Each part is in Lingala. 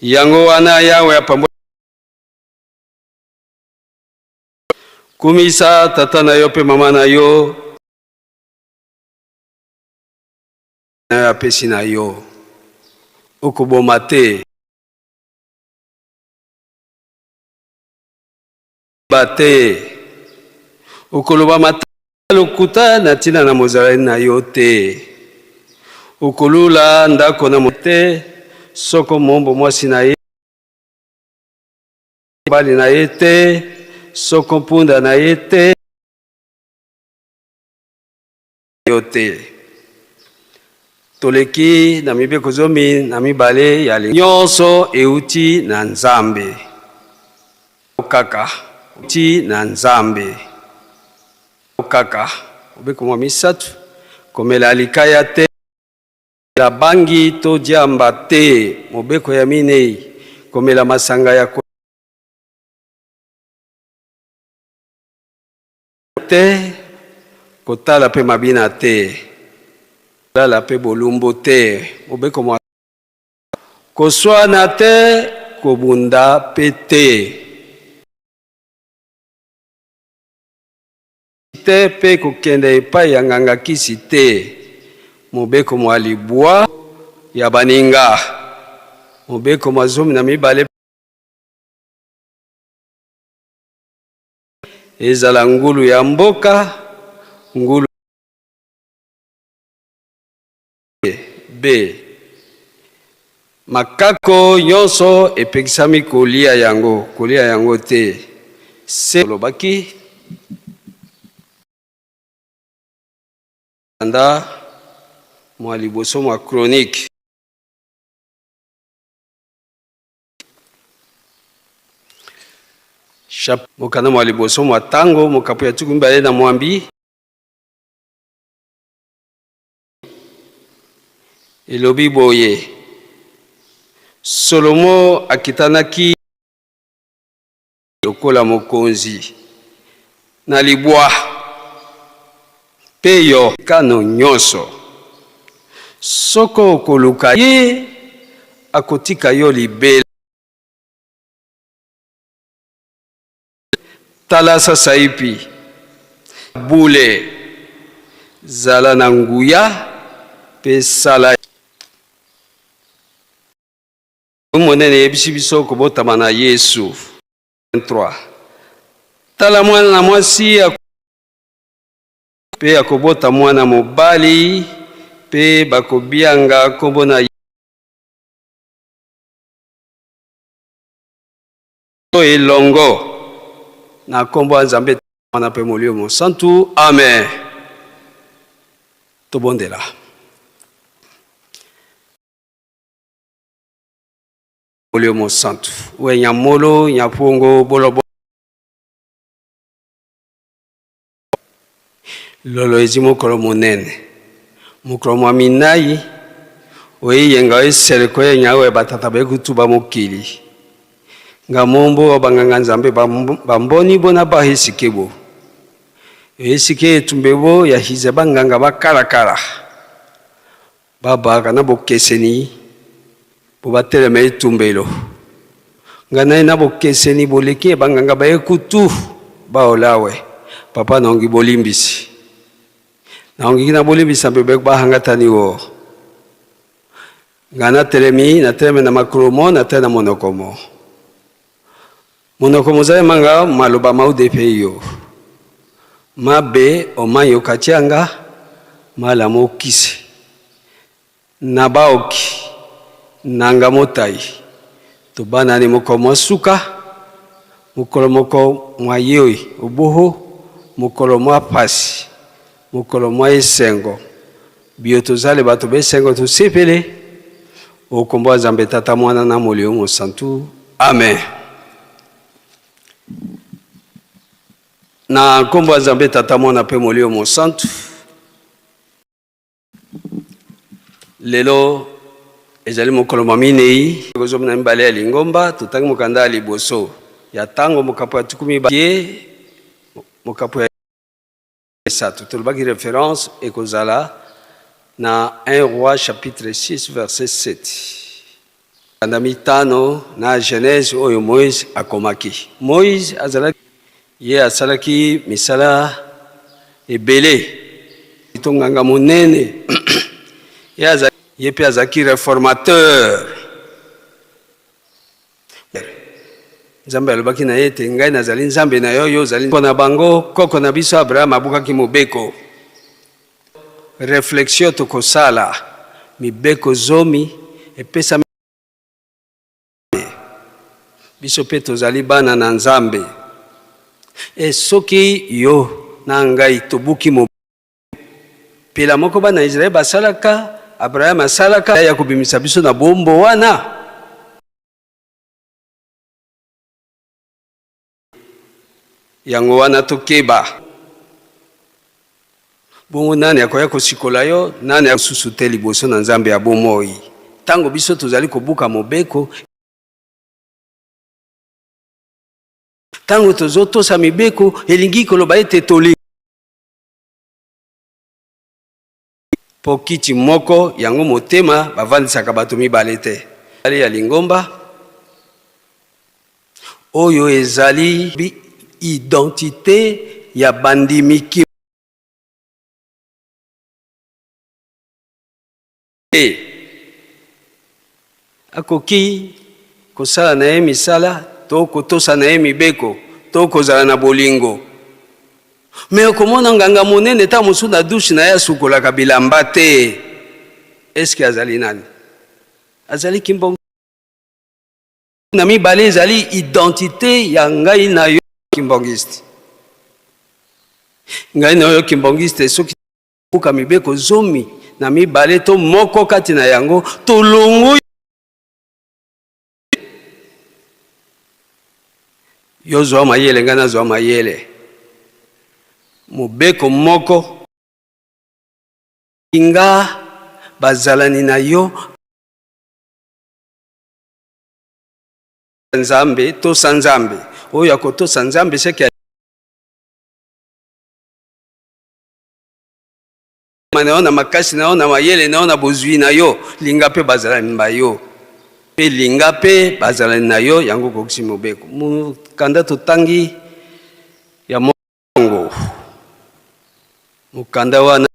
yango wana yawe apambo kumisa tata na yo pe mama na yo na apesi na yo okoboma te bate okoloba mata lokuta na tina na mozalani na yo te okolula ndako na mote soko mombo mwasi na ye bali na ye te soko mpunda na ye te yo te toleki na mibeko zomi na mibale ya nyonso euti na Nzambe kaka ti na Nzambe kaka obeko mwa misatu komela likaya te la bangi to diamba te mobeko ya minei komela masanga ya te kotala pe mabina te tala pe bolumbo te mobeko mwa koswana te kobunda pe te te pe kokende epai ya nganga kisi te mobeko mwa libwa ya baninga mobeko mwa zomi na mibale ezala ngulu ya mboka ngulu B makako nyonso epekisami kolia yango te se lobaki anda mwa liboso mwa chronique mokanda mwa liboso mwa tango mokapo ya tuku mibale na mwambi elobi boye Solomo akitanaki lokola mokonzi na libwa pe yo kano nyonso soko okoluka ye akotika yo libela tala sasa ipi bule zala na nguya pe sala monene yebisi biso kobotama na Yesu 23 tala mwana na mwasi pe akobota mwana mobali pe bakobianga kombo na elongo na kombo ya Nzambe mwana pe molio mosantu amen tobondela molio mosantu we nyamolo nyapongo bolobo lolo ezi mokolo monene mokolo mwa minai oyeyenga eseleko ye nyawe batata bekutuba mokili nga mombo banganga Nzambe bamboni bona bahesikebo esike etumbebo ya hize banganga bakalakala babaka na bokeseni bobatelema etumbelo nga naye na bokeseni boleki banganga bayekutu baolawe papa naongi bolimbisi naongi na bolimbisa mpe bahangatani wo nga natelemi na makromo natele na monokomo monokomo zaye manga maloba maudepe yo mabe omayo katianga malamo kise na baoki nanga motai tobana ni mokomo suka mokolo moko mwa yoi oboho mokolo mwa pasi mokolo mwa esengo bio tozale bato besengo tosepele okombo Nzambe tata mwana na molio mosantu amen na kombo Nzambe tata mwana pe molio mosantu lelo ezali mokolo maminei kozomi na mibale ya lingomba totangi mokanda ya liboso ya tango mokapo ya tukumi baye mokapo ya esato tolobaki référence ekozala na 1 Roi chapitre 6 verset 7 na mitano na Genèse oyo Moïse akomaki. Moïse azalaki ye asalaki misala ebele itonganga monene ye pe azalaki réformateur. Nzambe alobaki na ye te ngai nazali nzambe na yo, yo ozali na bango. Koko na biso Abraham abukaki mobeko. Réflexion tokosala mibeko zomi epesa biso pe tozali bana na Nzambe. E soki yo na ngai tobuki mobeko pela moko bana Israeli basalaka, Abraham asalaka ya kobimisa biso na bombo wana, yango wana tokeba bongo nani akoya kosikola yo, nani asusu te liboso na Nzambe ya bomoi. Tango biso tozali kobuka mobeko, tango tozotosa mibeko elingi koloba ete toli po kiti moko yango motema bavandisaka bato mibale te. Ali ya lingomba oyo ezali identité ya bandimiki akoki kosala na ye misala to kotosa na ye mibeko to kozala na bolingo. Me okomona nganga monene ta mosu na douche na ye asukolaka bilamba te. Eske azali nani? Azali kimbongo na mibale ezali identité ya ngai na yo kimbongiste. Ngai na yo kimbongiste soki buka mibeko zomi na mibale to moko kati na yango tolongo yo zwa mayele nga na zwa mayele. Mobeko moko inga bazalani na yo Nzambe to sanzambe oyo akotosa Nzambe seki na na makasi na na mayele na bozwi na yo linga pe bazalani na yo pe linga pe bazalani na yo yango kokisi mobeko. Mukanda totangi ya mongo mukanda wana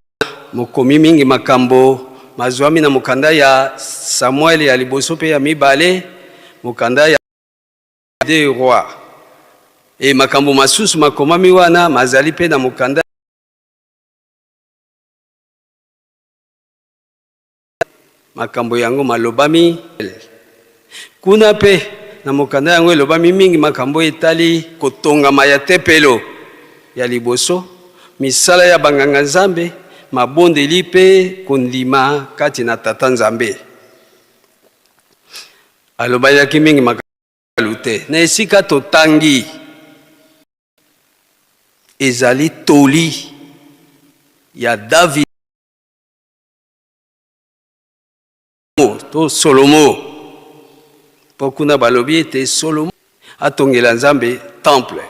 mokomi mingi makambo mazwami na mukanda ya Samuel ya liboso pe ya mibale mukanda ya des rois e makambo masusu makomami wana mazali pe na mukanda makambo yango malobami kuna pe na mukanda yango elobami mingi makambo etali kotongama ya tempelo ya liboso, misala ya banganga Nzambe, mabondeli pe kondima kati na tata Nzambe. Alobayaki mingi makambo te na esika totangi ezali toli ya David to Solomo. Pokuna balobi ete Solomo atongela Nzambe temple.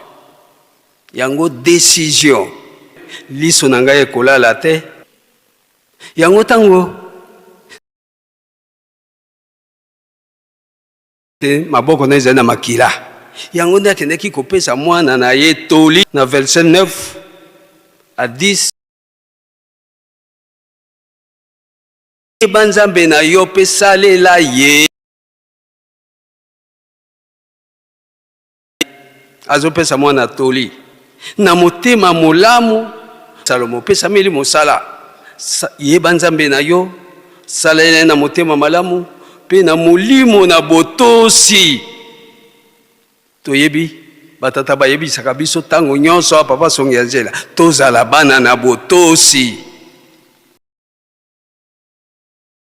Yango décision liso na ngai ekolala te. Yango tango maboko na ezali na makila. Yango nde akendeki kopesa mwana na ye toli na verset 9 à 10. Banzambe na yo pe salela ye azopesa mwana toli na motema molamu. Salomo pesa mili mosala ye banzambe na yo salela na motema malamu pe na molimo na botosi. Toyebi batata bayebisaka biso tango nyonso papa songi ya nzela tozala bana na botosi.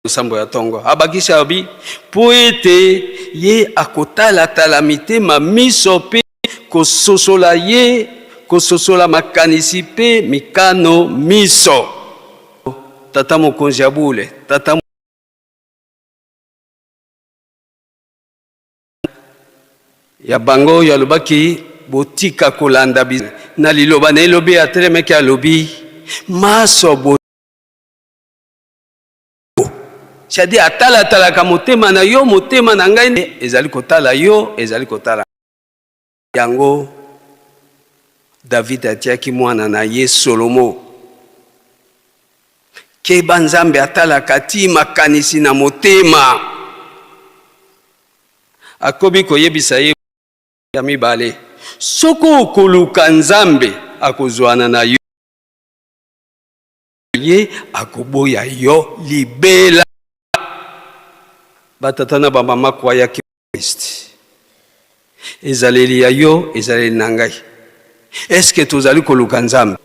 Sambo ya tongo abakisi abi po ete ye akotala mitema miso pe kososola ye kososola makanisi pe mikano miso. Tata mokonzi ya bule tata ya bango ya lobaki botika kolanda na liloba na elobi atelemeki alobi maso bo c'est-à-dire atala motema na yo motema na ngai ezali kotala yo ezali kotala yango. David atiaki mwana na ye Solomo keba nzambe atalaka ti makanisi na motema akobi koyebisa ye ya mibale soko okoluka nzambe akozwana na yo ye akoboya yo libela. Batata na bamama kwayaki Christ ezaleli ya yo ezaleli na ngai. Eske tozali koluka nzambe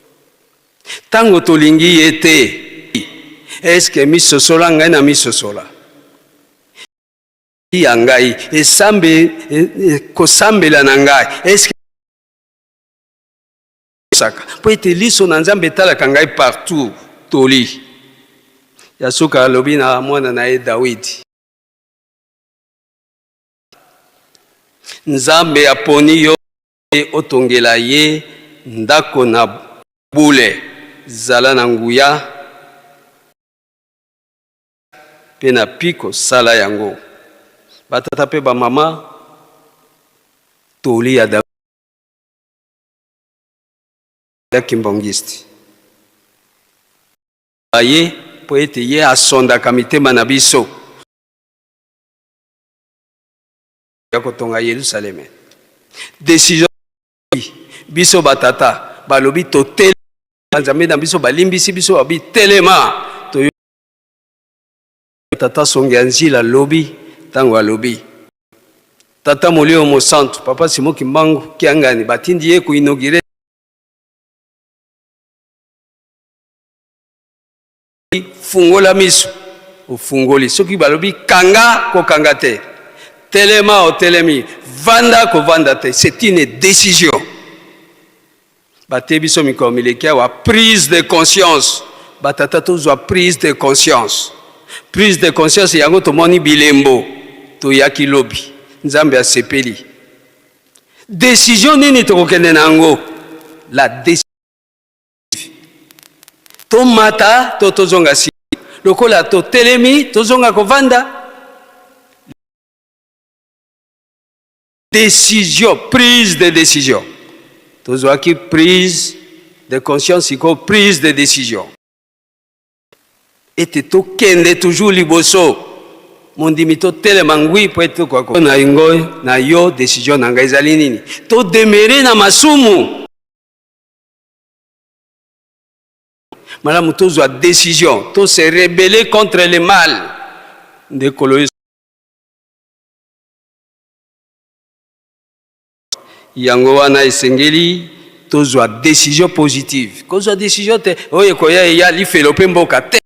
tango tolingi ye te? Eske misosola ngai na misosola ya ngai esambe kosambela na ngai? Eske saka po ete liso na nzambe etalaka ngai partout toli. Ya suka alobi na mwana na ye Dawidi, nzambe aponi yo otongela ye ndako na bule, zala na nguya pe na piko sala yango. Batata pe ba mama toli ya Dawidi ya kimbongisti aye po ete ye asondaka mitema na biso ya kotonga Yerusaleme. Décision biso batata balobi totele nzambe na biso balimbisi biso babi telema to tata songe ya nzila lobi tango alobi tata molio mo santu papa Simon Kimbangu kiangani batindi ye kuinogire fungola miso ofungoli soki balobi kanga ko kanga te telema o telemi vanda ko vanda te. C'est une décision. Batebi so mikolo mileki wa prise de conscience. Batata tozwa prise de conscience. Prise de conscience yango tomoni bilembo to yaki lobi nzambe asepeli. Décision nini tokokende nango? La décision to mata to tozonga si lokola to telemi tozonga ko vanda. Décision, prise de décision. Toujours qui prise de conscience, prise de décision. Et tout kende toujours liboso. Mon dimito telemangui pour être quoi na ingo na yo décision na ngazali nini. To demere na masumu. Madame toujours décision, to se rebeller contre le mal. De colonie yango wana esengeli tozwa décision positive. Kozwa décision te oye koya ya lifelo pe mboka te.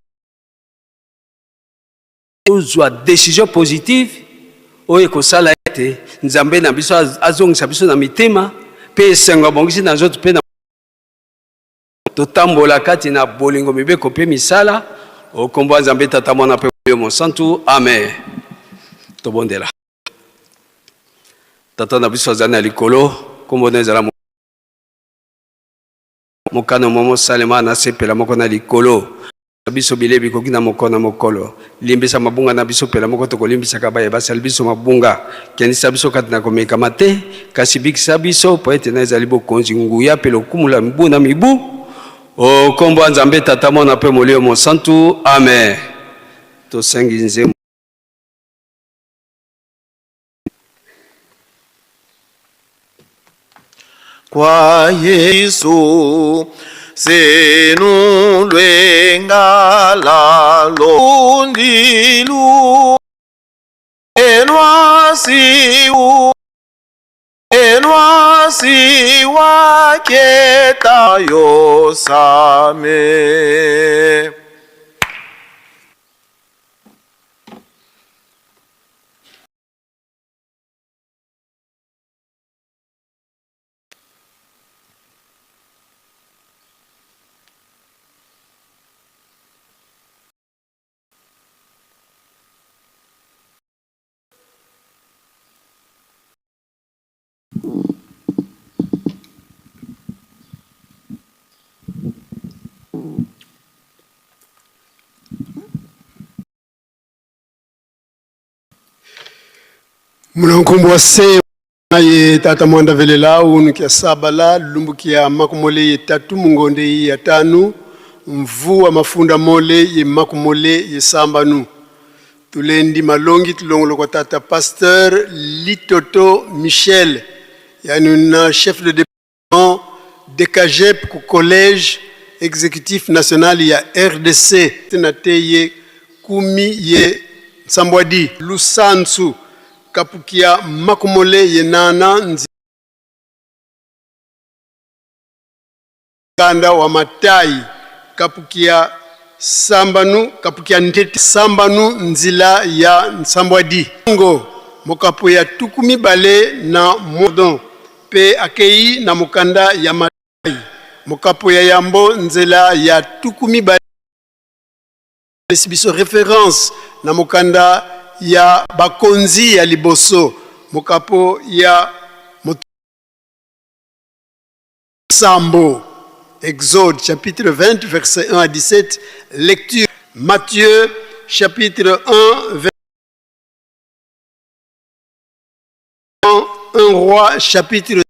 Tozwa décision positive oye kosala ete nzambe na biso azongisa biso na mitema pe esengo bongisi na nzoto pe na totambola kati na bolingo mibeko pe misala okombo nzambe tata mwana pe mo santu amen. Tobondela tata na biso azana likolo kombo na ezala mokano momo salema na sepela moko na likolo biso bilebi koki na mokona mokolo limbisa mabunga na biso pela moko to kolimbisa ka baye basal biso mabunga kenisa biso kati na komeka mate kasi bikisa biso po ete na ezali bokonzi nguya pe lokumula mibu na mibu o kombo nzambe tata mona pe molio mo santu amen. To sengi nzembo kwa Yesu senu lwengala londilu enwasi waketa yosame. Mnankumbwa se ye tata mwanda velela unukia sabala lumbukia makumole ye tatu mungonde ye tanu mvua mafunda mole ye makumole ye sambanu tulendi malongi tulongolo kwa tata pasteur Litoto Michel yani na chef de département DKJEP ku collège exécutif national ya RDC tenateye kumi ye Sambwadi Lusansu kapukia makumole ye nana nzi kanda wa matai kapukia sambanu kapukia ntete sambanu nzila ya Sambwadi ngo mokapo ya tukumi bale na modon pe akei na mukanda ya matai mokapo ya yambo nzela ya tukumi bale sibiso référence na mukanda ya bakonzi ya liboso mokapo ya Sambo. Exode chapitre 20 verset 1 à 17, lecture Matthieu chapitre 1 verset 1 roi chapitre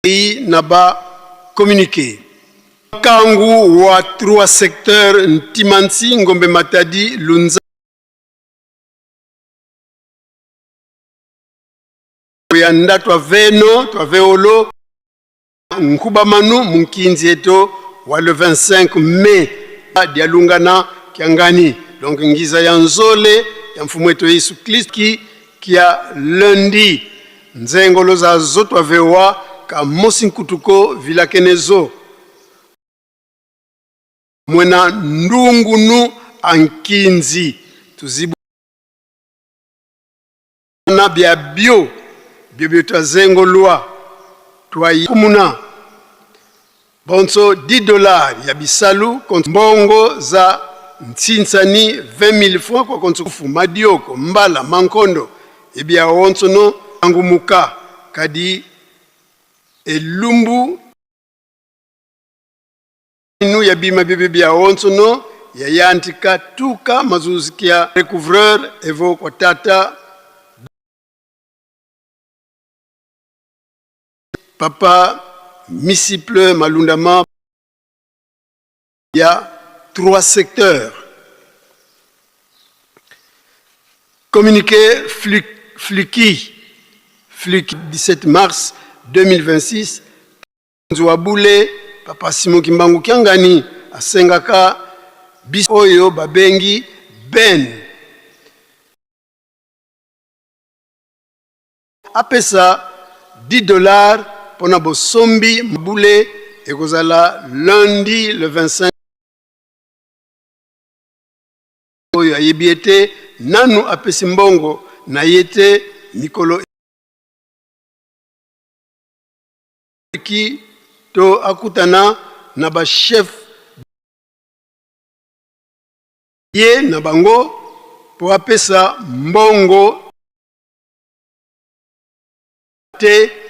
et naba communiqué kangu wa 3 secteurs Ntimansi Ngombe Matadi Lunza yanda twaveno twaveolo nkuba manu munkinzi eto wa le 25 mai dialungana kiangani donc ngiza ya nzole ya mfumu wetu Yesu Kristo kia lundi nzengolo za zoto avewa ka mosi nkutuko vilakenezo mwena ndungunu ankinzi tuzibu na bia bio twazengolwa twayikumuna bonso $10 ya bisalu contre mbongo za ntsinsani 20,000 francs kwa konsufu madioko mbala mankondo ebia wonsono angumuka kadi elumbu inu ya bima bebe bia wonsono ya yantika tuka mazuzikia recouvreur evo kwa tata Papa Misiple Malundama, il y a 3 secteurs. Communiqué Fluki 17 mars 2026. Nzwaboule, Papa Simon Kimbangu Kiangani, à Sengaka, Bisoyo Babengi, Ben. Après ça, $10 pour na bosombi mboule et kozala lundi le 25 oyo ayebiete nanu apesi mbongo na yete mikolo ki to akutana na ba chef ye na bango po apesa mbongo te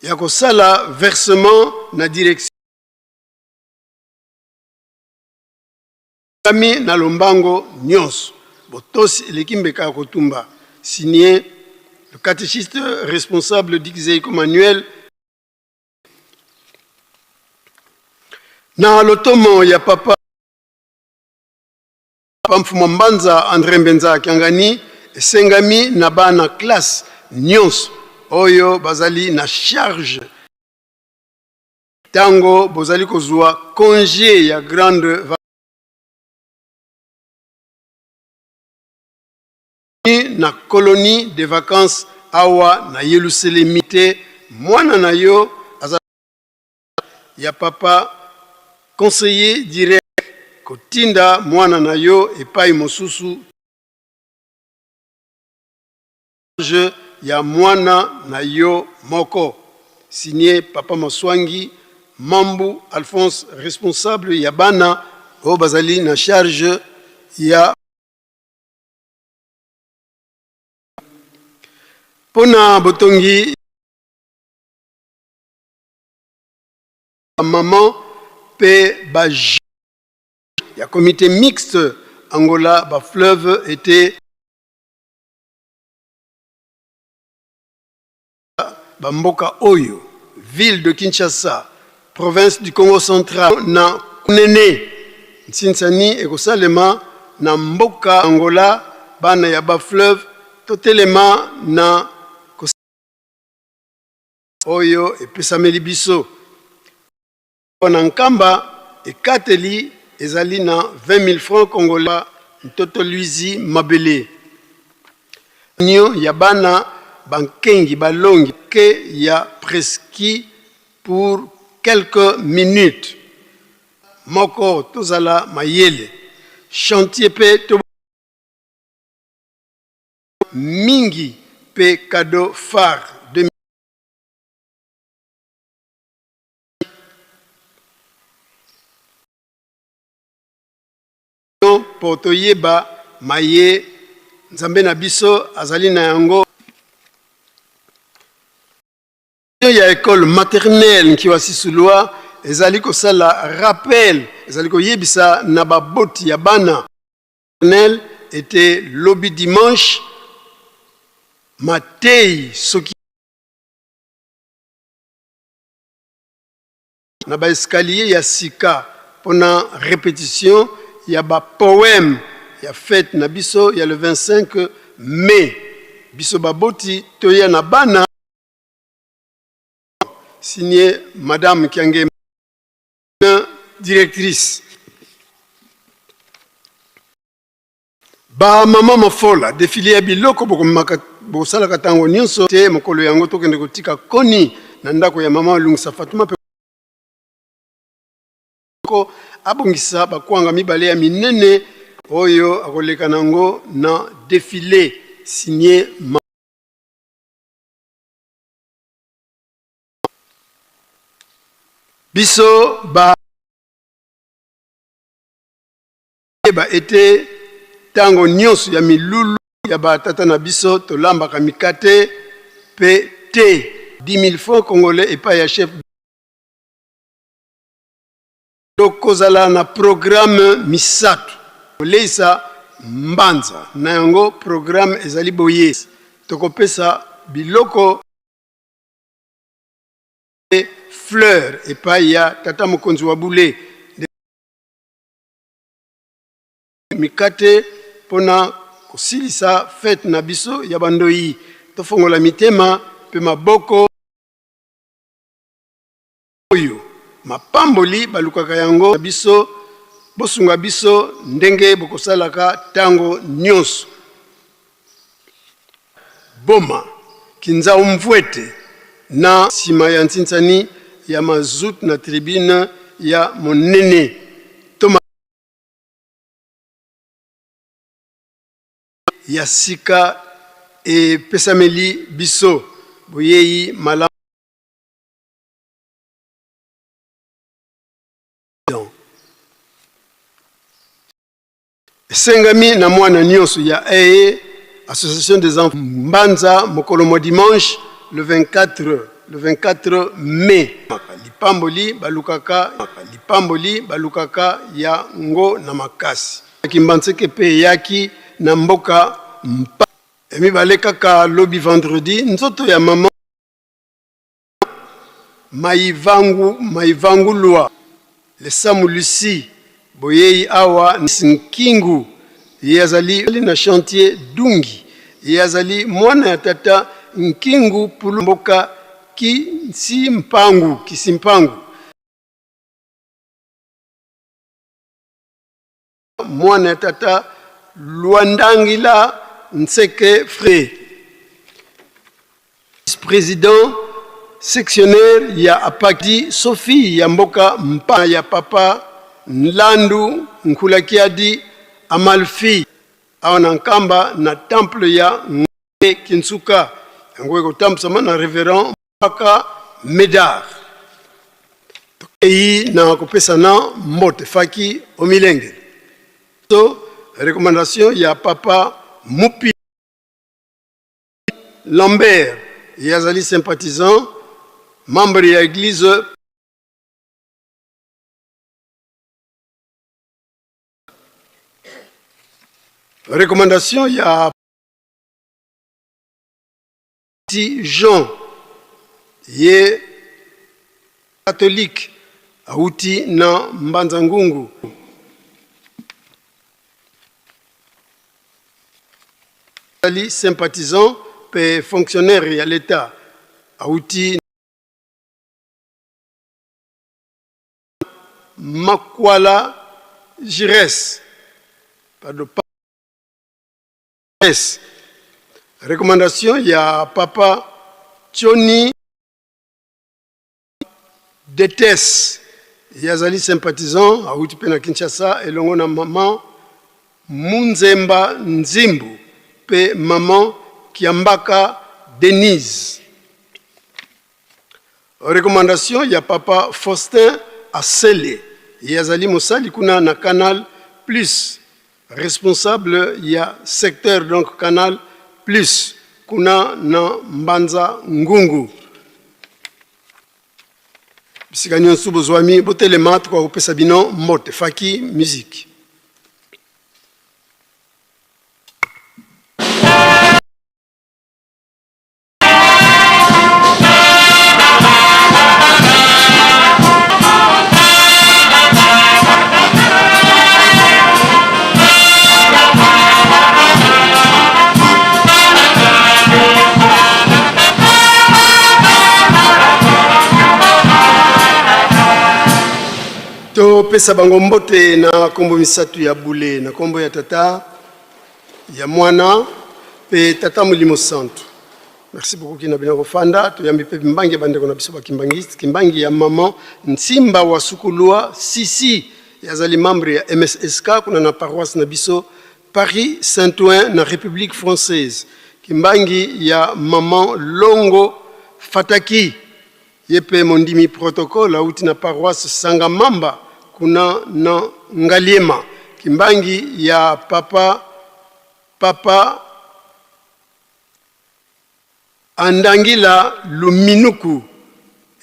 yako sala versement na direction kami na lombango nyonso botosi elekimbeka kotumba signé le catéchiste responsable d'Ixeiko Manuel na lotomo ya papa Mfumo Mbanza André Mbenza Kiangani esengami na bana classe nyonso oyo bazali na charge tango bozali kozwa congé ya grande na colonie de vacances awa na Yeluselemite mwana na yo ya papa conseiller direct kotinda mwana na yo epai mosusu ya mwana na yo moko signé Papa Maswangi Mambu Alphonse responsable ya bana o bazali na charge ya pona botongi maman pe ba ya comité mixte Angola ba fleuve était bamboka oyo ville de Kinshasa province du Congo central na kunene ntsinsani ekosalema na mboka Angola bana ya ba fleuve totelema na oyo epesameli biso na nkamba ekateli ezali na 20 000 francs congolais ntoto Luizi Mabele nio ya bana bankengi balongi ke ya prescrit pour quelques minutes moko tozala mayele chantier pe to mingi pe cadeau phare de poto yeba maye nzambe na biso azali na yango ya école maternelle nkiwa sisulwa ezali kosala rappel ezali koyebisa na baboti ya bana maternelle était lobi dimanche matei soki na ba escalier ya sika pona répétition ya ba poème ya fête na biso ya le 25 mai biso baboti toya na bana signé madame Kiange directrice ba mama mafola défilé ya biloko bosala katango nyonso te mokolo yango tokende kotika koni na ndako ya mama Lungisa Fatuma ko abongisa bakwanga mibale ya minene oyo akoleka nango na défilé signé biso ba ete tango nyonso ya milulu ya batata na biso tolambaka mikate pe te 10 000 francs congolais epai ya chef tokozala na programme misato koleisa mbanza na yango programme ezali boye tokopesa biloko fleur epai ya tata mokonzi wa bule mikate pona kosilisa fête na biso ya bandoi tofongola mitema pe maboko oyo mapamboli balukaka yango na biso bosunga biso ndenge bokosalaka tango nyonso boma kinza umvwete na sima ya ntsinsani ya mazut na tribune ya monene toma ya sika epesameli biso boyei malamu esengami na mwana nyonso ya association des enfants mbanza mokolo dimanche le 24 mai lipamboli balukaka ya ngo na makasi kimbanseke pe yaki na mboka mpa emibale kaka lobi vendredi nzoto ya mama maivangulwa lesamu Lucie boyei awa nkingu yazali na chantier dungi yazali mwana ya tata nkingu pulumboka kisimpangu mwana ya tata Luandangila Nseke Fré vice-président sectionnaire ya Apaki Sophie ya mboka mpa ya papa Nlandu Nkulakiadi Amalfi awana nkamba na temple ya Kinsuka yango ekotambusama na révérend Mpaka Medar ei na kopesana mbote faki omilenge so recommandation ya papa Mupi Lambert yazali sympathisant membre ya église recommandation ya petit Jean ye catholique auti na Mbanza Ngungu. Ali sympathisant pe fonctionnaire ya l'État auti Makwala Jires. Pardon, recommandation, il y a Papa Tchoni Detes, Yazali sympathisant, à Outipena Kinshasa, et l'on maman Munzemba Nzimbu, pe maman Kiambaka Denise. Recommandation, il y a Papa Faustin Assele, Yazali Moussali Kuna na Canal Plus. Responsable, il y a secteur, donc Canal Plus, kuna na Mbanza Ngungu. Bisikanion Subozwami, botelema kwa upesa bino mbote, faki, musique. To pesa bango mbote na kombo misatu ya bule na kombo ya tata ya mwana pe tata mulimo santu. Merci beaucoup kina bina kofanda to yambi pe mbangi bande kona biso ba kimbangi ya maman Nsimba wa Sukulua Sisi yazali membre ya MSSK kuna na paroisse na biso Paris Saint-Ouen na République Française. Kimbangi ya maman Longo Fataki yepe mondimi protocole auti na paroisse Sangamamba kuna na Ngaliema. Kimbangi ya papa Andangila Luminuku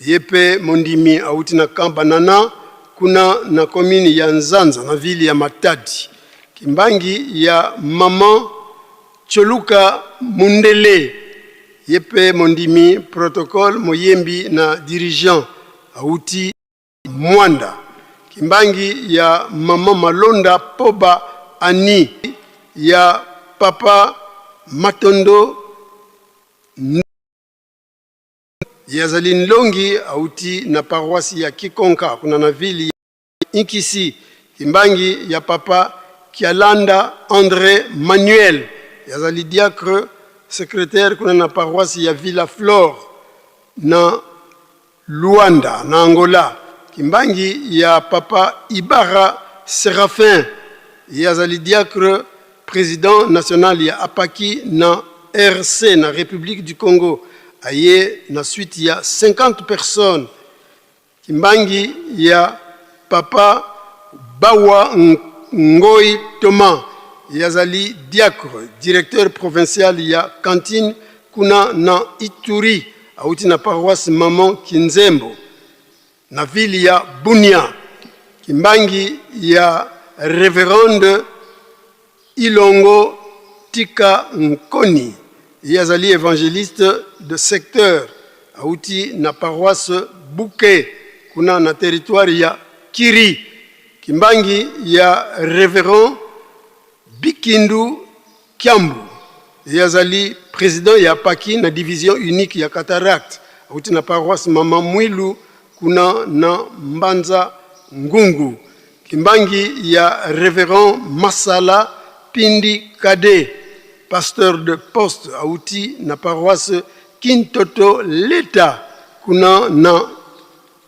yepe mondimi auti na Kambanana kuna na commune ya Nzanza na ville ya Matadi. Kimbangi ya maman Choluka Mundele yepe mondimi protocole moyembi na dirigeant auti Mwanda. Kimbangi ya mama Malonda Poba Ani ya papa Matondo yazali Nlongi auti na paroisse ya Kikonka kuna na ville ya Inkisi. Kimbangi ya papa Kialanda André Manuel yazali diacre secrétaire kuna na paroisse ya Villa Flore na Luanda na Angola. Kimbangi ya papa Ibara Séraphin yazali diacre président national ya Apaki na RC na République du Congo. Aye na suite ya 50 personnes. Kimbangi ya papa Bawa Ngoi Thomas yazali diacre directeur provincial ya cantine kuna na Ituri auti na paroisse maman Kinzembo na ville ya Bunia. Kimbangi ya révérende Ilongo Tika Nkoni yazali évangéliste de secteur auti na paroisse Bouquet kuna na territoire ya Kiri. Kimbangi ya révérend Bikindu Kiambu yazali président ya Paki na division unique ya cataracte auti na paroisse mama Mwilu kuna na Mbanza Ngungu. Kimbangi ya révérend Masala Pindi Kade pasteur de poste auti na paroisse Kintoto Leta kuna na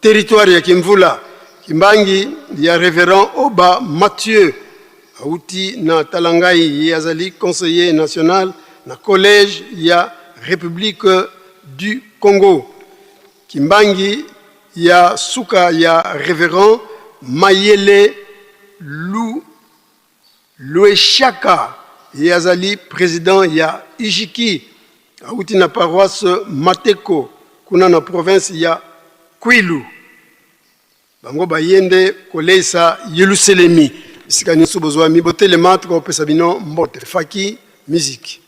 territoire ya Kimvula. Kimbangi ya révérend Oba Mathieu auti na Talangai yazali conseiller national na collège ya République du Congo. Kimbangi ya suka ya révérend Mayele Lueshaka yazali président ya Ijiki auti na paroisse Mateko kuna na province ya Kwilu. Bango bayende kolesa Yerusalemi. Bisikani Subozwami botelema tuko pesa bino mbote faki musique.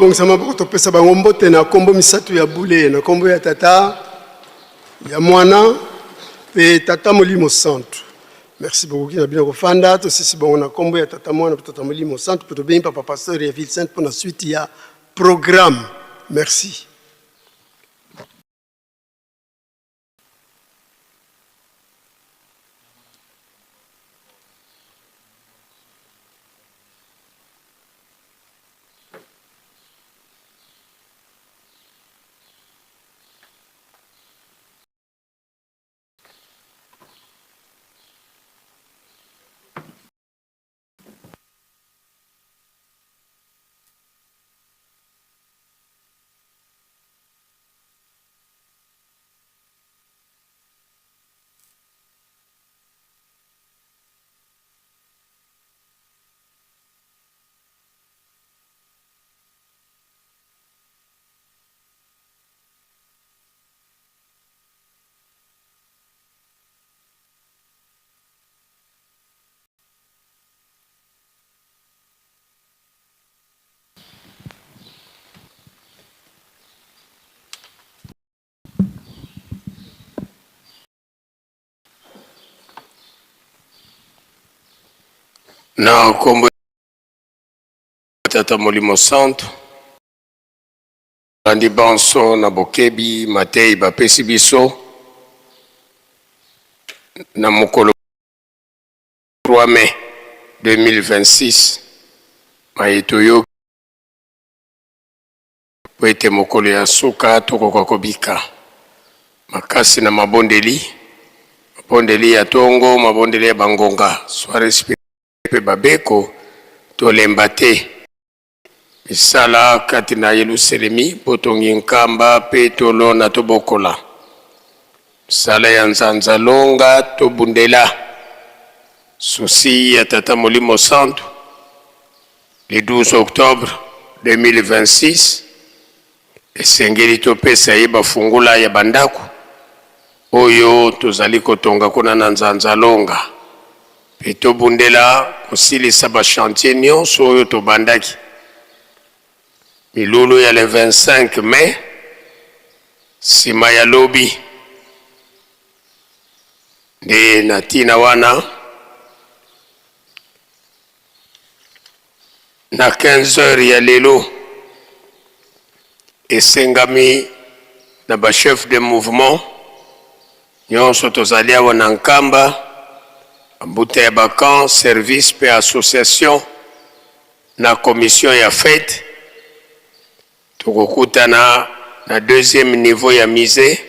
tobongisa maboko topesa bango mbote na kombo misatu ya bule na kombo ya tata ya mwana pe tata molimo santu. Merci beaucoup kina bino kofanda tosisi bango na kombo ya tata mwana pe tata molimo santu pe tobengi papa pasteur ya ville sainte pour la suite ya programme. Merci. Na kombo tata molimo santo bandi banso na bokebi matei bapesi biso na mokolo 3 mai 2026 mayeto yo po ete mokolo ya suka tokoka kobika makasi na mabondeli ya tongo mabondeli ya bangonga soirée pe babeko tolemba te misala kati na Yerusalemi potongi nkamba pe tolona tobokola misala ya nzanza longa tobundela susi ya tata molimo santo le 12 octobre 2026 esengeli topesa ye bafungula ya bandako oyo tozali kotonga kuna na nzanza longa pe tobundela kosilisa bachantier nyonso oyo tobandaki milulu ya le 25 mai nsima ya lobi nde na ntina wana na 15 heures ya lelo esengami na bachef de mouvement nyonso tozali awa na nkamba mbuta ya bakan service pe association na commission ya fête tokokutana na deuxième niveau ya musée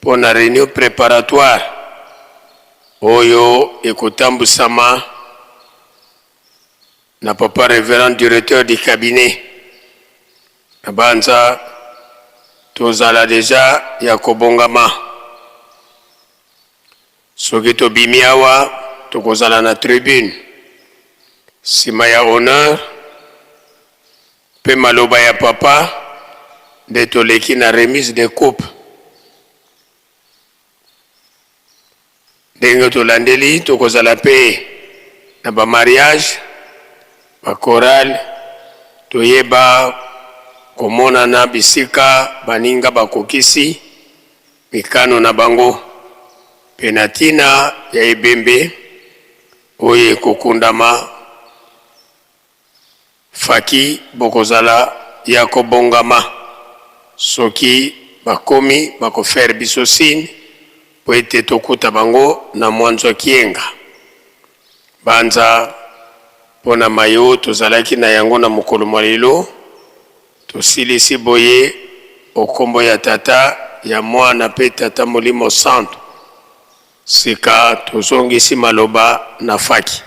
pour na réunion préparatoire oyo ekotambusama na papa révérend directeur du cabinet na banza tozala deja ya kobongama soki tobimi awa tokozala na tribune nsima ya honneur pe maloba ya papa nde toleki na remise de coupe ndenge tolandeli tokozala pe na bamariage bakorale toyeba komonana bisika baninga bakokisi mikano na bango pe na ntina ya ebembe oyo ekokundama faki bokozala ya kobongama soki bakomi bakofere biso sine po ete tokuta bango na mwanzo kienga banza pona mayo tozalaki na yango na mokolo mwa lelo tosilisi boye okombo ya tata ya mwana pe tata molimo santo sika tozongisi maloba na faki.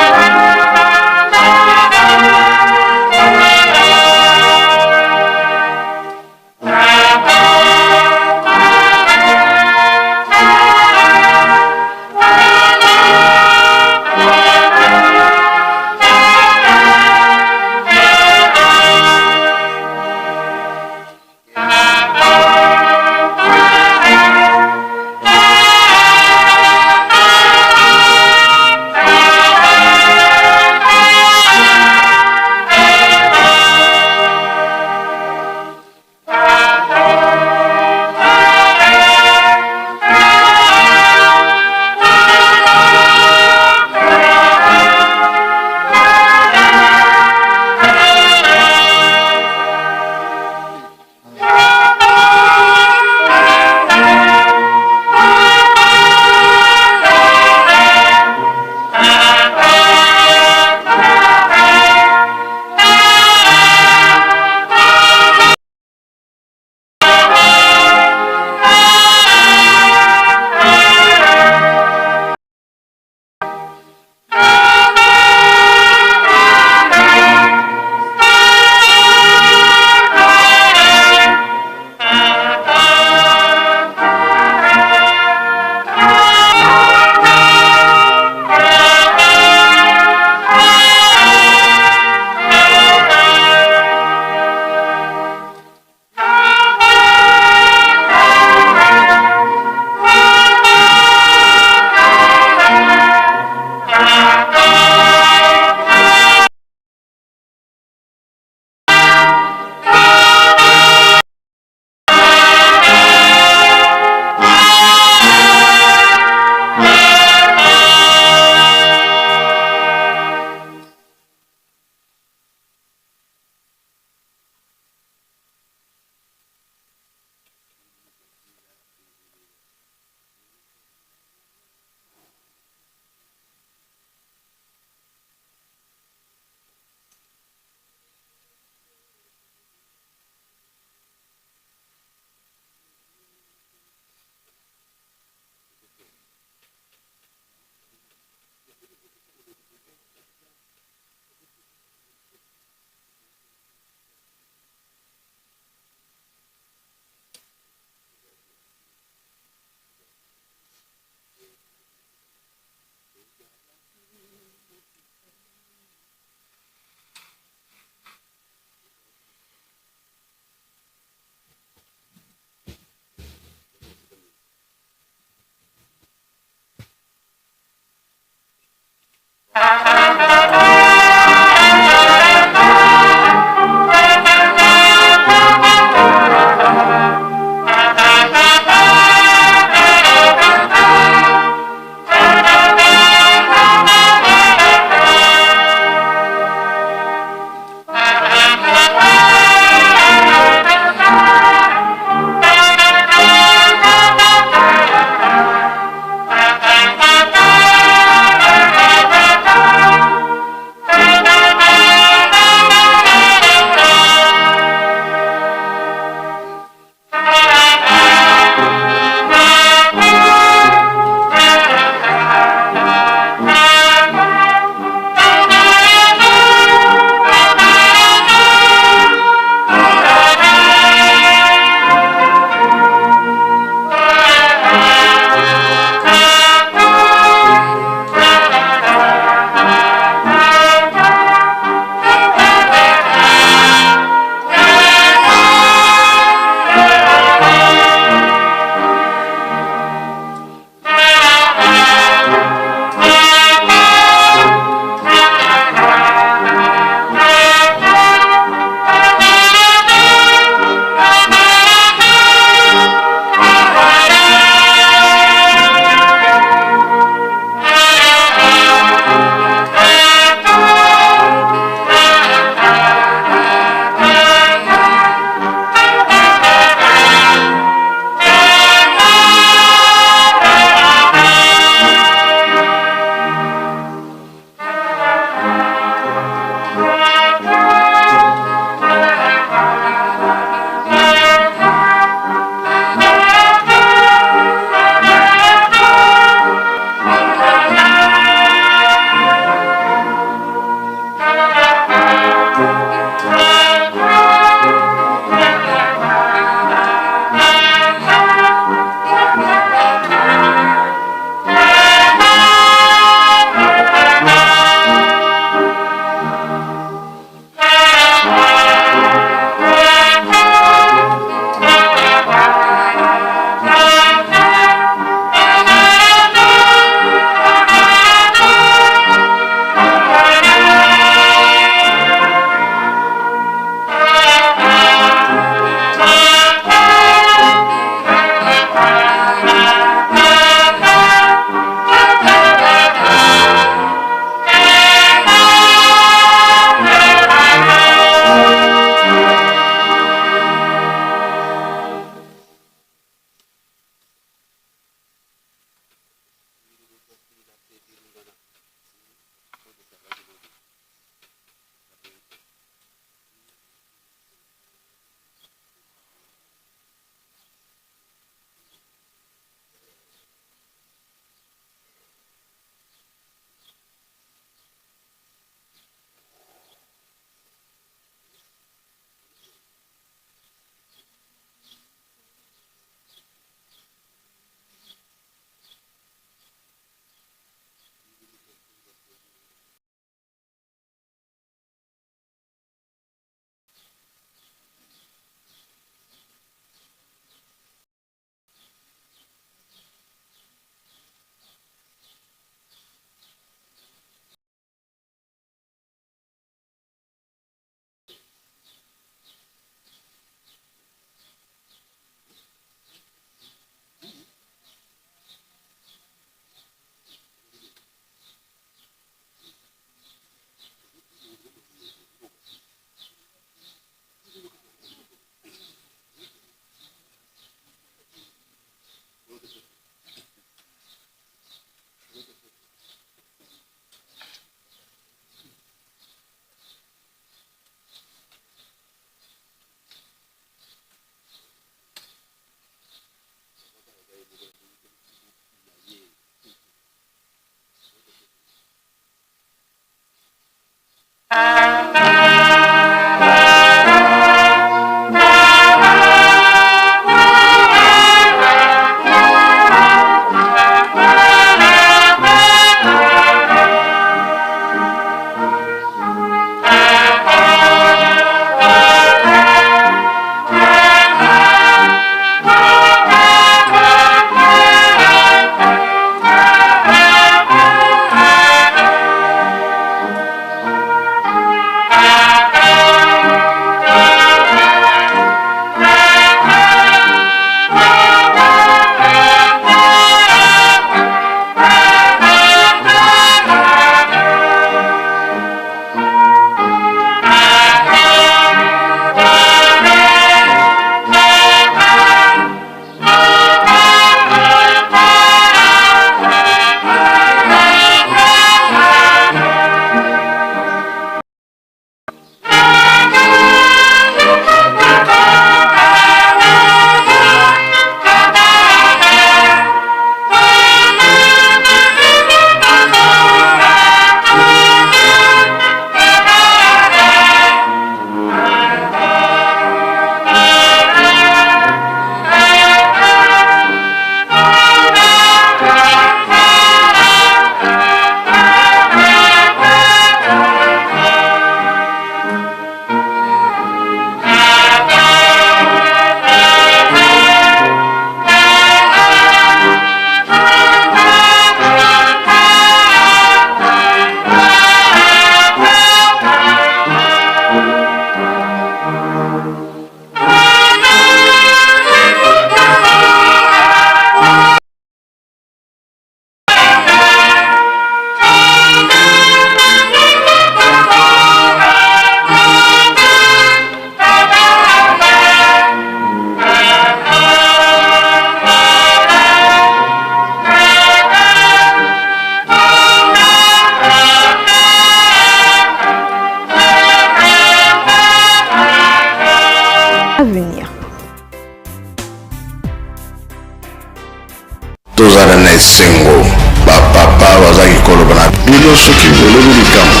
na esengo bapapa bazalaki koloba na bino soki olobi likambo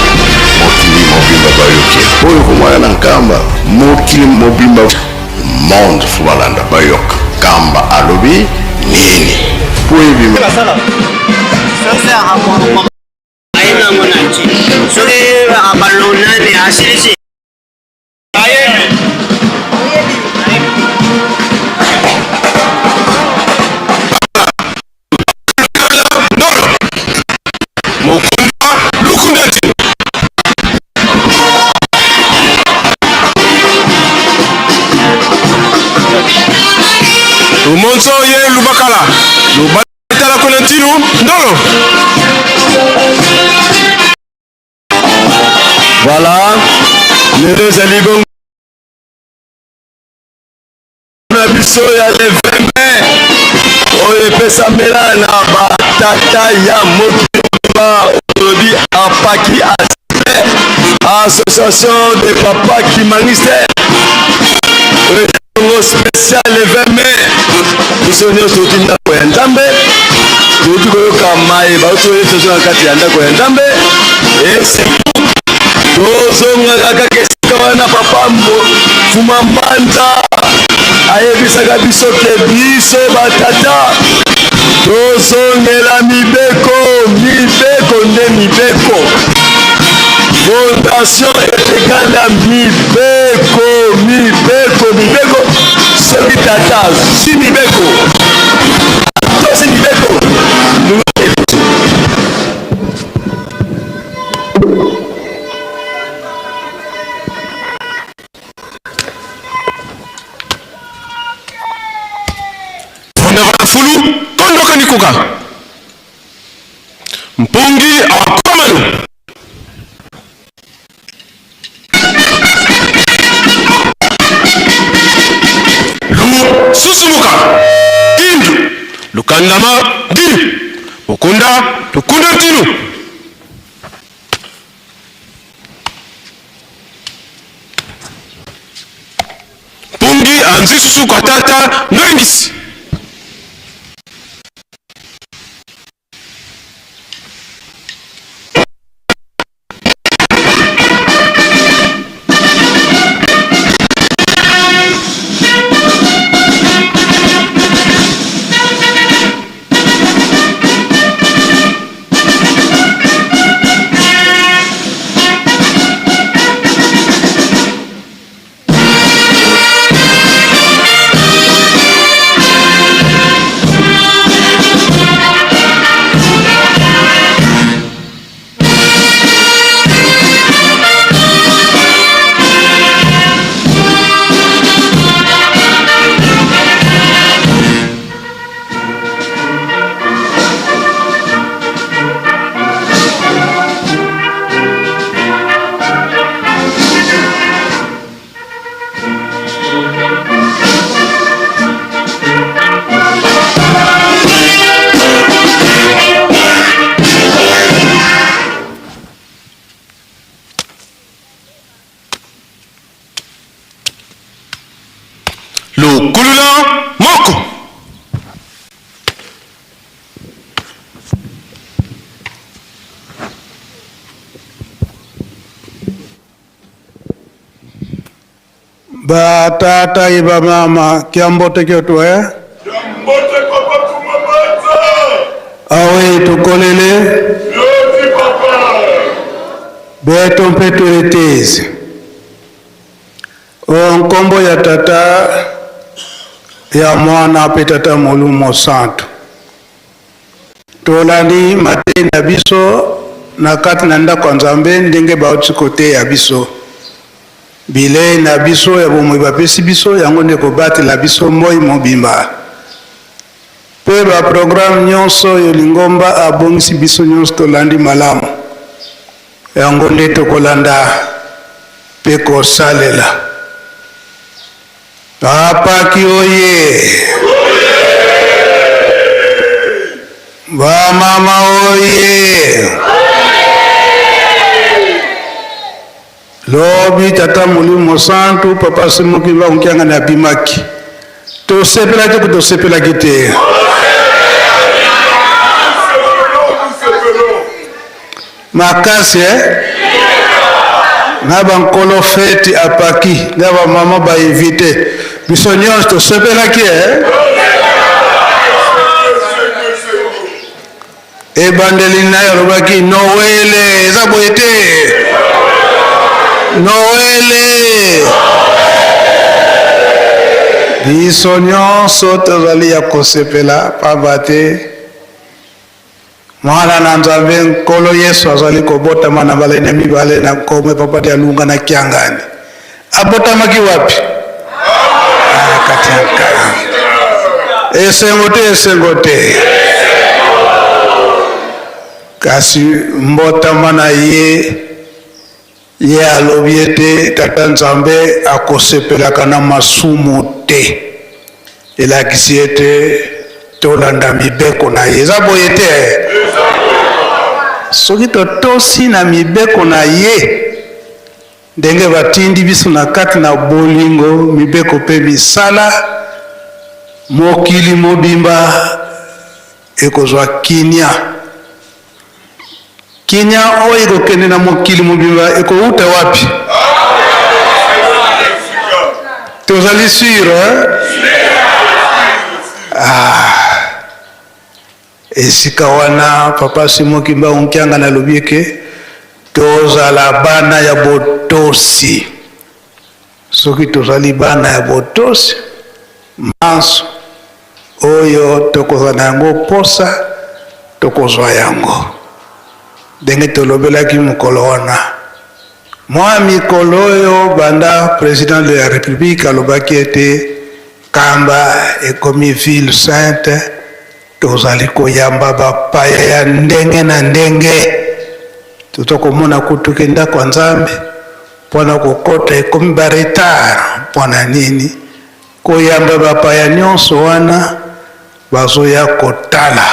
mokili mobimba bayoki oyo komwana na nkamba mokili mobimba monde fo balanda bayoka kamba alobi nini po ebima aina mwananchi soki abalonane asilisi Monso ye lubakala lubatala konentinu ndolo. Voilà les deux aligongo na biso ya le 20 mai oye pesa melana batata ya motoba olobi apaki association de papa qui ministère spécial le 20 mai biso nyonso touti ndako ya nzambe touti koyoka mai bauti oyo tozo na kati ya ndako ya nzambe tozongaka kaka esika wana papa fuma mbanza ayebisaka biso ke biso batata tozongela mibeko nde mibeko fondation etekala mibeko soki tata si mibeko tosi mibeko fondavana fulu kondoka nikuka mpungi akomano susumuka indu lukandama di ukunda tukunda tinu pungi anzi susu kwa tata noingisi lukulula moko batata iba mama kiambote kyoto jambote papa kumabata awe tukolele yoti papa beto mpeturetezi onkombo ya tata ya mwana pe tata molumo santo tolandi matei na biso na kati na ndako nzambe ndenge bauti kote ya biso bilei na biso ya bomoi bapesi biso yango nde kobatela biso moi mobimba mpe baprograme nyonso oyo lingomba abongisi biso nyonso tolandi malamu yango nde tokolanda mpe kosalela apaki oye bamama oye lobi tata molimo santu papa semoki baonkianga na bimaki tosepelaki ko tosepelaki te makasi na bankolo feti apaki na bamama bainvite biso nyonso tosepelaki ebandeli na yo alobaki Noele eza boye te Noele biso nyonso tozali ya kosepela pamba te mwana na Nzambe nkolo Yesu azali kobotama na balene mibale na nkome papa te alunga na kiangani abotamaki wapi katianka esengo te kasi mbotama na ye alobi ete tata Nzambe akosepelaka na masumu te elakisi ete tolanda mibeko na ye eza boye te soki totosi na mibeko na ye ndenge batindi biso na kati na bolingo mibeko mpe misala mokili mobimba ekozwa kinya oyo ekokende na mokili mobimba ekouta wapi tozali sur esika wana papa Simon Kimba unkianga na lobieke tozala bana ya botosi soki tozali bana ya botosi manso oyo tokozwa na yango posa tokozwa yango ndenge tolobelaki mokolo wana mwa mikolo oyo banda président de la république alobaki ete Kamba ekomi ville sainte tozali koyamba bapaya ya ndenge na ndenge totokomona kutuke ndako Nzambe mpona kokota ekomi baretard mpona nini koyamba bapaya nyonso wana bazoya kotala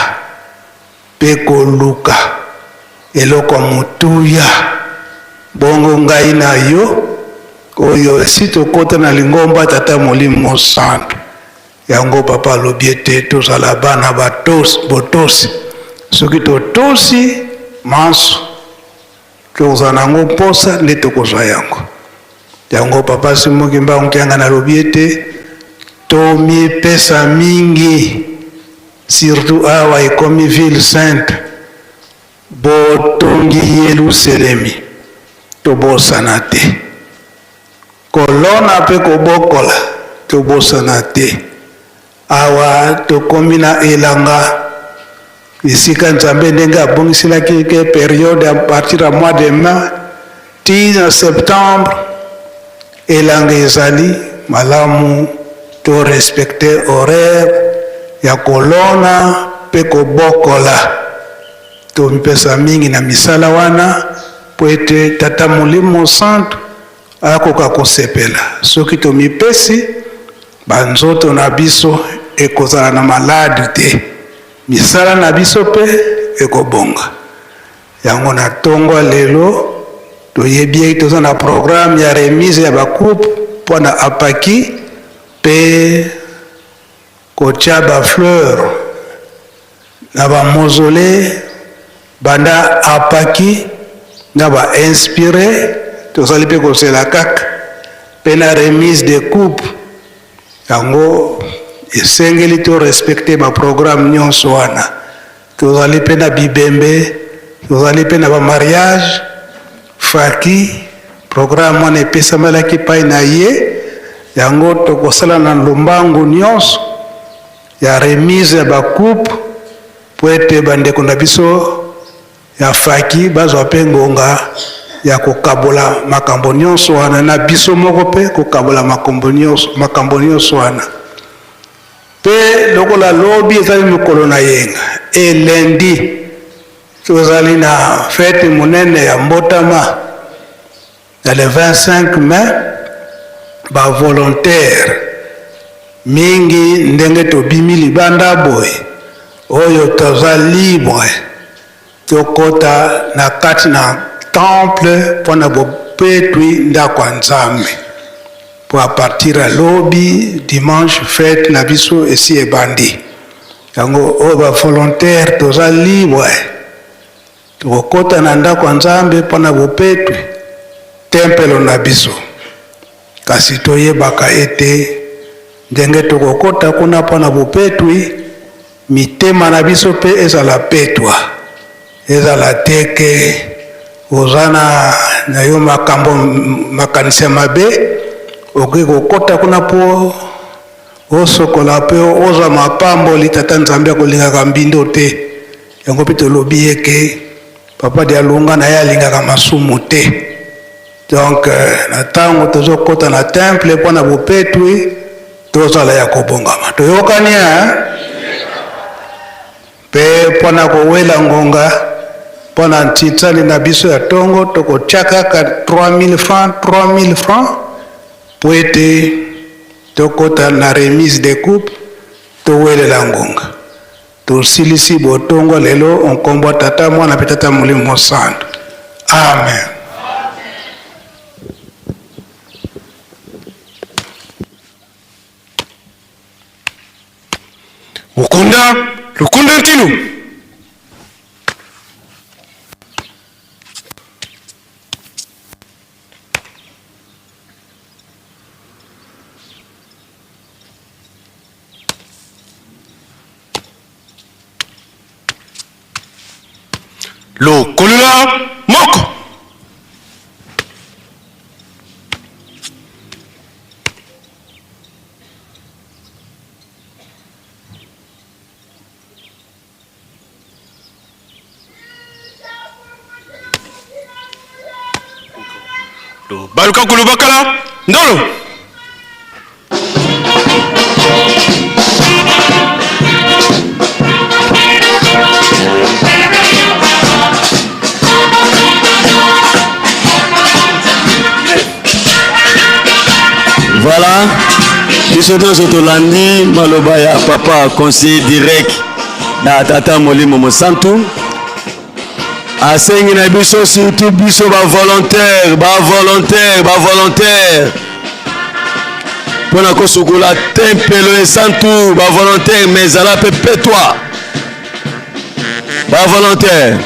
mpe koluka eloko motuya bongo ngai na yo oyo esi tokota na lingomba tata Molimo Santo yango papa alobi ete tozala bana botosi soki totosi manso tokozala nango mposa nde tokozwa yango papa Simon Kimba unkianga na lobi ete tomipesa mingi surtout awa ekomi ville sainte botongi Yerusalemi tobosana te kolona mpe kobokola tobosana te awa tokomi na elanga esika Nzambe ndenge abongiselaki ke periode à partir ya mois de mai ti na septembre elanga ezali malamu to respecte horaire ya kolona mpe kobokola tomipesa mingi na misala wana po ete tata Molimo Santo akoka kosepela soki tomipesi banzoto na biso ekozala na maladi te misala na biso mpe ekobonga yango na tongo lelo toyebi toza na programme ya remise ya bagroupe mpona apaki mpe kotia bafleur na bamausolée banda apaki na bainspire tozali mpe kosela kaka mpe na remise de coupe yango esengeli to respecte baprogramme nyonso wana tozali mpe na bibembe tozali mpe na bamariage faki programme wana epesamelaki pai na ye yango tokosala na lombangu nyonso ya remise ya bacoupe po ete bandeko na biso ya faki bazwa mpe ngonga ya kokabola makambo nyonso wana na biso moko mpe kokabola makambo nyonso wana mpe lokola lobi ezali mikolo na yenga elendi tozali na fete monene ya mbotama na le 25 mai bavolontaire mingi ndenge tobimi libanda boye oyo toza libre tokota na kati na temple mpona bopetwi ndako ya Nzambe po a partir ya lobi dimanche fete na biso esi ebandi yango oyo bavolontaire toza libre tokokota na ndako ya Nzambe mpona bopetwi tempelo na biso. Kasi toyebaka ete ndenge tokokota kuna mpona bopetwi mitema na biso pe ezala petwa, ezala teke ozana na yo makambo makanisi mabe, okoki kokota kuna po osokola pe ozwa mapambo litata Nzambe akolingaka mbindo te. Yango mpe tolobi eke papa de alunga na ye alingaka masumu te. Donc na ntango tozokota na temple mpona bopetwi tozala ya kobongama. Toyokani mpe mpona kowela ngonga mpona ntitali na biso ya tongo tokotiaka ka 3000 francs po ete tokota na remise de coupe towelela ngonga. Tosilisi botongo lelo onkombo tata mwana pe tata Molimo Santu. Amen. Lukunda ntino. Lokolela moko. Baluka kulubakala ndolo. Voilà, biso tolandi maloba ya papa conseiller direct na tata Molimo Santu. Asengi na biso surtout biso ba volontaire pona kosukola tempelo e Santu ba volontaire mais ala pepe toi ba volontaire.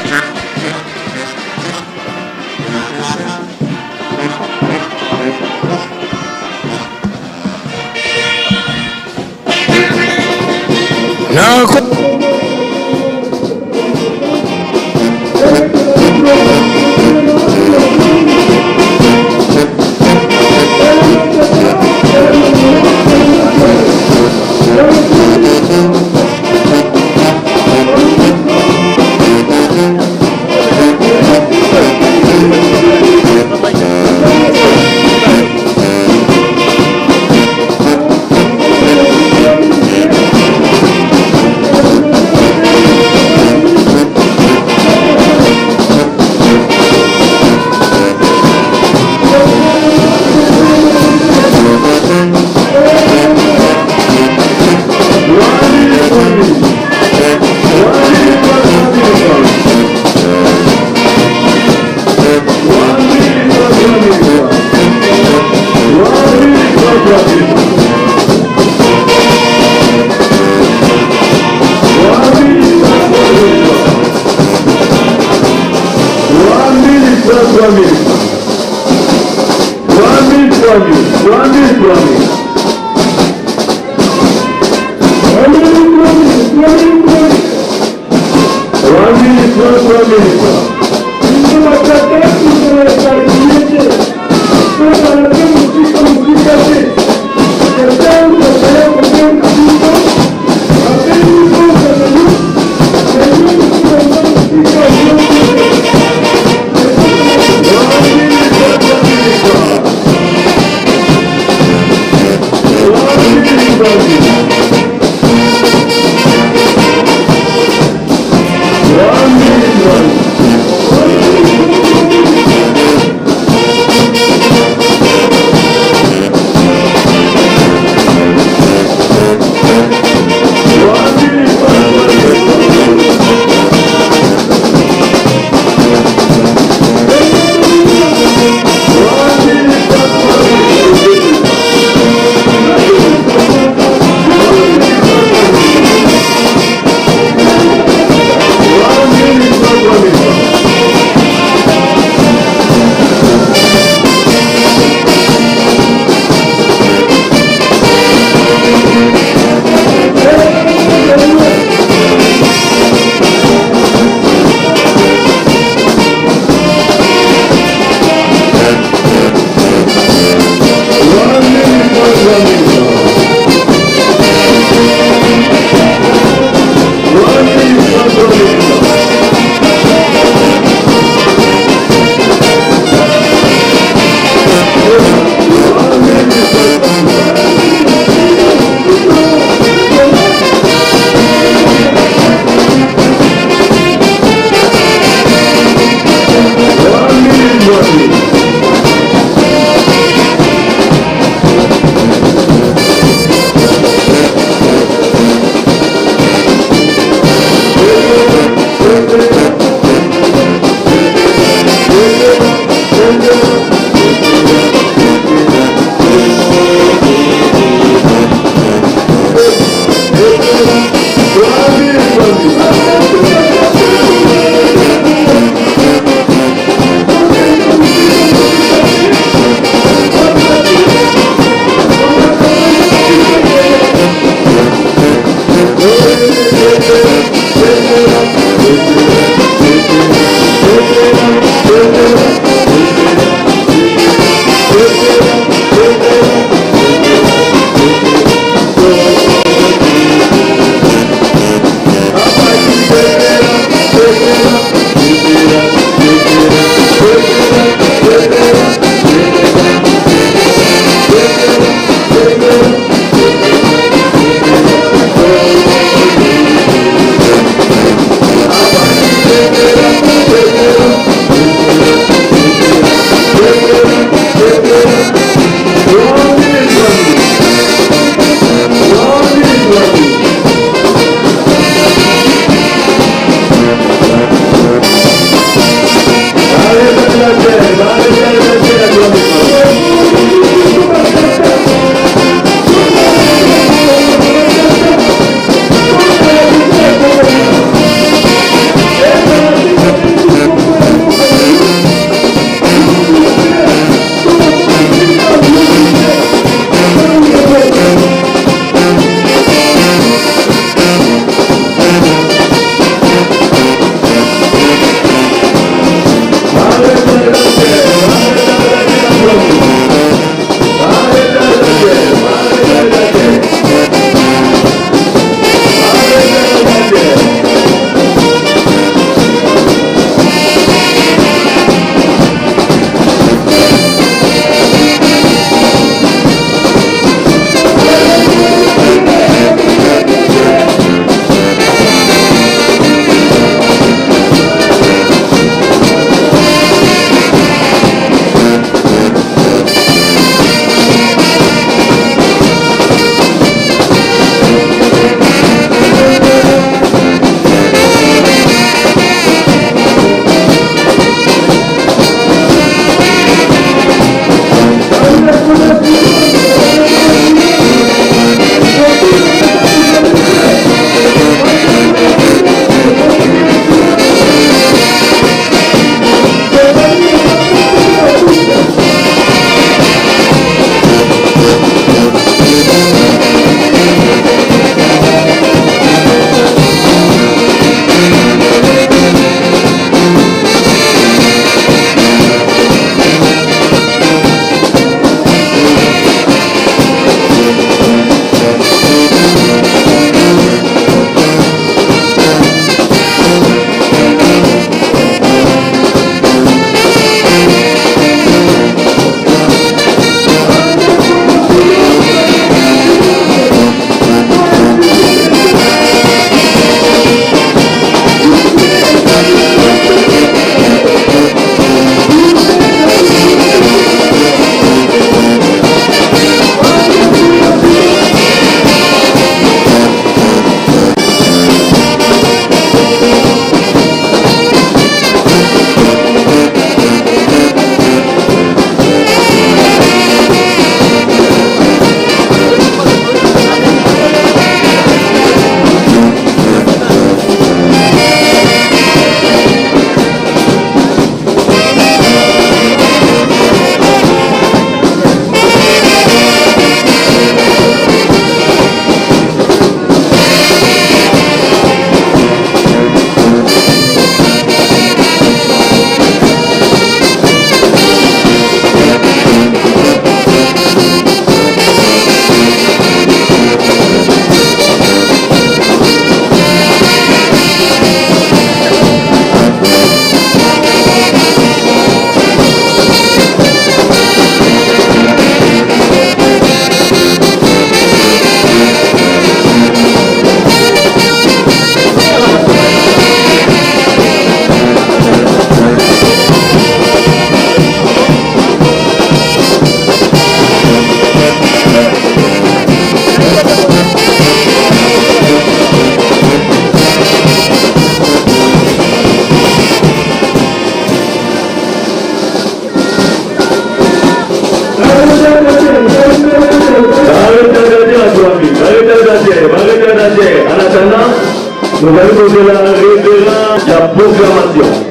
allons de la révérence, la proclamation.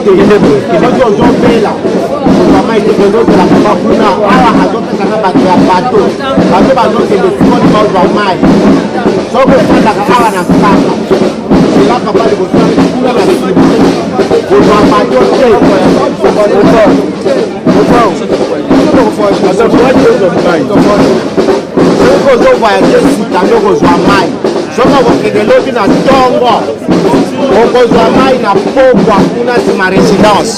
Kende boye. Kende boye. mai tokozozela papa kuna awa azopesaka bato ya bato bato bazokende sikoni bazwa mai soki ofandaka awa na sanga ela papa likosala kuna na sibu kozwa bato te soki ozovoyage sika nde okozwa mai soki okokende lobi na ntongo okozwa mai na pokwa kuna nsima résidence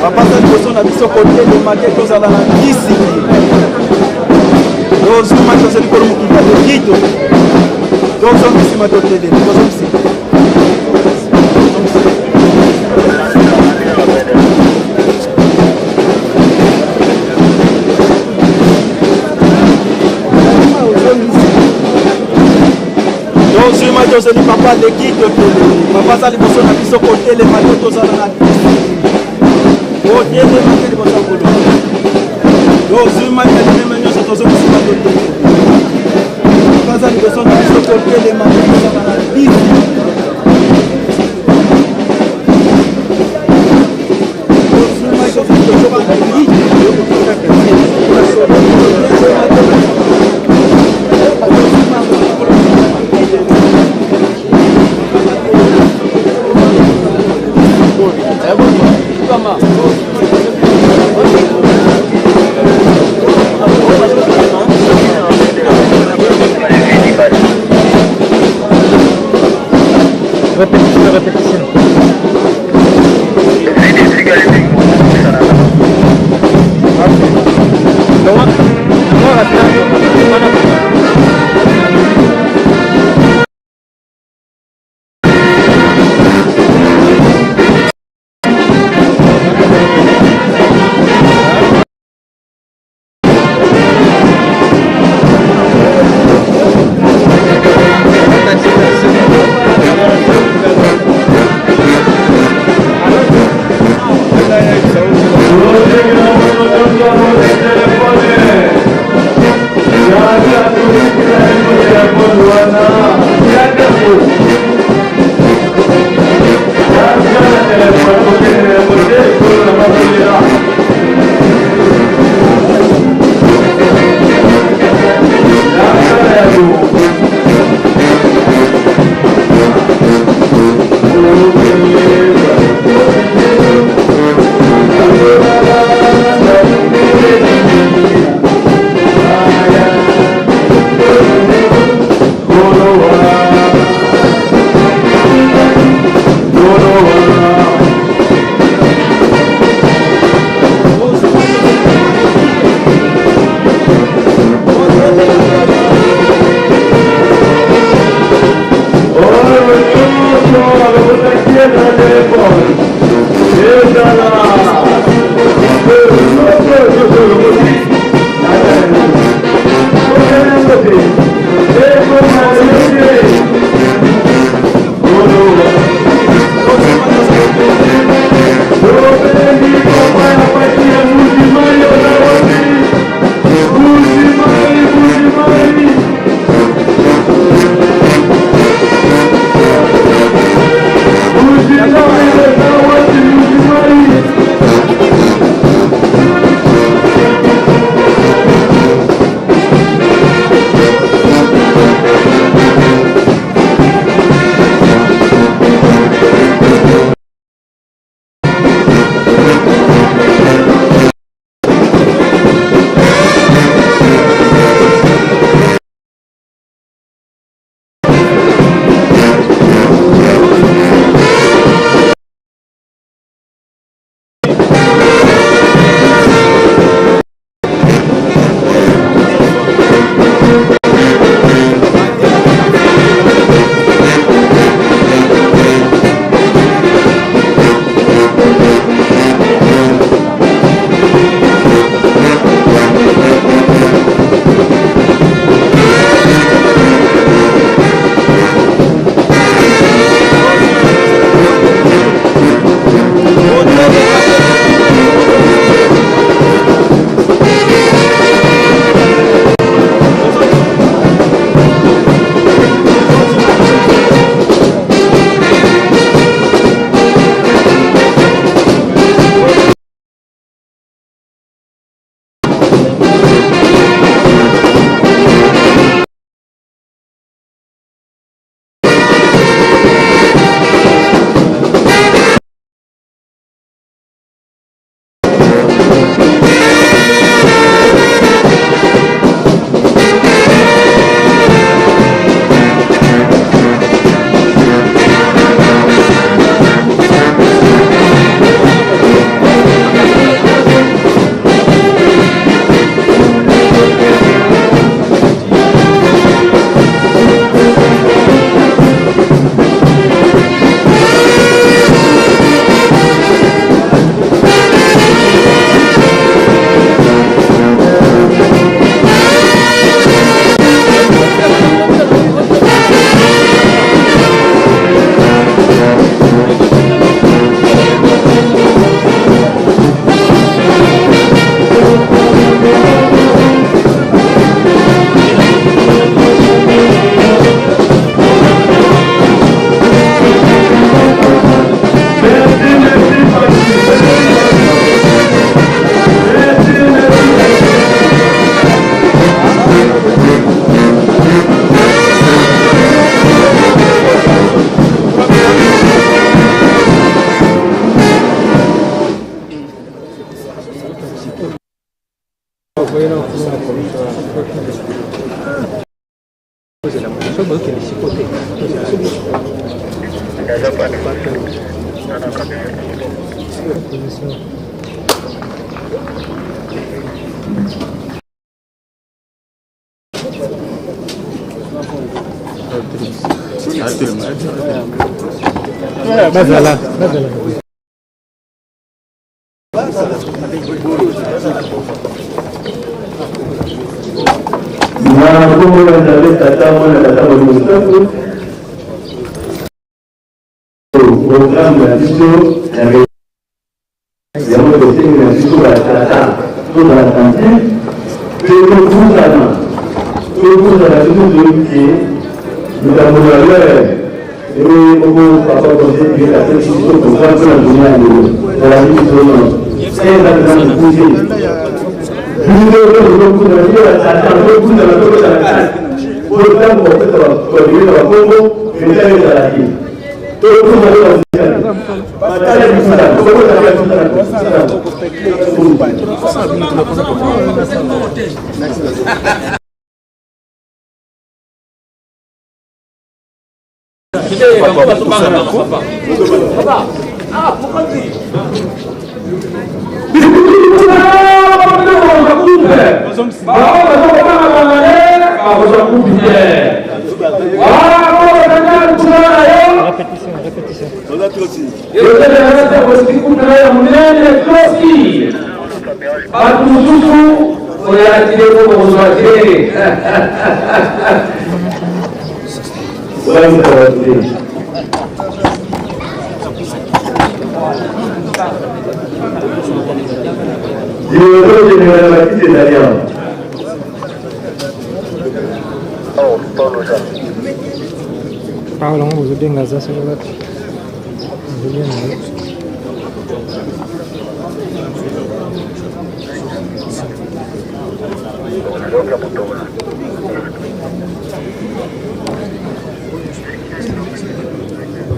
papa ça liboso na biso kotelema te tozala na discipline tozuma tozali kolomokika lekito tozongisima totelema tozongisima tozuma tozali papa lekito telemi papa ça liboso na biso kotelema te tozala na discipline otele makeli bosangolo dozuma kalimema nyonso tozokisima totele kaza liboso na biso totele makeli kozala na bisi dozuma tozokisima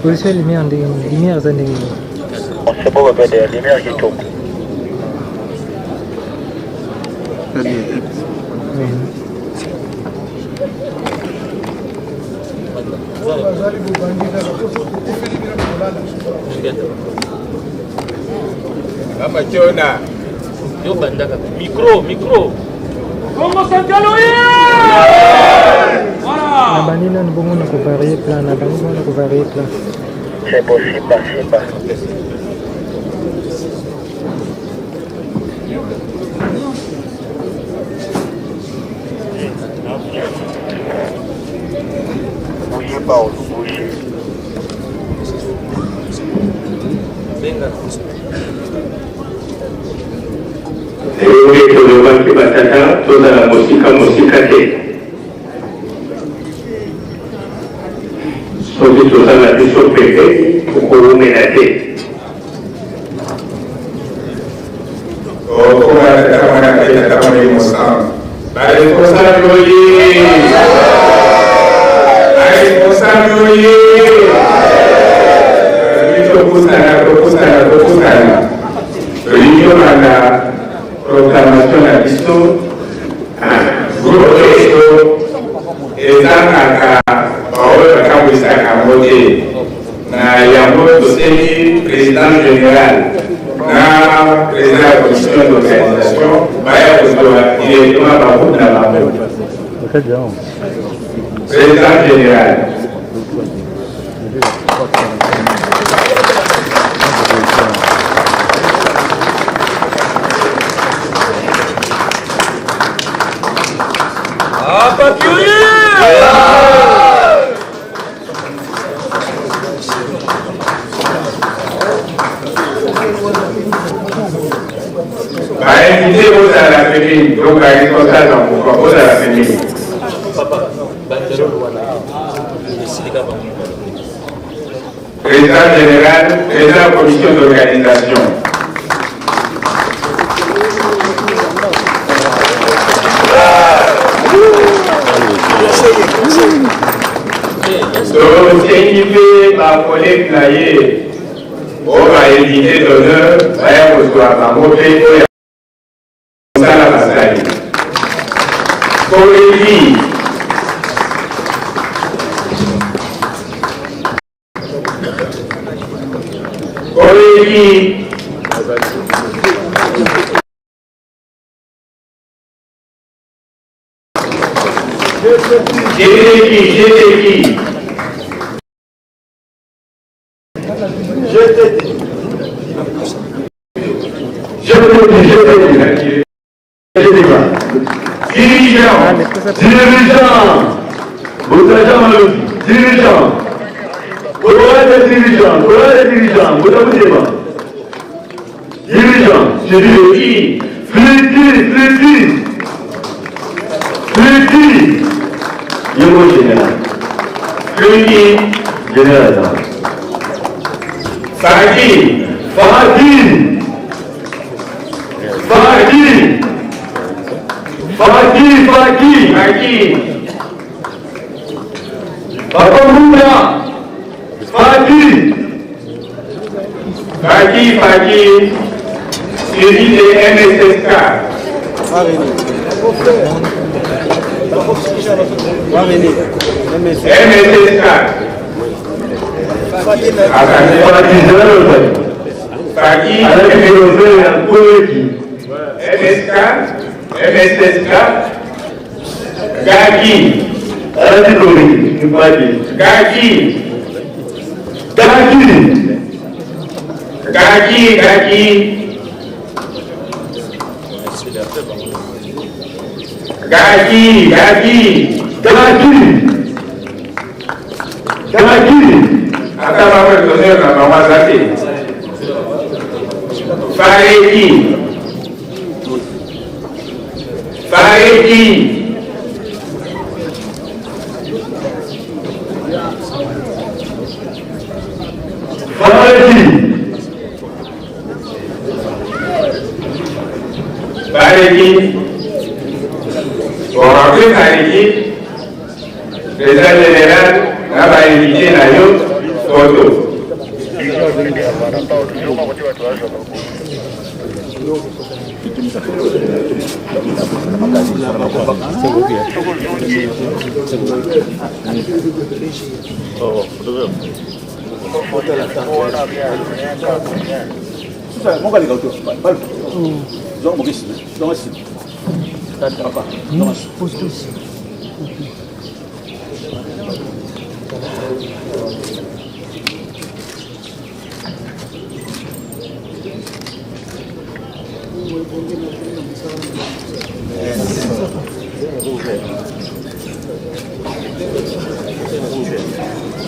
Polisi lumière za ndenge. C'est bon, ben des lumières qui tombent. Micro. Na banina nibongo na kuvarier plan, na bango na kuvarier plan. C'est possible, c'est pas. Bougez pas, bougez. Soki tozala biso pepe okomenate proclamation na biso ezangaka oyo bakabwisaka yango te na yango toseli président général na président ya commission d'organisation baya kozwa directement baroute na bango. Président général invité aux à la féminine, donc à responsable en pourquoi aux à la féminine. Président général, président commission d'organisation. Donc, c'est invité par collègue Naye, on va inviter d'honneur, va y avoir un mot suivi de MSSK. MSSK. MSSK. Gagi. Hata mama tunasema na mama zake. Fareki. Bon, après Fareki, président général, on va inviter la photo.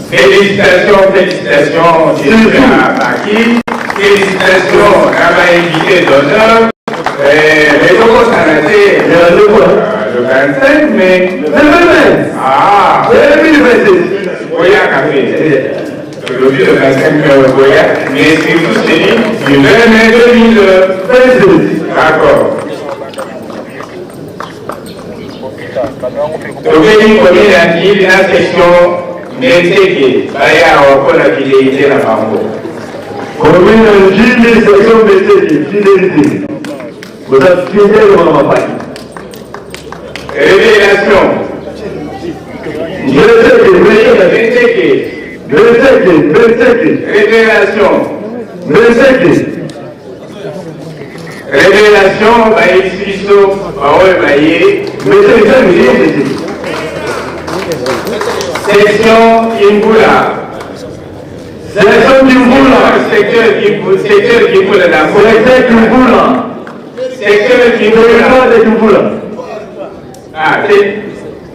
Félicitations, monsieur Baki. Félicitations à ma invité d'honneur. Les locaux s'en le 25 mai. Le 20 mai. Ah, 2026. Goya Café. Aujourd'hui, le 25 mai au Goya. Mais c'est tout celui du 20 mai 2026. D'accord. Donc, il y a une question. Méteke, baya wakona fidélité na bango. Commune Jimmy section Méteke, fidélité. Vous êtes fidèle au Mamapaki. Révélation. Méteke. Révélation. Révélation, baye Siso, baoue baye. Méteke. Section Kimbula. Secteur Kimbula. Ah, c'est.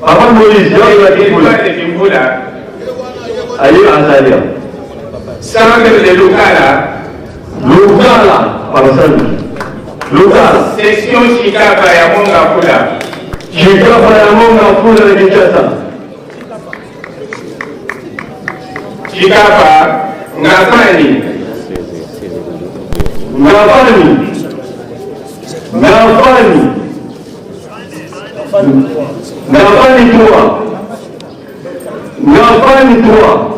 Papa Moïse, Kimbula. Allez, Azalia. Centre de Lukala. Section Chikapa Yamonga Fula. De Kinshasa. Chikapa, Ngafani 3.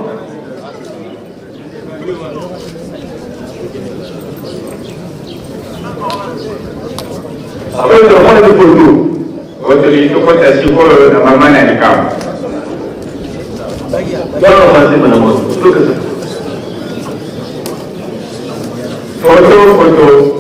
Après le roi de photo, votre ligne compte assis pour la maman et le camp. Photo.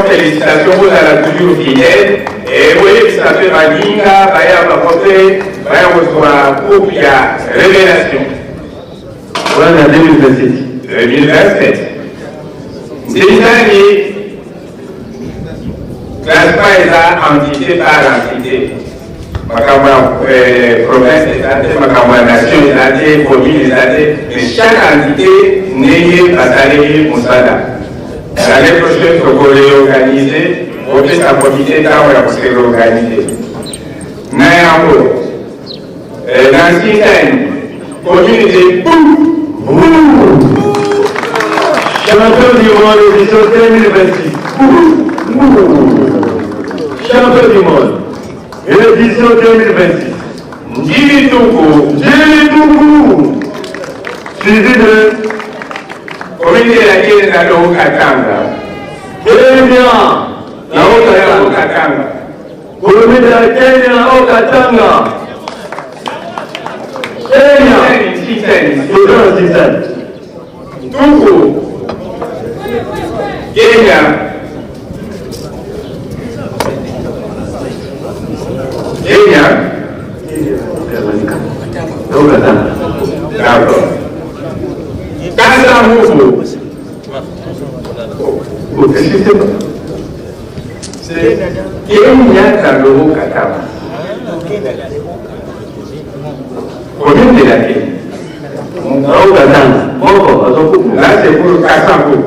félicitations, vous allez toujours fidèle. Et vous voyez que ça fait Maninga, Baya Bakote, Baya Woswa, groupe, il y a révélation. Voilà 2027. 2027. C'est une année, classe pas est entité par entité. Makamwa province est entité, Makamwa nation est entité, commune est entité, mais chaque entité n'est pas allée au Moussada. L'année prochaine, il faut réorganiser, au plus un comité d'armes pour se réorganiser. Nayambo, dans 6 ans, communauté, boum, champion du monde édition 2026. Champion du monde, édition 2026. Djibitougou, suivi de communauté de la Guinée dans le Haut-Katanga. Kenya, la Haut-Katanga. Communauté de la Guinée dans le Haut-Katanga. Kenya, Togo, Kenya, d'accord. Kasamoubou, c'est Kenya dans le Haut-Katanga. Commune de la Kenya. Là, c'est pour Kassambou.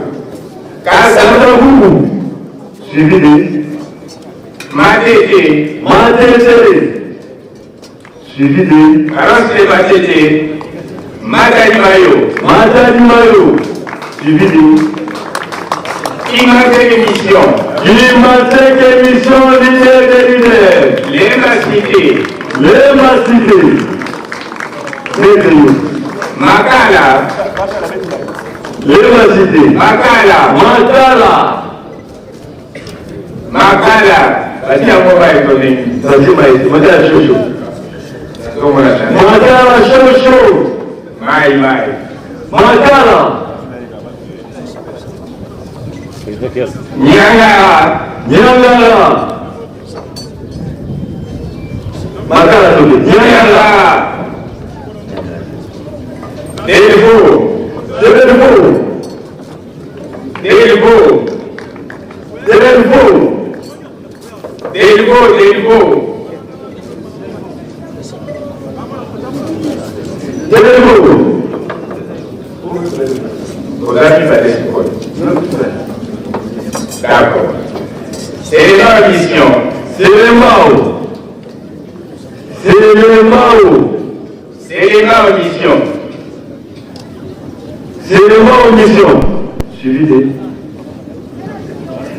Kassambou, suivi de Matete, suivi de Aransé Matete, Madanimayo, suivi de Imatek émission, Makala, vas-y à moi, vas-y, Makala Chocho. Makala. Nyangara. Makala Nyangara. D'accord. C'est la mission. C'est le Mao. Mission. Suivi de.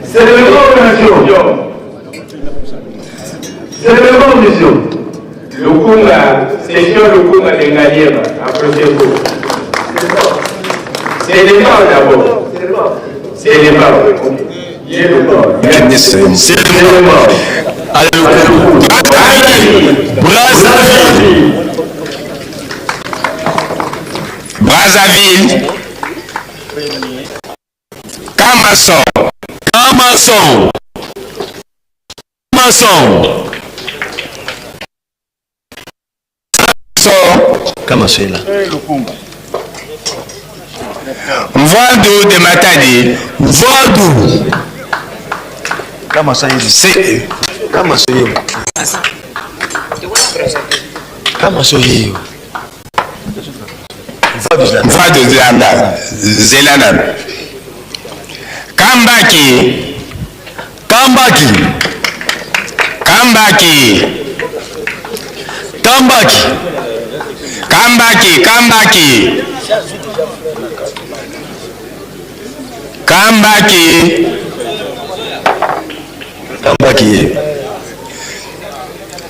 C'est le Mao Mission. Lukunga, session Lukunga de Ngaliema, approchez-vous. C'est les Mao d'abord. C'est les Mao. Brazzaville, Camason, Mvoadou de Matadi, Mvoadou de Zelanda, Kambaki,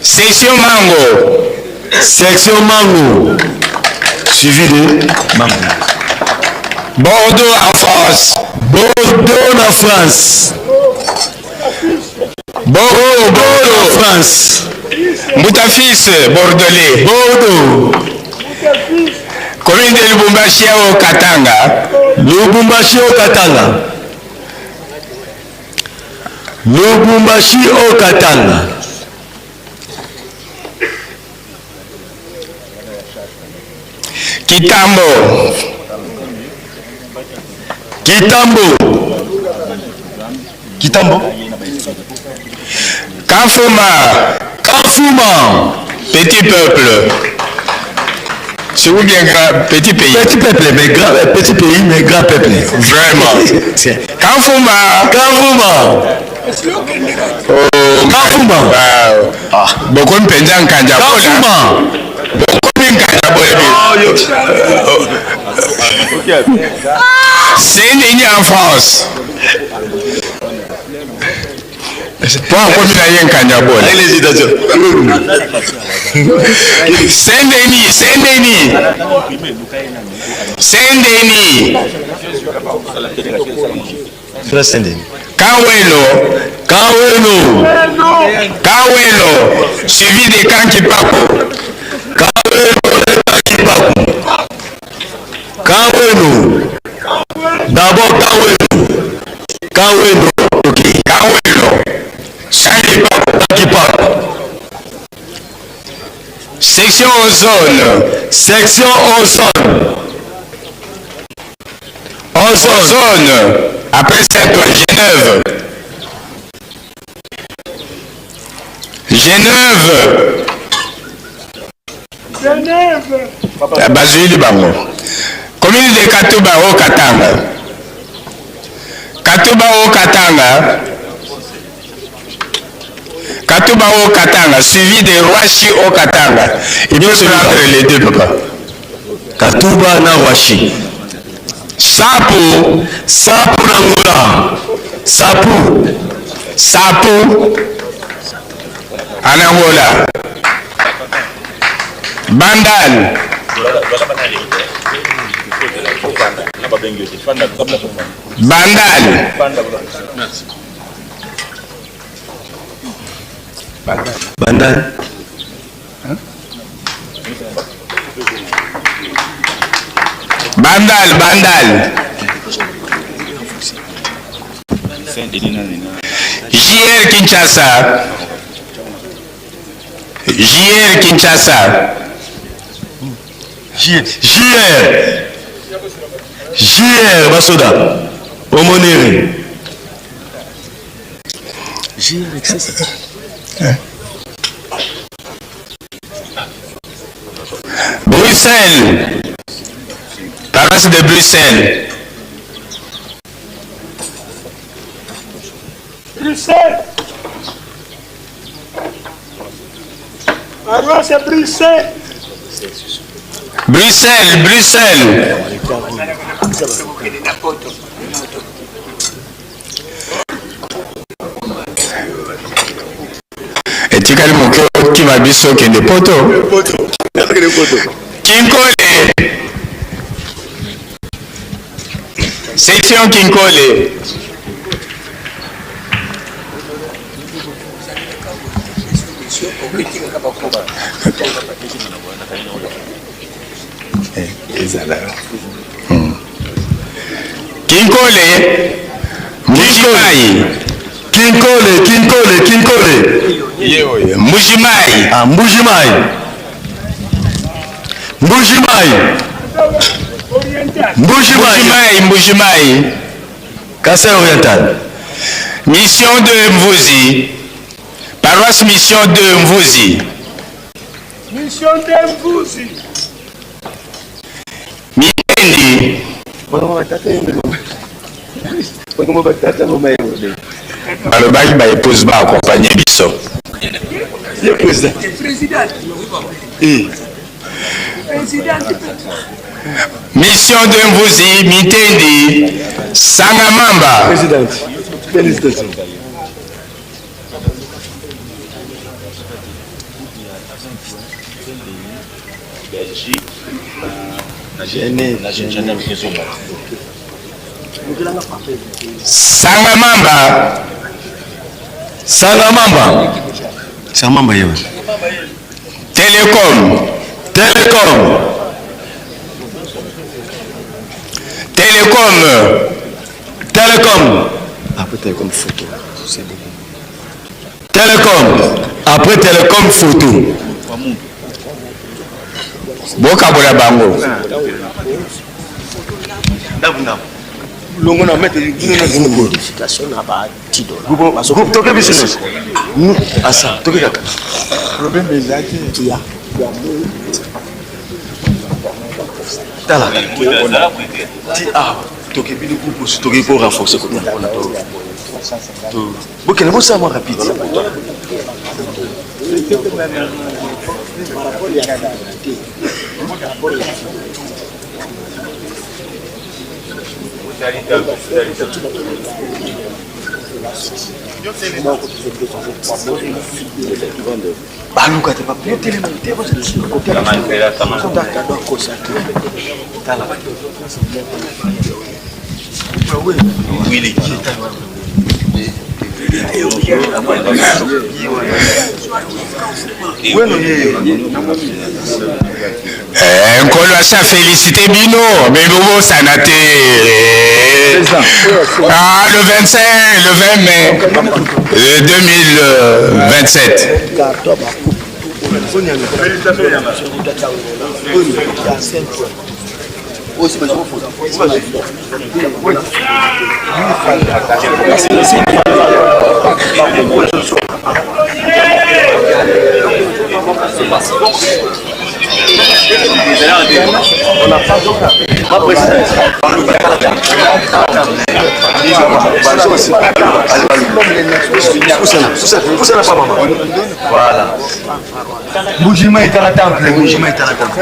Section Mango, suivi de Bordeaux en France. Moutafis, Bordelais. Commune de Lubumbashi au Katanga. Lubumbashi au Katanga. Kitambo. Kafuma. Petit peuple. C'est ou bien petit pays? Petit peuple, mais grand, petit pays, mais grand peuple. Vraiment. Kafuma. Beaucoup de gens c'est né en France. Pour un premier rien Kanyabol. Avec l'hésitation. Saint-Denis. Kawelo. Suivi de Kankipapo. Kawelo. D'abord Kawelo. Ok. Kawelo. Kankipapo. Section ozone. Ozone. Après cette Genève. Bazuli bango. Commune de Katuba au Katanga. Suivi de Rwashi au Katanga. Il faut se entre les deux, papa. Katuba na Rwashi. Sapu Nangula. Sapu. Anangola. Bandal. Bandal. JR Kinshasa. JR Basoda. Omonere. JR excès. Bruxelles. Paroisse de Bruxelles. Paroisse de Bruxelles. Bruxelles. Et tu as mon qui m'a dit ce qui est des poteaux. Kinkole. Section Kinkole. Mbujimai. Kassai Oriental. Mission de Mvuzi. Paroisse Mission de Mvuzi. Mitendi. balobaki baépouse baakompagne biso mission de Mvuzi Mitendi Sangamamba Sangamamba yewe. Télécom. Ah, peut-être comme photo. Télécom. Après Télécom, photo. Boka bola bango. longo na mettre une modification na ba $10. Groupe toke business. Asa toke kaka. Problème ezaki ya. Tala. Ti toke bili groupe si toke pour renforcer côté na to. Bokene mo ça moi rapide. Baluka te papi yo tele mante bo se côté la manfera tama ko ta do ko sa tala oui les kita Nkolo asa félicité bino mais bobo sanate le 25 le 20 mai 2027 on n'a pas d'autre. Voilà. Bougima est à la table. Bougima est à la table.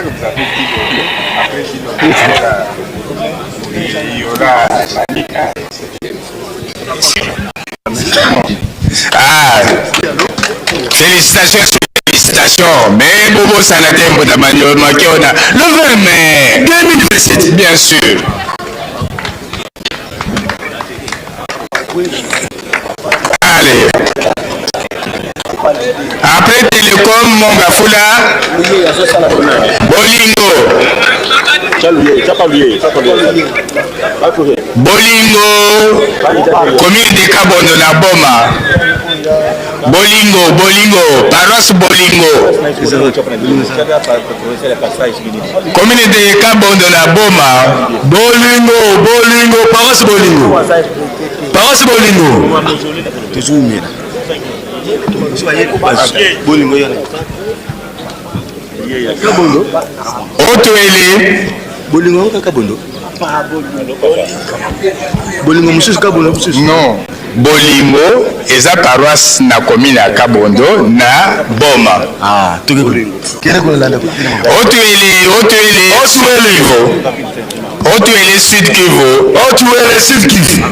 Félicitations, mais Bobo Sanatembo Damanyo Makiona, le 20 mai 2017, bien sûr. Allez. Après Télécom, Mongafula, Bolingo. Bolingo, commune de Kabondo na Boma. Bolingo, paroisse Bolingo. Commune de Kabondo na Boma. Bolingo, paroisse Bolingo. Paroisse Bolingo. Otoele. Bolingo Kabondo. Bolingo mususu Kabondo mususu. Non. Bolingo eza paroisse na commune ya Kabondo na Boma. Ah, tuke Bolingo. Kene ko landa ko. Otuele Sud Kivu. Otuele Sud Kivu.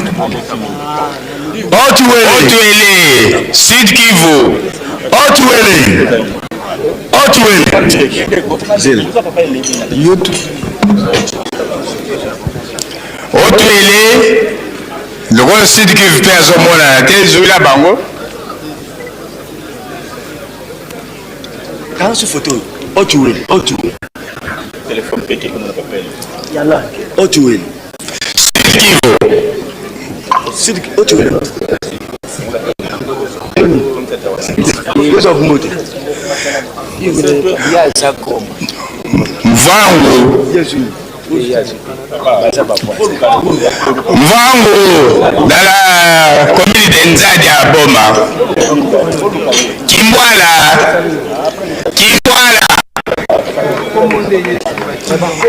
Otuele le roi Sud Kivu pe azomona na te zoila bango. Quand ce photo Otuele. Téléphone pété comme on appelle. Yalla. Otuele. Sud Kivu. Otuele. Mvango dans la commune de Nzadi à Boma. Kimbwala.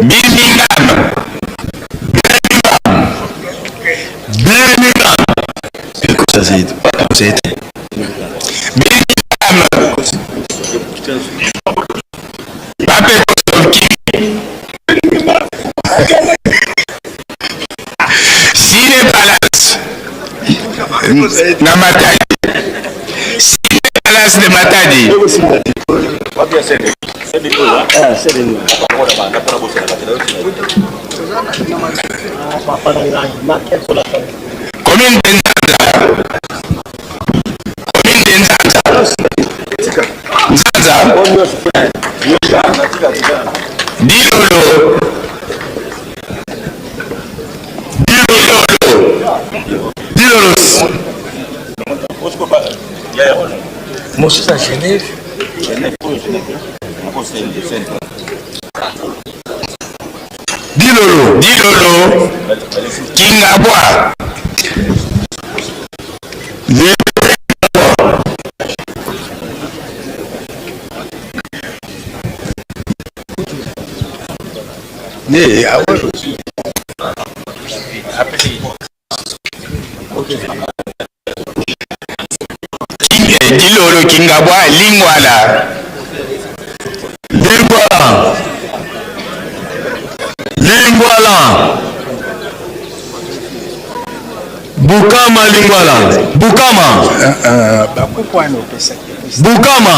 Birmingham. Sine Palace na Matadi. Sine Palace de Matadi. Commune de Dilolo. Moi aussi, à Genève. Dilolo, Kingabwa. Dilolo Kingabwa Lingwala. Lingwala. Bukama Lingwala. Bukama. Bukama.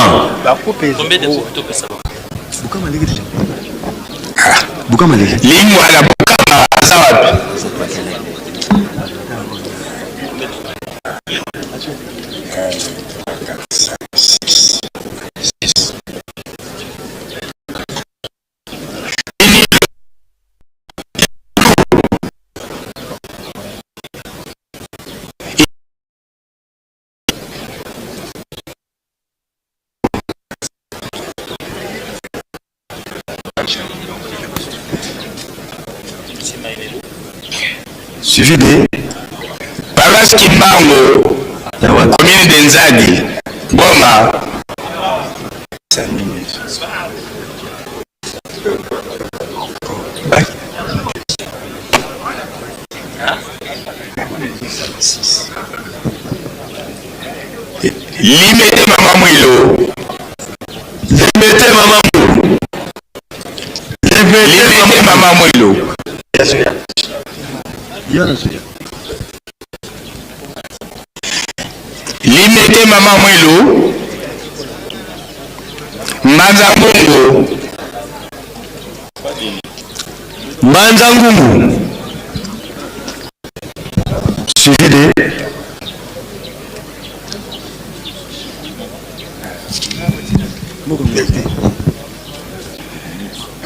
Lingwala Bukama sawapi? Suivi de Paras Kimbango, commune de Nzadi, Boma. Limete Mama Mwilo. Limete Mama Mwilo. Limete Mama Mwilo. Limete Mama Mwilo. Manzangungu. Manzangungu. Suivi de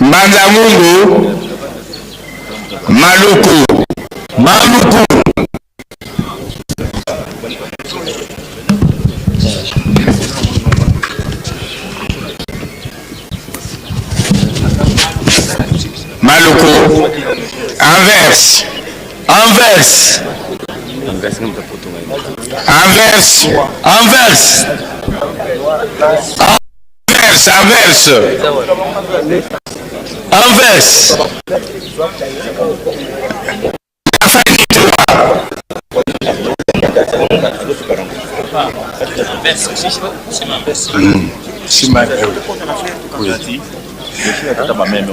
Manzangungu. Maluku. Maluku. Maluku. Anvers. Anvers. Anvers. Anvers. Anvers. Anvers.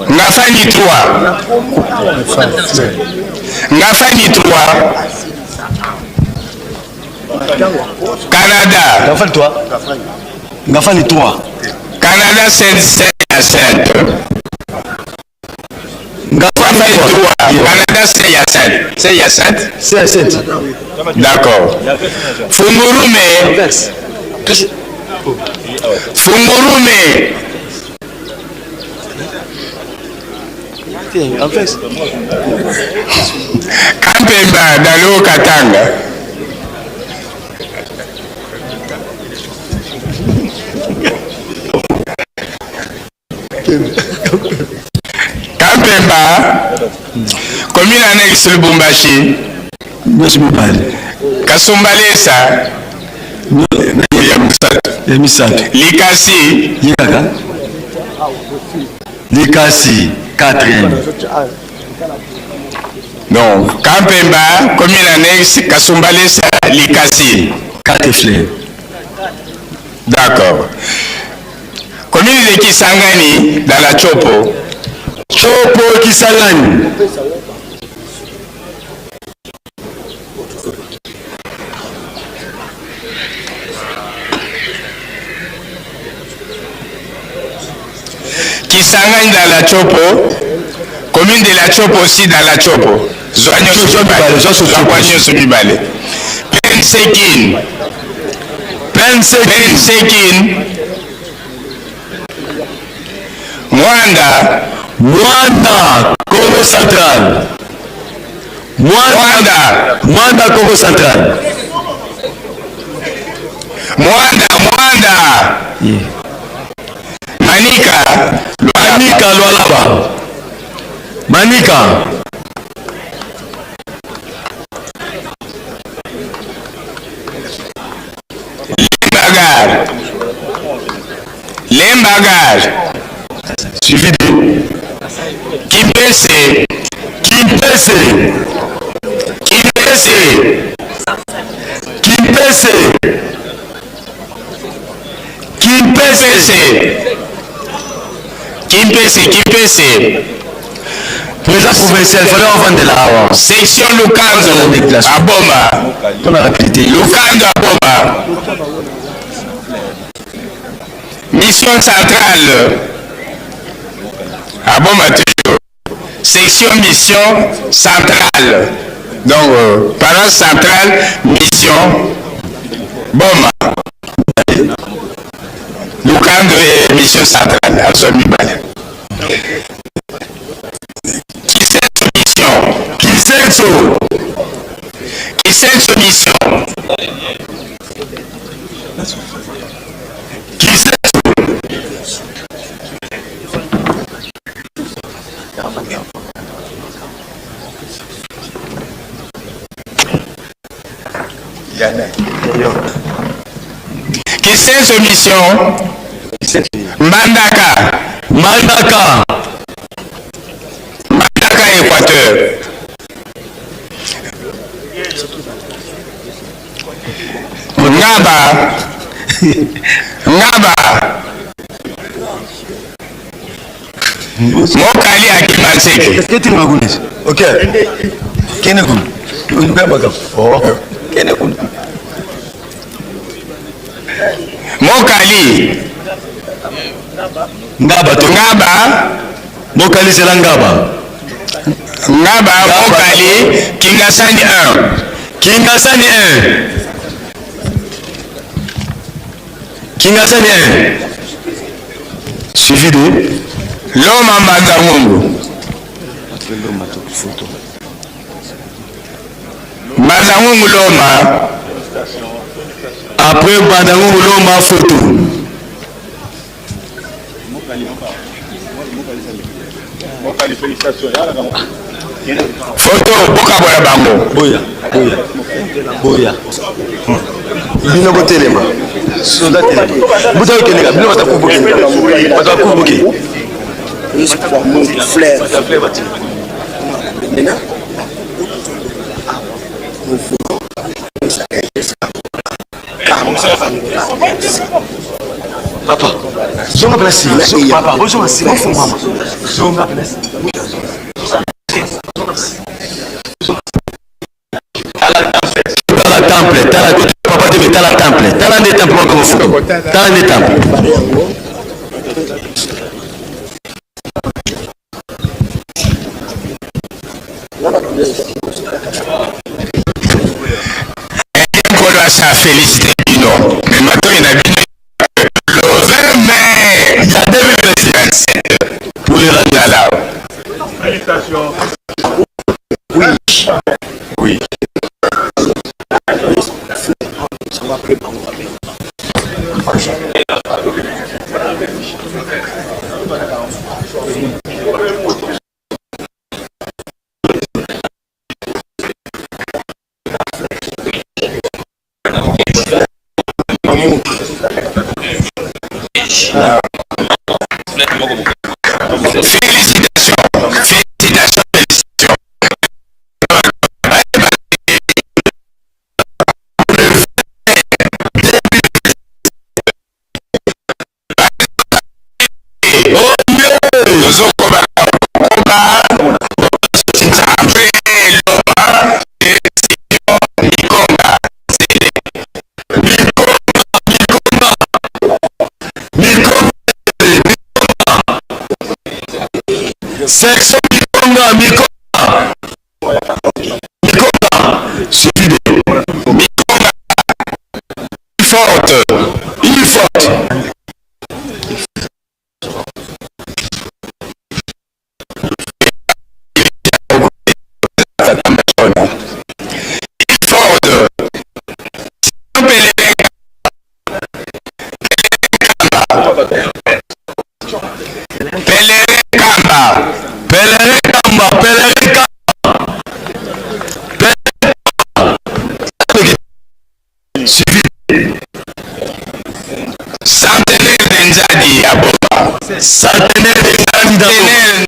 Ngafani 3. Ngafani 3. Canada. Ngafani 3. Canada 7 à 7. Ngafani 3. Canada 7 à 7. 7 à 7. 7 à 7. D'accord. Fungurume. Fungurume. Kampemba Dalo Katanga. Kampemba commune annexe Lubumbashi. Kasumbalesa Likasi. Likasi 4e. Non, Kampemba commune annexe Kasumbalesa Likasi 4 fleurs. D'accord. Commune de Kisangani dans la Chopo. Chopo Kisangani. Kisangani dans la Chopo. Commune de la Chopo aussi dans la Chopo. Zoanyo Subibale. Pensekin. Mwanda. Congo Central. Mwanda Congo Central. Mwanda. Manika Lualaba. Manika. Lembagar. Suivi de Kimpese. Président provincial, il fallait en vendre de là. Section Lukando à Boma. Lukando à Boma. Mission centrale à Boma toujours. Section mission centrale. Donc, parole centrale, mission Boma. Lukando et mission centrale. Absolument. Qui c'est cette mission? Qui c'est cette mission? Mandaka Équateur. Ngaba. Mokali Akimaseke. Qu'est-ce que tu m'as dit? Ok. Kenekun. Mokali. Ngaba. Mokali c'est la Ngaba. Mokali. Kingasani 1. Suivi de Loma Mazangungu. Loma. Après Mazangungu Loma photo. Photo Boka Boya Bango. Boya. Bino botelema. Soda telema. Buta kenega, bino batakubuke. Fleur. Papa, zonga place. Papa, zonga si mama. Zonga place. Ça félicité Bino. Mais maintenant il y a le 20 mai 2027 pour les Randala. Félicitations. Oui. Section Mikonga, suivi de Mikonga, forte. Centenaire candidat.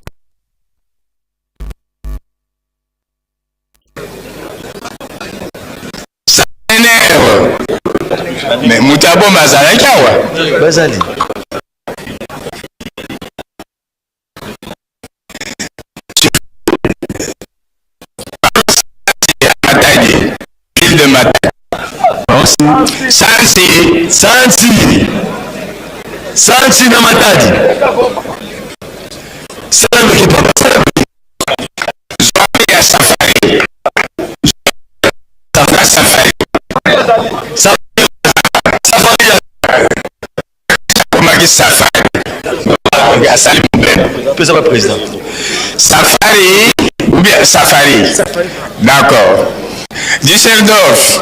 Mais Moutabo Mazalakawa. Bazali. Matadi. Ville de Matadi. Sansi na Matadi. Salamiki papa. Zone ya safari. Safari. Safari ou bien Safari. D'accord. Düsseldorf.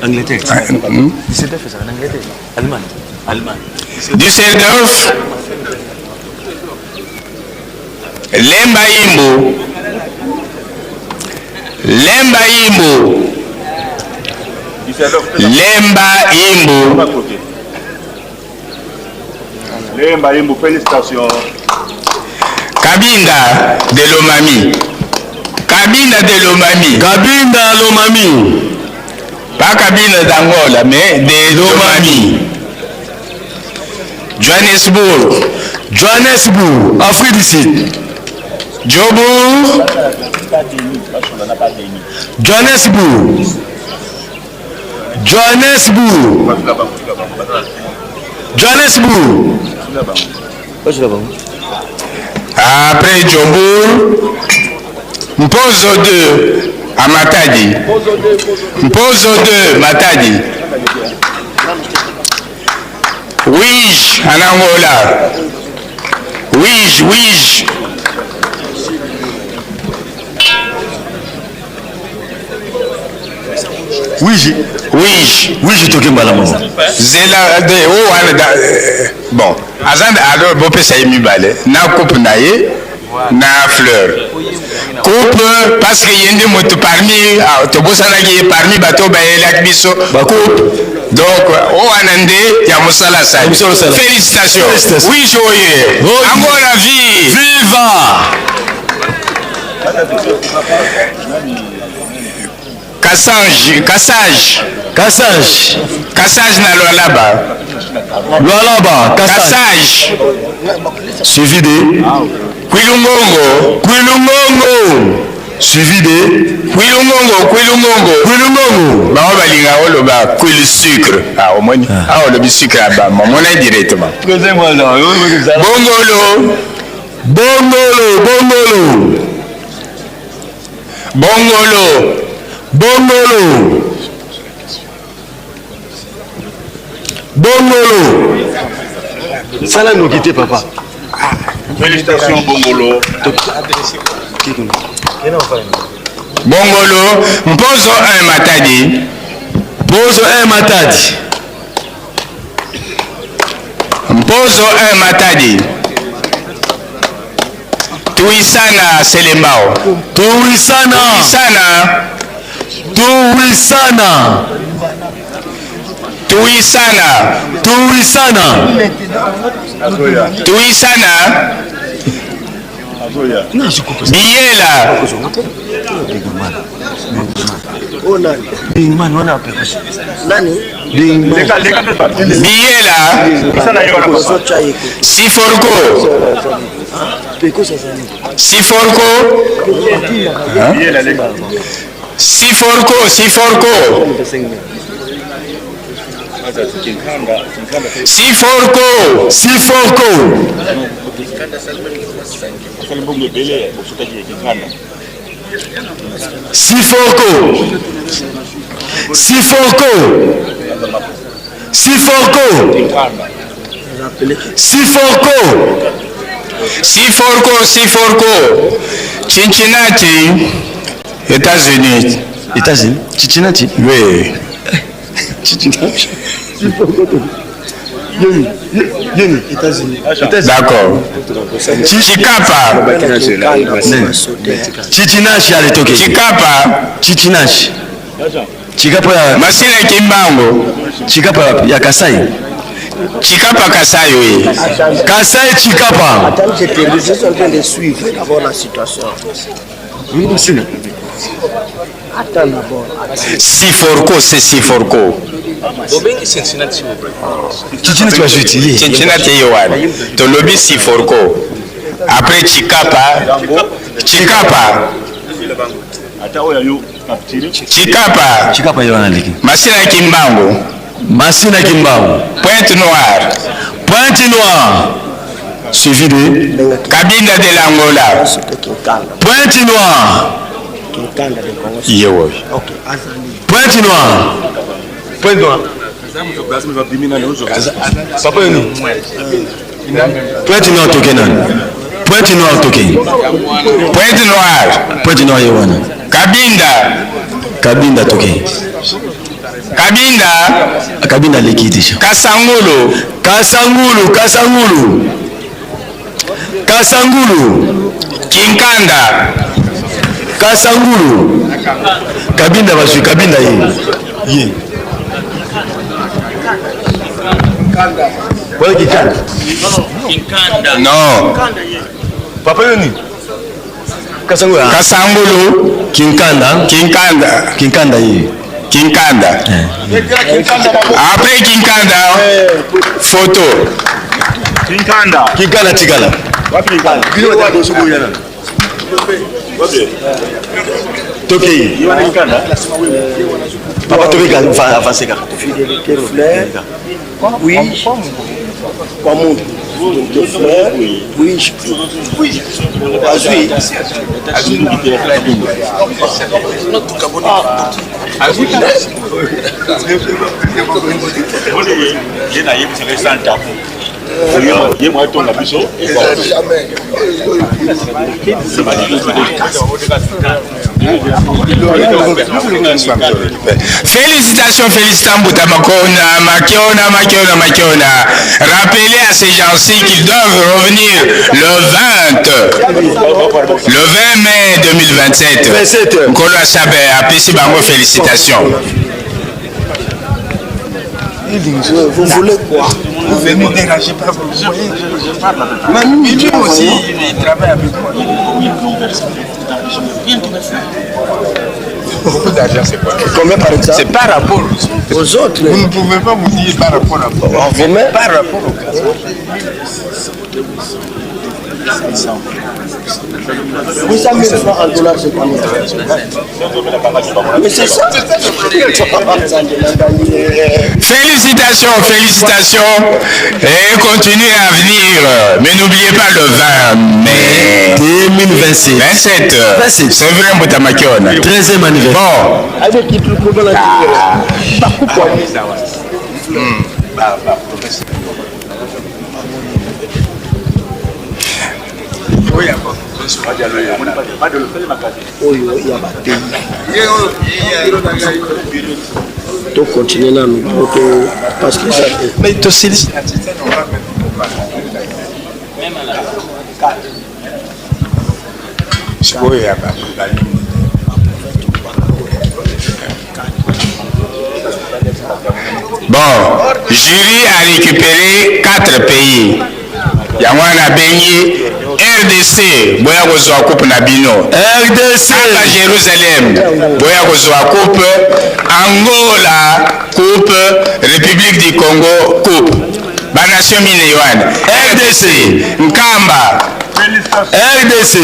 Angleterre. Düsseldorf c'est en Angleterre. Allemagne. Düsseldorf. Lemba Imbo. Lemba Imbo, félicitations. Cabinda de Lomami. Pas Cabinda d'Angola, mais de Lomami. Johannesburg, Afrique du Sud. Johannesburg. Après Johannesburg, Mpozo 2 à Matadi. Matadi. Ouij en Angola. Ouij. Oui, toke mbala mama. Zela de bon, azanda alo bope sa yemi bale na coupe na ye na fleur. Coupe parce que yende moto parmi to bosana ki parmi bato ba elak biso coupe. Donc o anande ya musala sa. Félicitations. Oui joyeux. Encore la vie. Viva. Cassage na Lualaba. Cassage. Suivi de Quilungongo. Suivi de Quilungongo. Ba balinga oloba quil sucre. Au moins olobi sucre ba mona directement. Bongolo. Ça nous quitter papa. Félicitations Bongolo. Bongolo, Mpozo 1 Matadi. Tuisana Selembao. Tuisana. Biela. Siforco. Cincinnati, États-Unis. Cincinnati? Oui. États-Unis. D'accord. Chicapa. Chichinashi alitoke. Chicapa. Chicapa ya Masina Kimbango. Chicapa ya Kasai. Chikapa Kasai, oui. Kasai Chikapa. Attends, je suis en train de suivre d'abord la situation. Attends d'abord. Siforko, c'est Siforko. Cincinnati Yohan. To lobby Siforko. Après Chikapa. Chikapa Yohan leki. Masina Kimbangu. Pointe Noire. Suivi de Cabinda de l'Angola. Pointe Noire. Pointe Noire. Papa Yoni. Pointe Noire toke nan. Pointe Noire toke. Pointe Noire Yohan. Cabinda toke. Cabinda leki tisha. Kasangulu. Kinkanda. Kasangulu. Cabinda basui Cabinda ye. Voilà Kinkanda. Non. Papa Yoni. Kasangulu. Kinkanda ye. Après Kinkanda, photo. Kinkanda Tigala. Toke. Papa Toke va avancer. Fidélité fleur. Oui. Comment? De fleurs. Oui. Félicitations Bouta Makiona. Rappelez à ces gens-ci qu'ils doivent revenir le 20 mai 2027. Nkolo Asabe, apesi bango félicitations. Vous voulez quoi? Vous venez me déranger pas, vous voyez, je parle avec vous. Mais lui aussi, il travaille avec moi. Beaucoup d'argent, c'est quoi? Combien par exemple? C'est par rapport aux autres. Vous ne pouvez pas vous dire par rapport à vous. Par rapport au cas. 800 000 francs en dollars, c'est combien? Mais c'est ça. Félicitations et continuez à venir. Mais n'oubliez pas le 20 mai 2027. C'est vrai, Bouta Makiona. 13e anniversaire. Bon. Avec qui tu peux la to continuer là nous parce que ça mais to silis bon, jury a récupéré 4 pays. Yamwana Bengi, RDC, Boya Kozwa Coupe Nabino. RDC, Jérusalem, Boya Kozwa Coupe. Angola, Coupe. République du Congo, Coupe. Banation Minewan. RDC, Nkamba. RDC,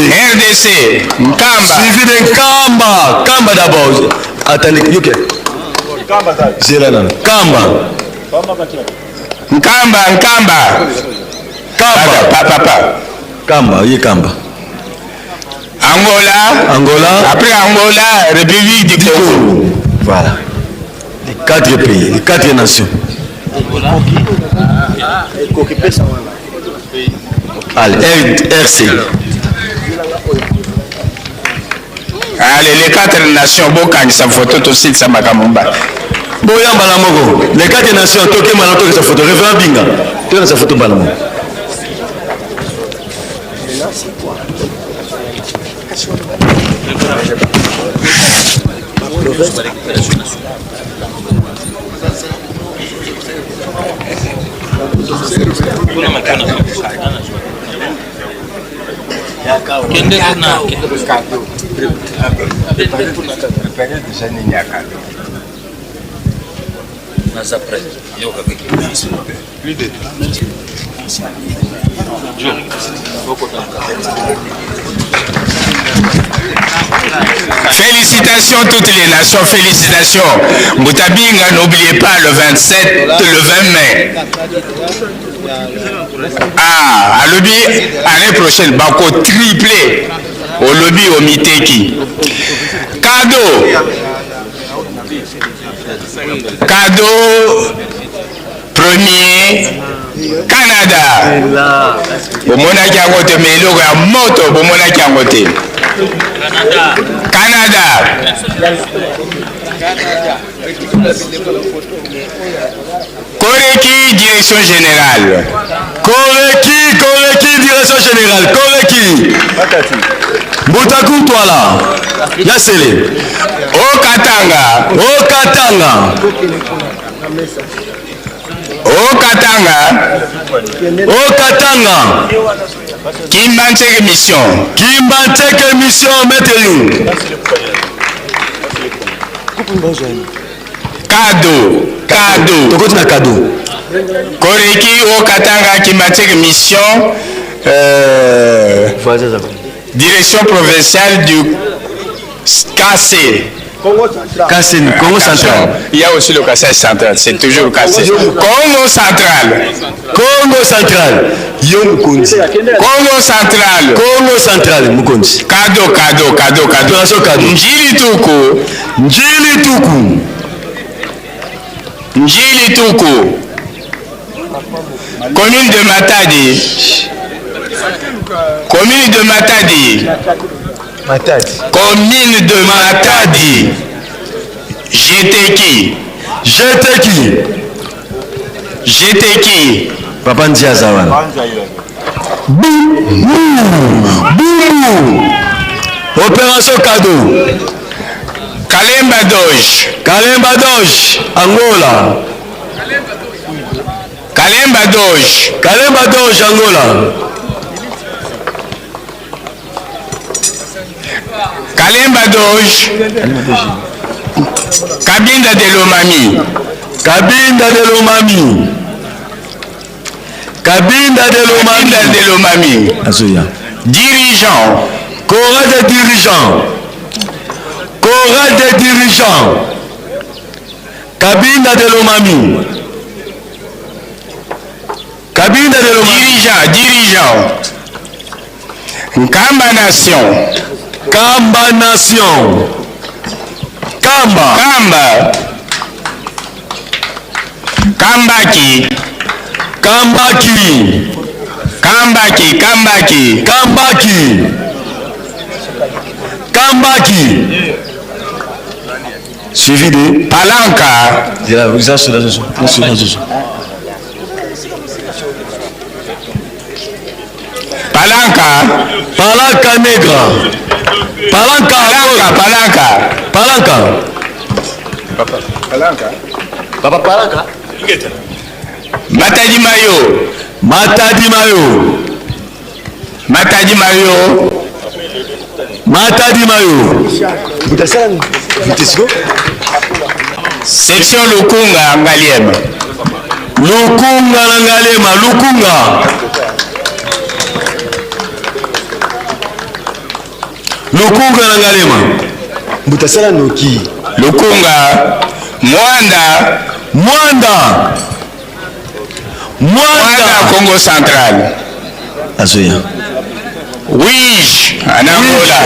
Nkamba. Suivi de Nkamba. Nkamba d'abord. Attendez, Yuke. Zélana. Nkamba. Papa. Kamba. Angola. Après Angola, République du Congo. Voilà. Les 4 pays, les 4 nations. RC. Allez, les 4 nations, Bokan, sa photo aussi de Samakamumba. Boyamba la Mogo. Les 4 nations, Toké Malato, sa photo. Révérend Binga. Tu as sa photo Balamo. Félicitations toutes les nations, félicitations. Moutabinga, n'oubliez pas le 27, le 20 mai. Ah, à lobby, l'année prochaine, Bako triplé au lobby au Miteki. Cadeau. Cadeau premier Canada. Bomona kiangote meloko ya moto bomona kiangote. Canada. Koreki direction générale. Koreki direction générale. Koreki. Boutakou toi là. Yasele. Okatanga. Kimbancheke mission. Mettez-nous. Cadeau. Tokoti na cadeau. Koreki Okatanga Kimbancheke mission. Direction provinciale du KC. Congo central. Il y a aussi le Kassai central, c'est toujours le Kassai. Congo central. Congo central, Mukonzi. Cadeau. Njili Tuku. Commune de Matadi. Commune de Matadi. GTK. Papa Ndiazawan. Opération cadeau. Kalemba Doge. Angola. Kalemba Doge, Angola. Kalemba Doge. Cabinda de Lomami. Dirigeant. Chorale des dirigeants. Cabinda de Lomami. Dirigeant. Kamba Nation. Kambaki. Suivi de Palanca. Palanca negra. Palanca. Matadi Mayo. Section Lukunga Ngaliema. Butasala Noki. Lukunga. Mwanda Congo central. Azoya. Wige en Angola.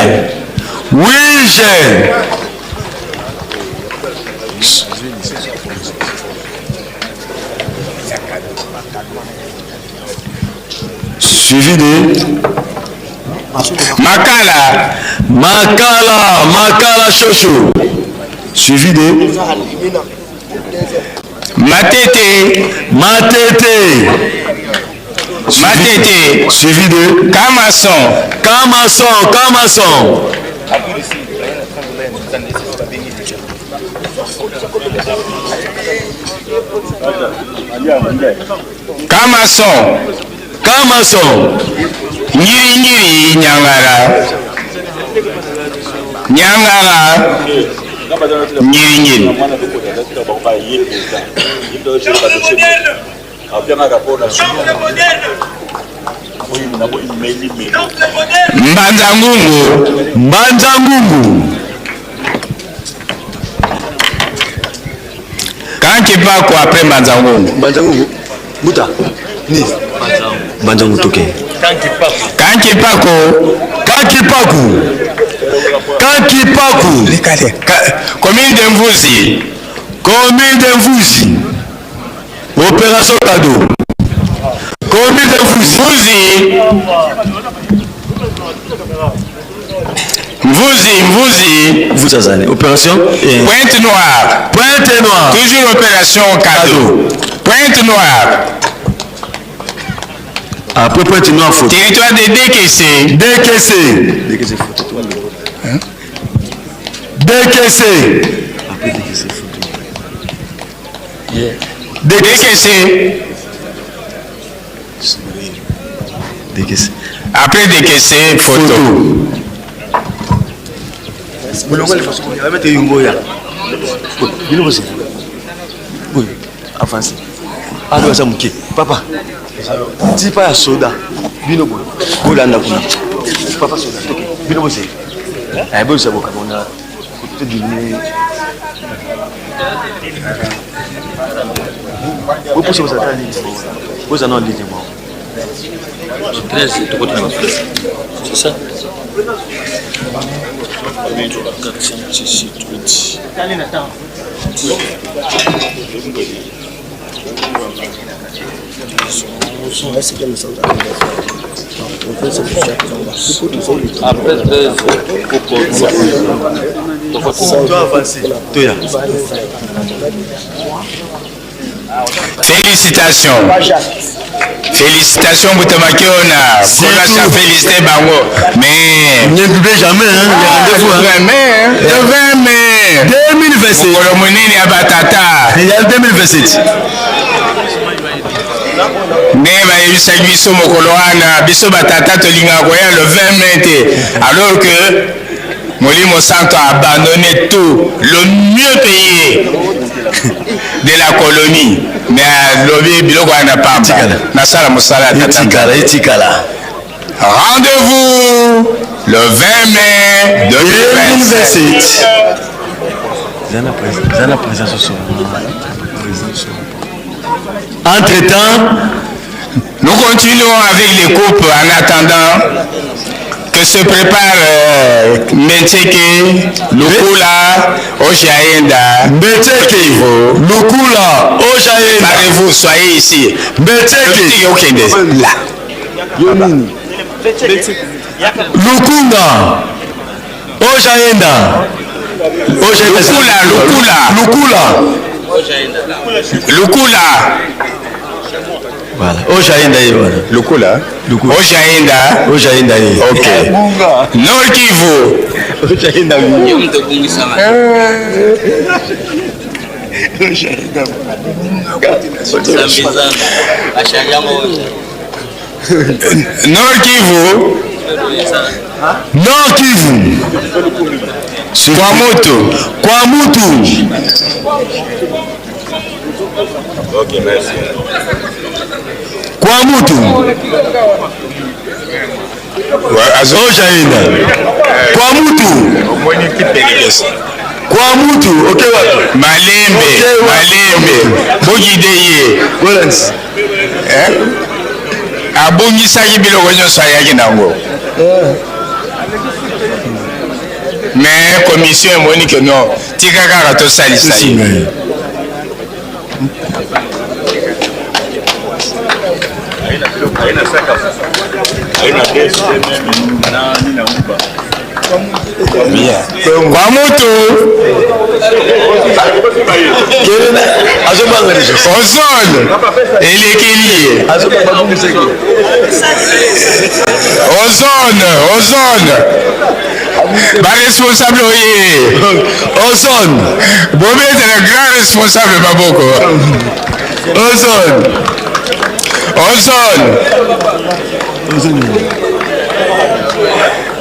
Suivi de Makala Chocho. Suivi de Matete. Suivi de Kamasson. Kamason. Kamason. Nyiri Nyangara. Nyangara. Nyiri. Mbanza Ngungu. Kanki Pako après Mbanza Ngungu. Muta. Ni. Mbanza Ngungu toke. Kanki Pako. Commune de Mvuzi. Opération cadeau. Commune de Mvuzi. Vous azali. Opération Pointe Noire. Toujours opération cadeau. Pointe Noire. Après Pointe Noire photo. Territoire de DKC. DKC photo. DKC. Après DKC photo. DKC. Après DKC photo. Papa, si pas soda, bino boy, bolanda kuna. Papa soda, bino boy. Eh bon ça boka bona. Te dîner. Vous pouvez vous attendre ligne. Vous en avez ligne moi. 13 tu peux te c'est ça. Félicitations Boutamakiona. Pour féliciter Bango. Mais ne n'oubliez jamais le 20 mai 2027. Kolomoni Abatata. Il y a 2027. Nema yebisa biso mokolo wana biso batata tolinga koya le 20 mai alors que Molimo Santo a abandonné tout, le mieux payé de la colonie. Mais l'objet biloko na pamba. Nasala musala etikala. Rendez-vous le 20 mai 2027. Zana présence au Entre-temps, nous continuons avec les coupes en attendant que se prépare Meteke, Lukula, Ojaenda. Meteke, Lukula, Ojaenda. Parlez-vous, soyez ici. Meteke, là. Lukunda, Ojaenda. Lukula. Voilà. Ojaenda voilà. Lukula. Ojaenda. OK. Nord Kivu. Ojaenda. Nord Kivu. Kwa Mutu. OK, merci. Kwa Mutu. Ojaenda. Kwa Mutu. Kwa Mutu. OK. Malembe. Bogideye. Golens. Abongisaki biloko nyonso ayaki nango. Mais commission emoni ke non tika kaka tosalisa ye. Kwa Mutu Ozone elekeli Ozone ba responsable oye Ozone Bobé est le grand responsable Baboko.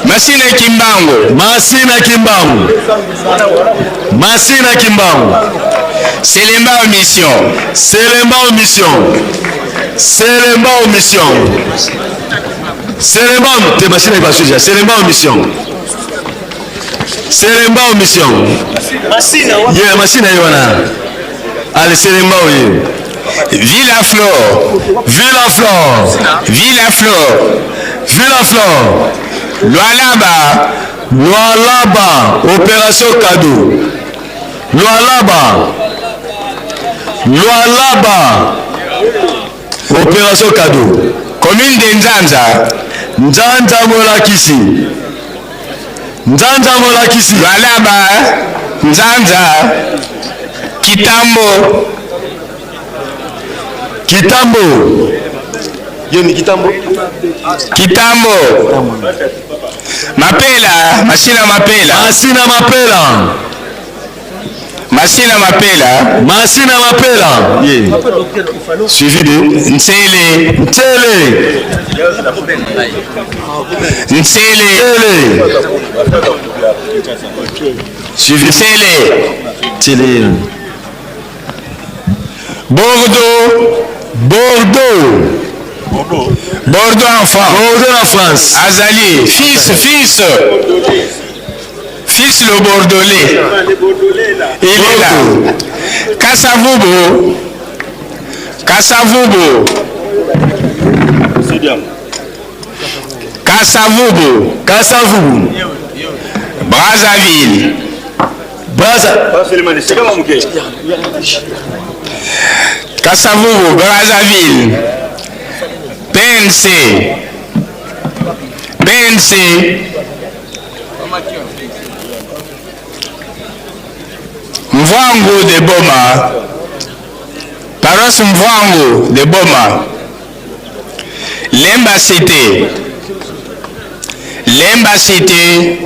Masina Kimbangu. Masina Kimbangu. Masina Kimbangu. Selemba en mission. Selemba en mission. Selemba en mission. Selemba te Masina Ibasuja. Selemba en mission. Selemba en mission. Masina. Yeah, Masina Yoana. Allez, Selemba oui. Villa Flore. Villa Flore. Villa Flore. Villa Flore. Lualaba. Lualaba. Opération cadeau. Lualaba. Lualaba. Opération cadeau. Commune de Nzanza. Nzanza Molakisi. Nzanza Molakisi. Lualaba. Nzanza. Kitambo. Kitambo. Yeni Kitambo. Kitambo. Mapela. Masina Mapela. Masina Mapela. Masina Mapela. Masina Mapela. Yeah. Suivi de Nsele. Ntele. Nsele. Suivi Nsele. Ntele. Bordeaux. Bordeaux. Bordeaux en France. Bordeaux en France. Azali. Fils. Fils le Bordelais. Il est là. Kassavubo. Kassavubo. Kassavubo. Kassavubo. Brazzaville. Kassavubo. Brazzaville. PNC. Mvango de Boma. Paroisse Mvango de Boma. Lemba Cité. Lemba Cité.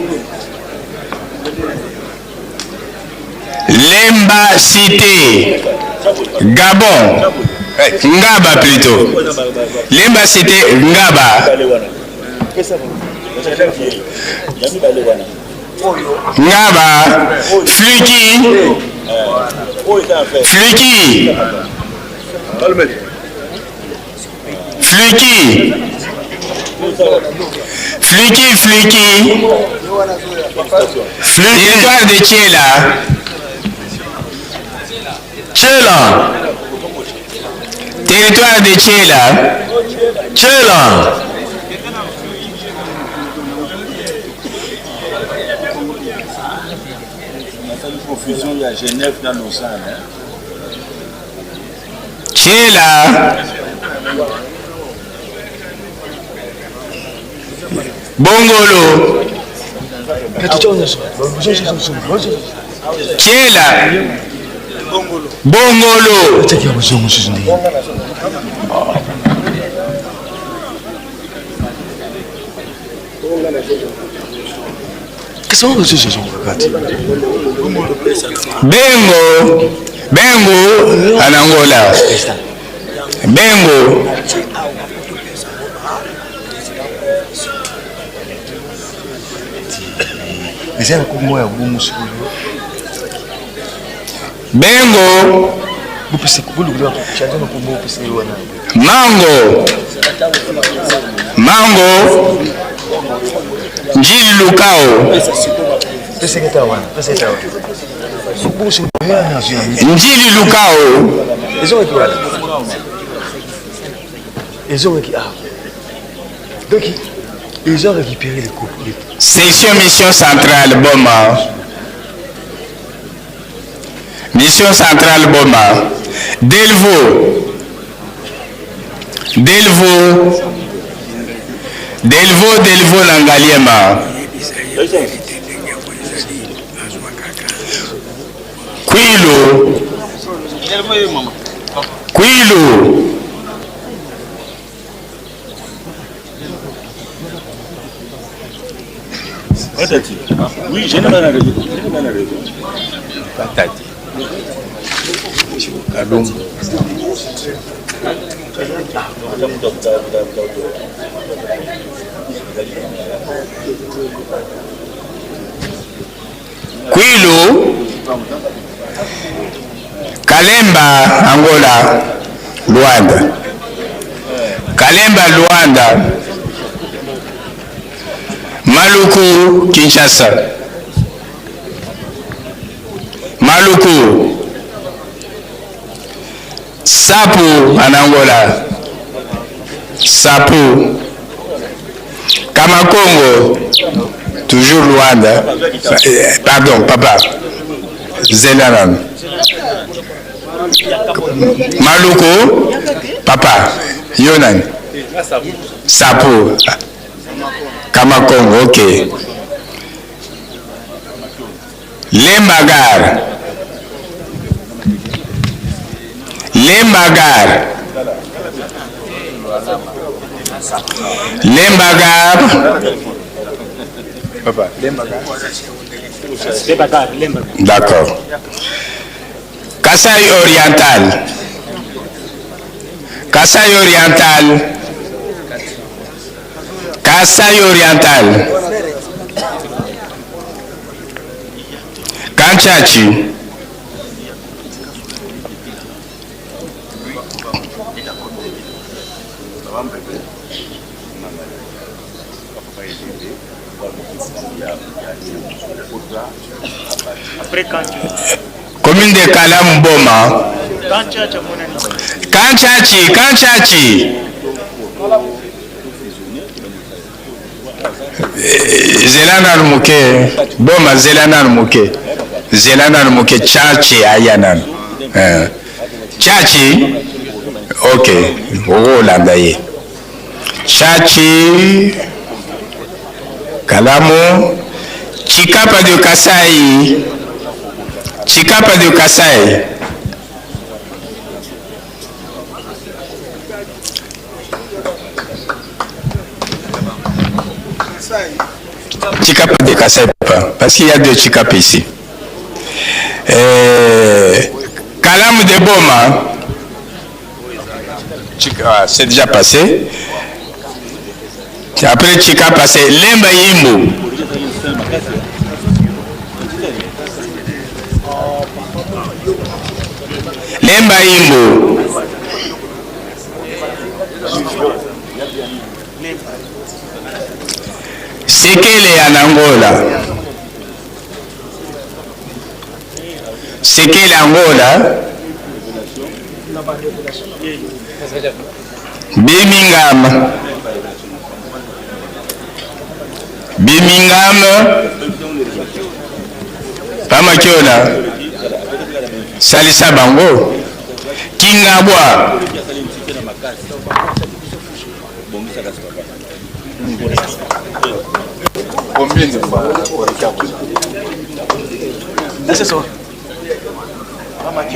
Lemba Cité. Gabon. Ngaba plutôt. Lemba Cité Ngaba. Ngaba. Fluki. Fluki. Fluki. Fluki, Fluki. Territoire de Tchela. Tchela. Territoire de Tchela. Tchela. Confusion, il y a Genève dans nos salles. Tchela. Bongolo. Tchela. Bongolo. Bengo en Angola. Bengo. Bengo. Mango. Mango. Njili Lukao. Njili Lukao. Donc, ils ont récupéré les coupes. Section mission centrale Boma. Mission centrale Boma. Delvaux. Nangaliema. Kwilu. Oui, j'ai une raison. Patati. Kwilu, Kalemba, Angola, Luanda. Kalemba, Luanda. Maluku, Kinshasa. Maluku. Sapu, en Angola. Sapu. Kamakongo, toujours Luanda. Pardon, papa. Zelanan. Maluku, papa. Yonan. Sapu. Kamakongo, ok. Lembagar. Lembagar. Lembagar. Papa, Lembagar. D'accord. Kasaï oriental. Kasaï oriental. Kasaï oriental. Kanchachi. Commune de Kalamboma. Kanchachi. Zelanan muke. Boma zelanan muke. Zelanan muke chachi ayanan. Chachi. Ok. Rolanda ye. Chachi. Kalamo. Chikapa de Kasai. Chikapa de Kasai. Chikapa de Kasai, parce qu'il y a deux Chikapa ici. Kalam de Boma. C'est déjà passé. Après Chikapa, c'est Lemba Yimbo. Lemba Yimbo. Sekele en Angola. Sekele Angola. Birmingham. Pamakiona. Salisa Bango. Kingabwa.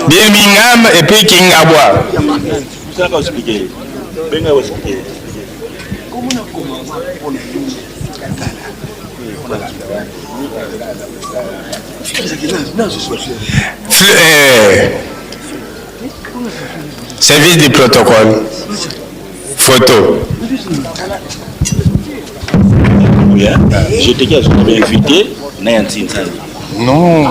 Birmingham et puis Kingabwa. Service du protocole. Photo. Je te dis, je t'avais invité, non.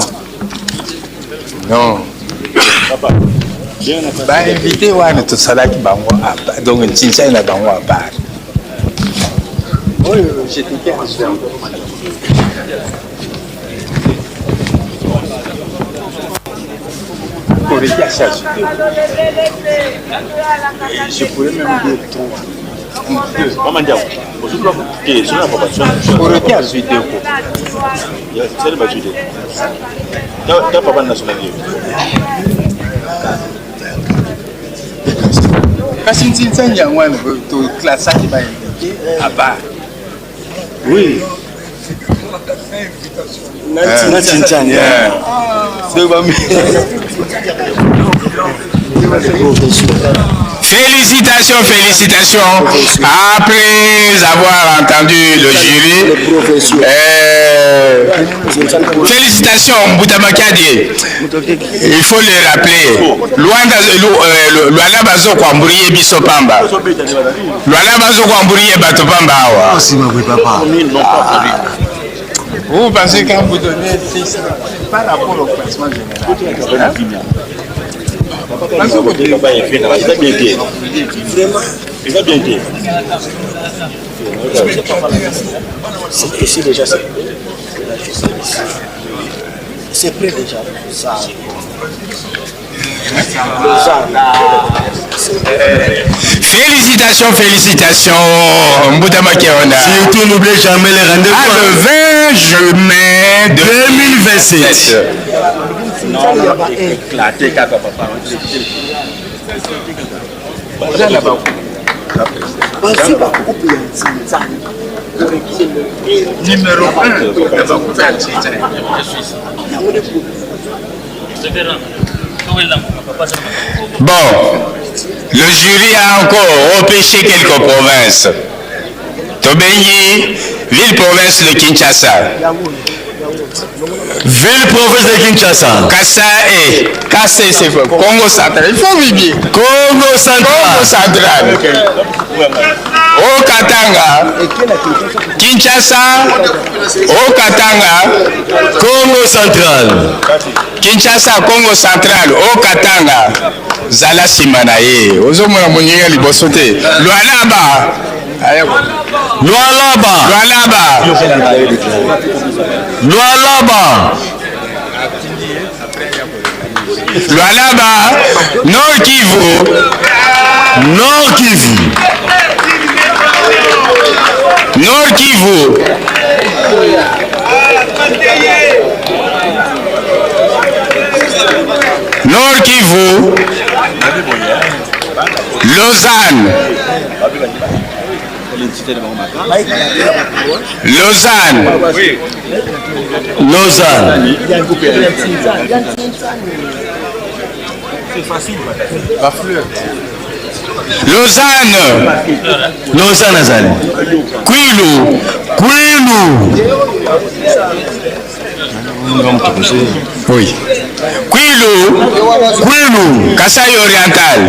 Bah invité wana to salaki bango donc ntinsa na bango à part. Oui, j'étais bien. Je pourrais même dire tout. Maman Diaw, oui. Félicitations. Après avoir entendu le jury, félicitations Mbutamakadi. Il faut le rappeler. Luala bazo kwa mburiye biso pamba. Luala bazo kwa mburiye bato pamba awa. Vous pensez quand vous donnez par rapport au classement général? Il a bien été. C'est déjà ça. C'est prêt déjà. Ça. Félicitations, Mbutamakadi. Surtout n'oubliez jamais les rendez-vous. Le 20 mai 2027. Numéro 1. Bon, le jury a encore repêché quelques provinces. Tobengi, ville-province de Kinshasa. Ville-province de Kinshasa. Kassa c'est Congo central. Il faut vivre. Congo central. Au Katanga, Kinshasa, au Katanga, Congo central. Kinshasa, Congo central, au Katanga, Zala Simanaye, Ozomona Monyega Libosote, Lualaba, Nord Kivu, Nord Kivu, Lausanne, Lausanne azali. Kwilu. Oui. Kwilu, Kasai Oriental.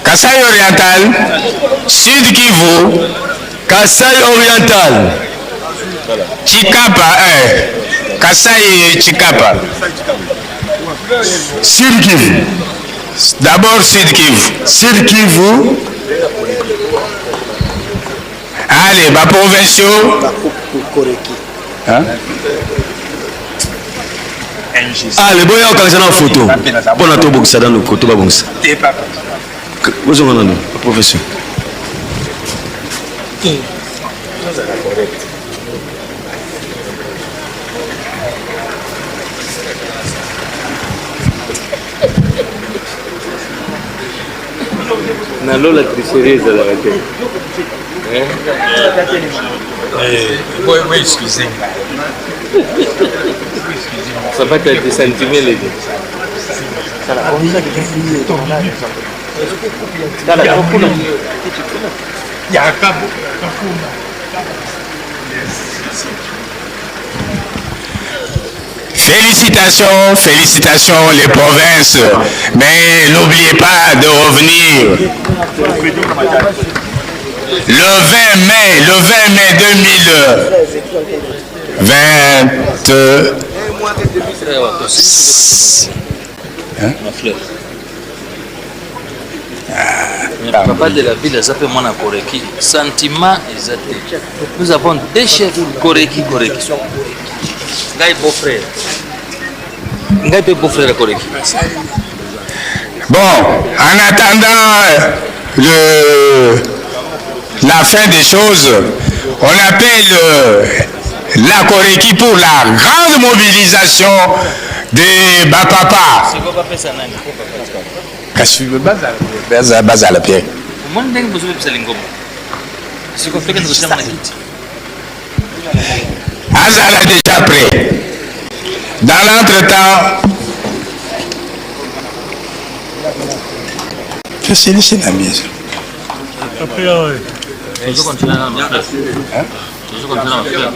Kasai Oriental, Sud Kivu, Kasai Oriental, Chikapa, Kasai Chikapa, Sud Kivu. D'abord Sud Kivu. Allez, bas provinciaux. Hein? Allez, boya okangisa na photo. Pona to bongisa dans le photo ba bongisa. Vous en avez professeur. Nalo la tricherie de la raquette. Oui, excusez. Ça va être des sentiments les deux. Félicitations les provinces, mais n'oubliez pas de revenir le 20 mai 2020. Papa de la ville, ça fait moins à Koreki. Sentiment exact. Nous avons deux chefs Koreki. Gaï beau-frère. Gaï beau-frère à Koreki. Bon, en attendant la fin des choses, on appelle la Koreki pour la grande mobilisation des Bapapa. Qu'est-ce que tu veux, Bazal Pierre? Azala déjà prêt. Dans l'entretemps, que c'est ici la mise.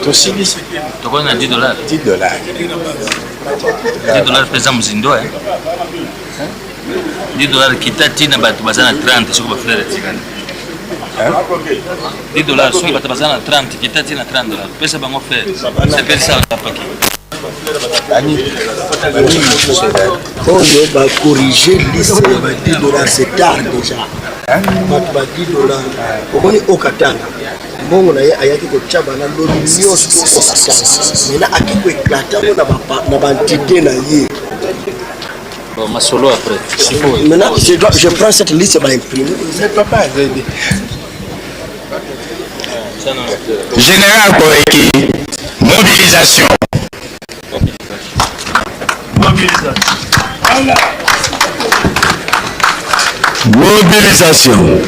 tosilisi tokoni na $10 pesa muzindo $10 kita tina bato baza na 30 soko bafrere etikali $10 soki bato baza na 30 kita tina $30 pesa bango frere sepelisa apaki oyo bakorige liste ya ba $10 c'est tard déjà bato ba $10 omoni okatanga mbongo na ye ayaki kotia bana lobi nyonso okatanga mena aki koeklata ngo na bantité na ye. Bon, ma solo après. Maintenant, je prends cette liste et imprimer. Général Koreki, mobilisation. Mobilisation.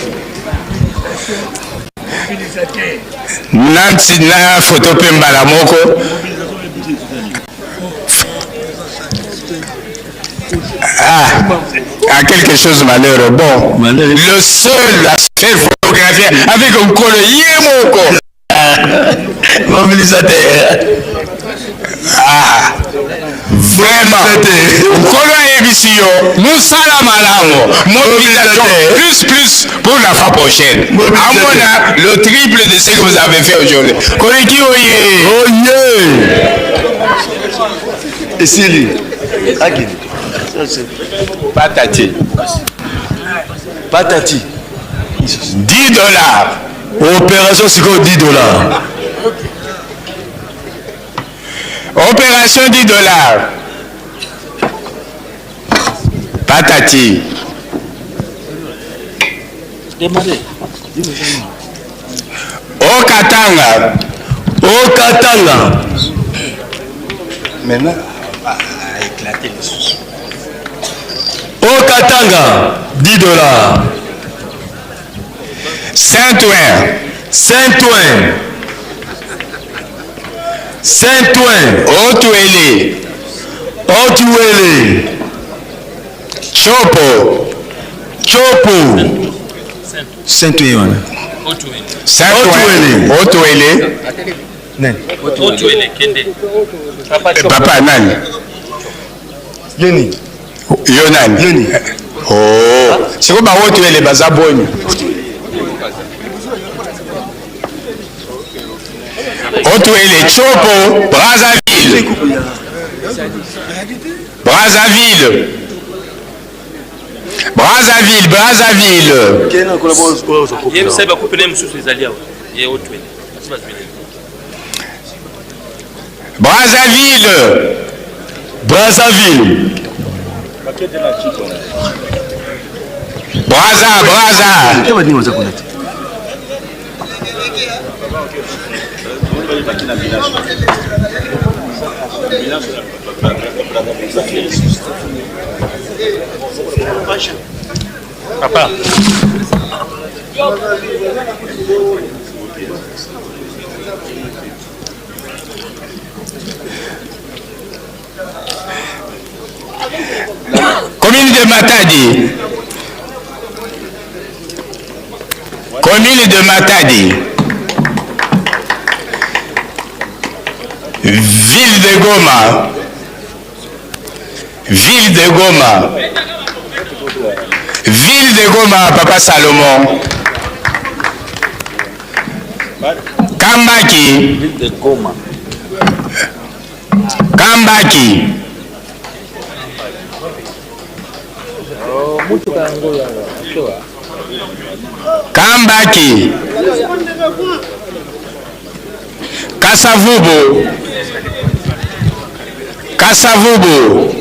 Nanti na photo pembala moko. À quelque chose de malheureux. Bon, le seul à se faire photographier avec un col yémoko. Mobilisateur. Vraiment. Colo émission. Nous salamalamo. Mobilisation. Plus pour la fois prochaine. À mon le triple de ce que vous avez fait aujourd'hui. Koreki oye. Et Sili. Patati. Patati. $10. Opération c'est quoi $10? Opération $10. Patati. Démarrer. Okatanga. Okatanga. Maintenant, à éclater les sous. Okatanga, $10. Saint-Ouen. Saint-Ouen. Saint-Ouen. Otuele. Otuele. Chopo. Chopo. Saint-Ouen. Saint-Ouen. Otuele. Otuele kende. Papa nani? Yeni. Yo nani? Yeni. Oh. Siko ba Otuele baza boni. Otuele Chopo, Brazzaville. Brazzaville. Brazzaville, Brazzaville. Yem saiba kupene msusu izalia. Ye Otuele. Brazzaville. Brazzaville. Brazza. Papa. Commune de Matadi. Commune de Matadi. Ville de Goma. Ville de Goma. Ville de Goma, Papa Salomon. Kambaki. Ville de Goma. Kambaki. Kambaki. Kasavubu. Kasavubu.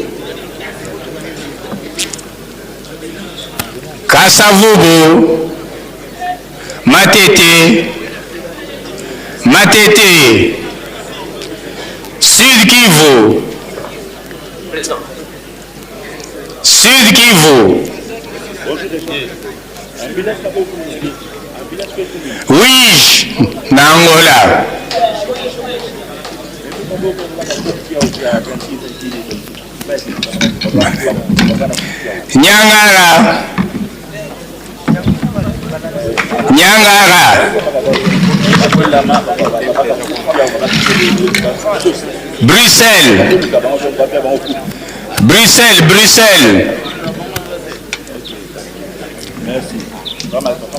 Kasavubu. Matete. Matete. Sud Kivu. Sud Kivu. Wige na Angola. Nyangara. Nyangara. Bruxelles. Bruxelles, Bruxelles.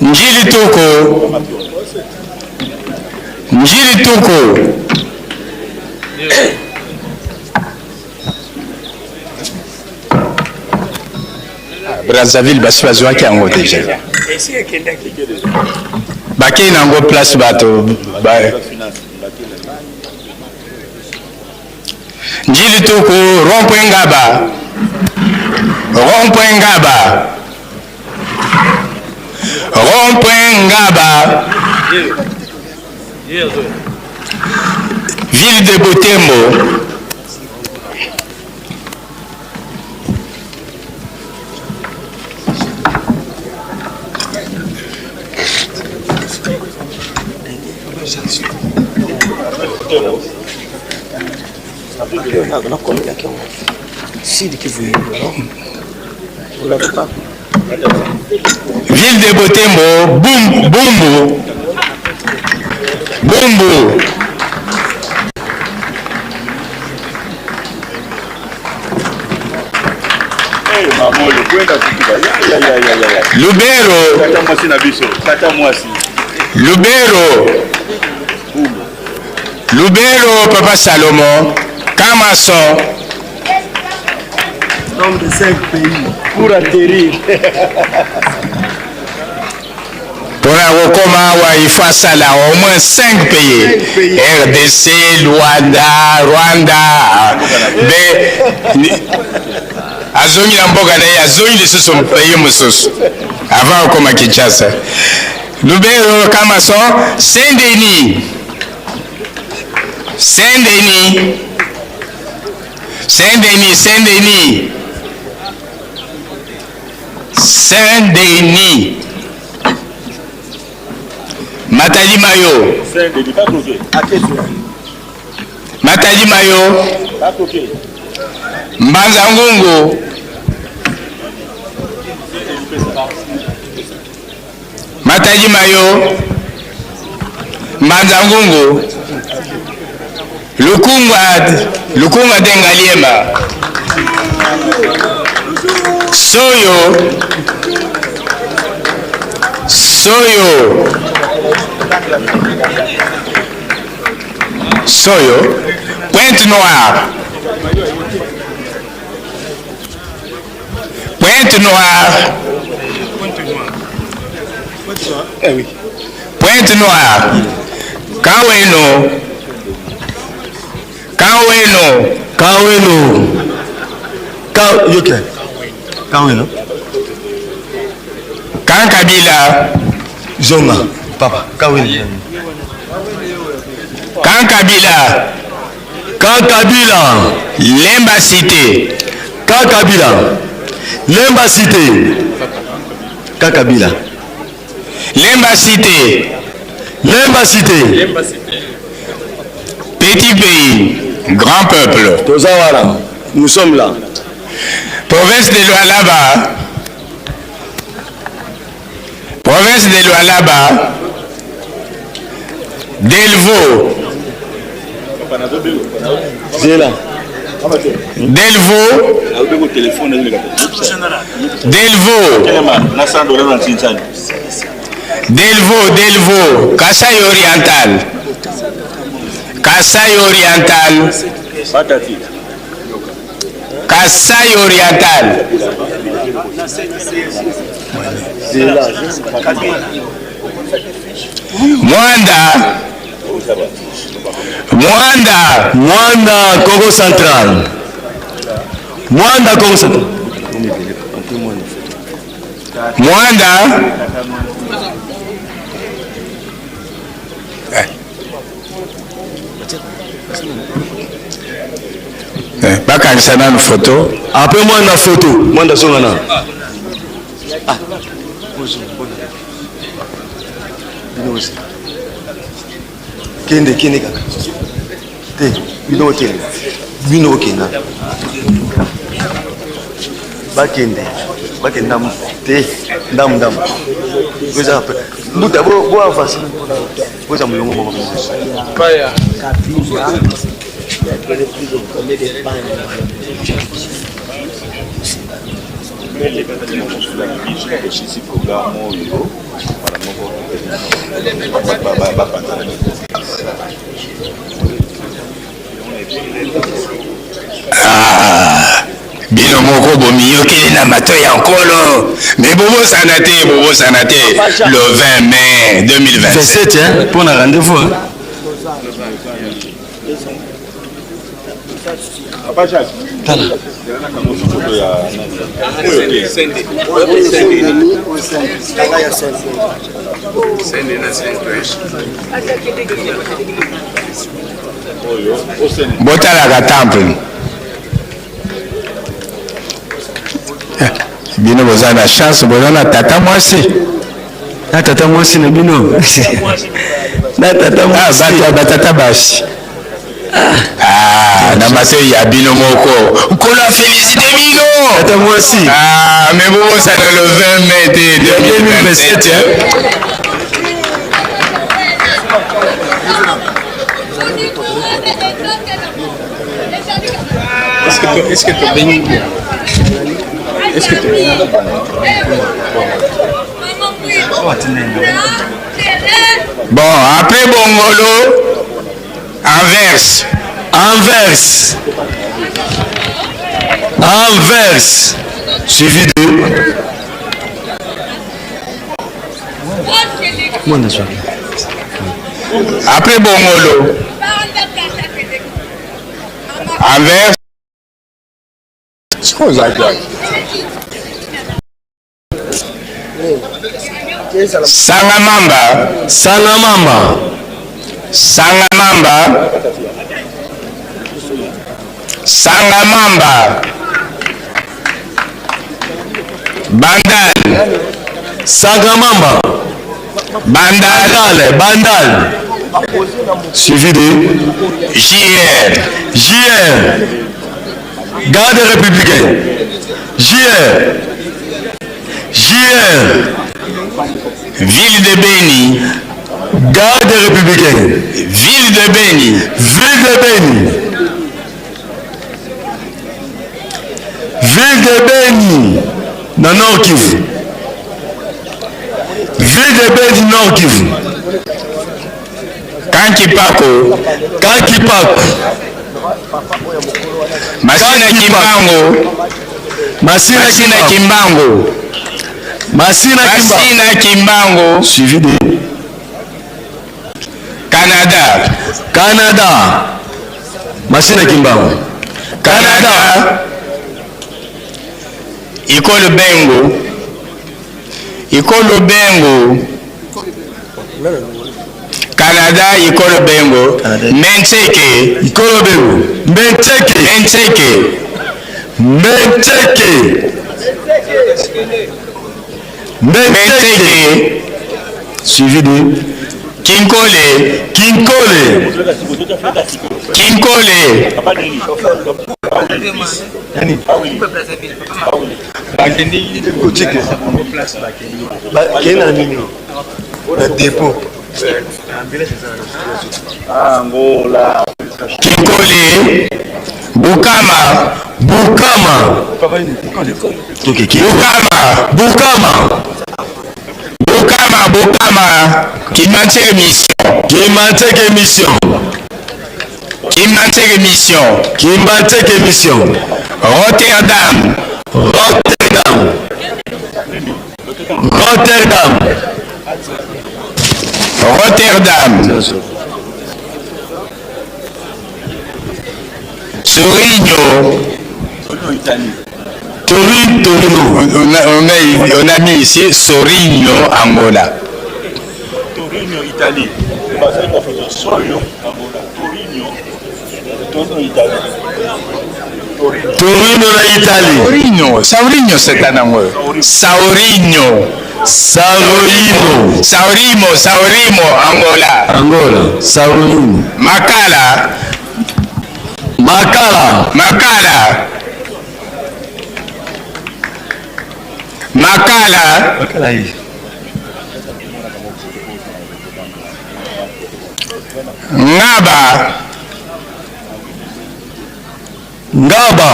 Njili Toko. Njili Toko. Brazzaville basi bazwaki yango deja. Bakei nango place bato Njili Toko, rond-point Ngaba. Rond-point Ngaba. Rond-point Ngaba. Ville de Butembo. Ville de Butembo, Bumbu. Bumbu. Lubero. Lubero. Lubero, Papa Salomon. Camason. Homme de 5 pays pour atterrir. Pour un comment il faut ça là au moins 5 pays. RDC, Rwanda. Mais azongi na mboka na ye azongi lisusu pays mosusu avant okoma Kinshasa. Lubero, Camason, Saint-Denis. Saint-Denis. Saint-Denis, Saint-Denis. Saint-Denis. Matadi Mayo. Matadi Mayo. Mbanza Ngungu. Matadi Mayo. Mbanza Ngungu. Lukunga Dengaliema. Soyo. Pointe-Noire. Pointe-Noire. Eh oui. Pointe-Noire. Kaweno. Kankabila. Zonga. Papa. Kaweno. Kankabila. Lemba Cité. Lemba Cité. Petit pays, grand peuple. Tozawara. Nous sommes là. Province de Lualaba. Delvaux. Delvaux. Kasaï oriental. Kasaï oriental. Mwanda, Congo Central. Bakangisa na photo. Après Mwanda photo. Mwanda Songana. Kende kaka. Te, bino hotel. Bino okena. Bakende ndam te ndam. Goza après. Muta bo avance. Goza mulongo moko. Baya. Bino moko bomiyokeli na mato ya nkolo mais bobosana te le 20 mai 2027 hein, pour un rendez-vous hein. botalaka temple bino boza na chance boza na tata mwasi na tata mwasi na bino na tata mwasi batata basi na matoi ya bino moko nkolo félicité bino tata mwasi mais bobosana le 20 mai 2027 Est-ce que tu es béni? Est-ce que tu es béni? Bon, après Bongolo, Anvers, suivi de après Bongolo, Anvers, Sangamamba, Bandal, Sangamamba, Bandal, suivi de JR, garde républicain, JR, ville de Beni, garde républicain, ville de Beni, dans Nord Kivu, ville de Beni, Nord Kivu, Kankipako, Masina Kimbango, suivi de Canada, Masina Kimbango, Ikolo Bengo, Canada, Ikolo Bengo, Menteke, suivi de Kinkole, Bukama, qui maintient émission. Rotterdam. On a mis ici Sorigno, Angola. Torino, Italie. Torino, Saurigno, c'est un anglais. Saurigno. Saurimo. Saurimo, Angola. Angola. Saurimo. Makala. Makala. Makala. Makala. Makala hii. Ngaba. Ngaba.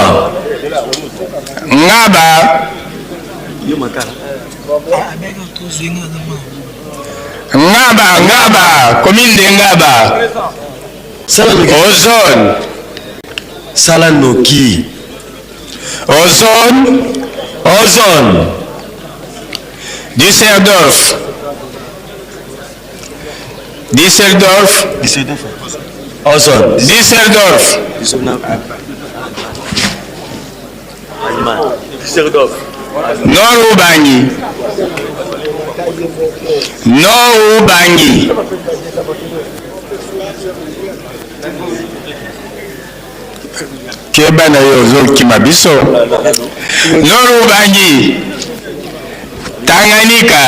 Ngaba. Yo Makala. Ngaba. Commune de Ngaba. Ozone. Salanoki. Ozone. Düsseldorf. Ozone. Düsseldorf. Norubangi. Keba na yo zokima biso. Norubangi. Tanganyika.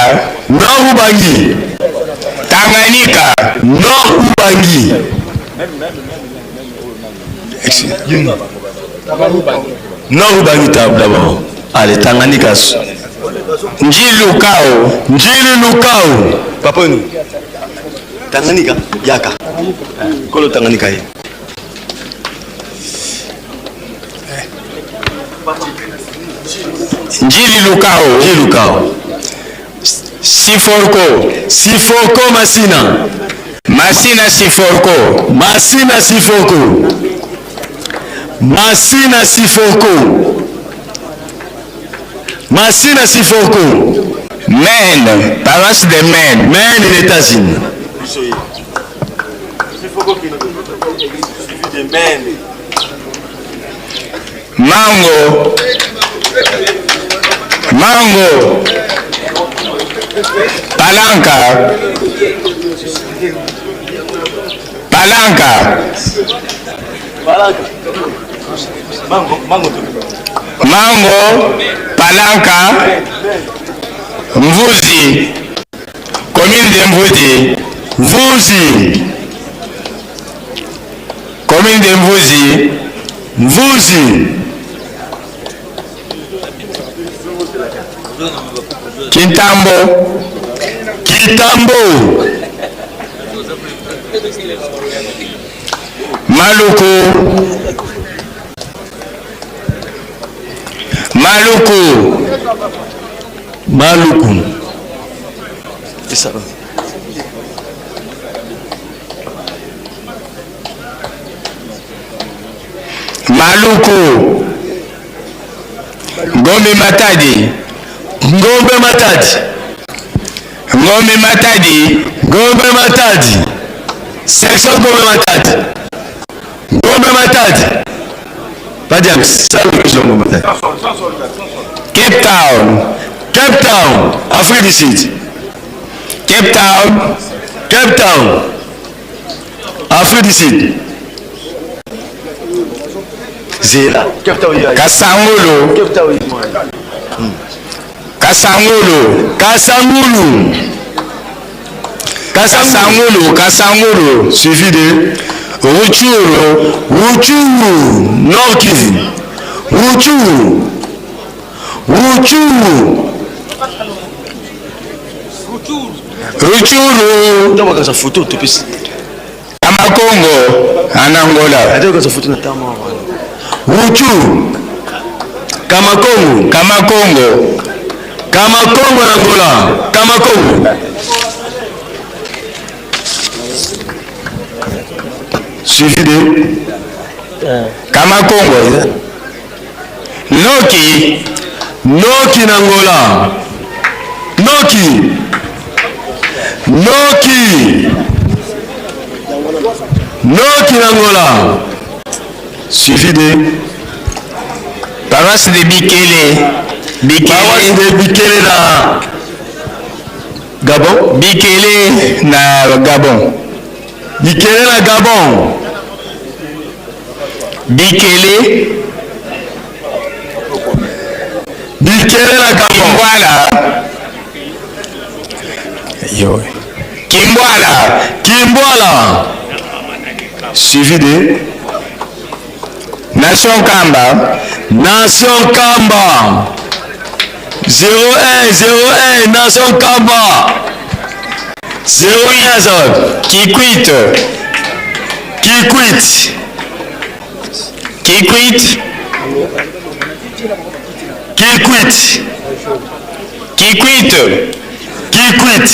Norubangi. Norubangi d'abord. Allez, Tanganyika. Njilukao. Papa nous. Tanganyika. Yaka. Kolo Tanganyika. Njilukao. Siforko Masina. Masina Siforko. Maine. Paroisse de Maine. Maine les États-Unis. Mango. Palanca. Mango, Palanca, Mvuzi, commune de Mvuzi, commune de Mvuzi, Kintambo, Maluku. Ngombe Matadi. Section Ngombe Matadi. Pas de Cape Town, Afrique du Sud. Cape Town, Afrique du Sud. Zera. Kasangulu. Suivi de Rutshuru, Nord Kivu. Rutshuru. Ndio kwa photo tupisi. Kamakongo, Anangola. Ndio kwa photo na tamo. Rutshuru. Kamakongo, Angola. Kamakongo. Suivi de Kamakongo. Noki Angola. Noki Angola. Suivi de paroisse de Bikele. Paroisse de Bikele na Gabon. Bikele na Gabon. Yo. Kimbwala. Kimbwala. Suivi de Nation Kamba. Nation Kamba. 01 Nation Kamba. 01 Kikwit. Kikwit. Kikwit. Kikwit. Kikwit. Kikwit.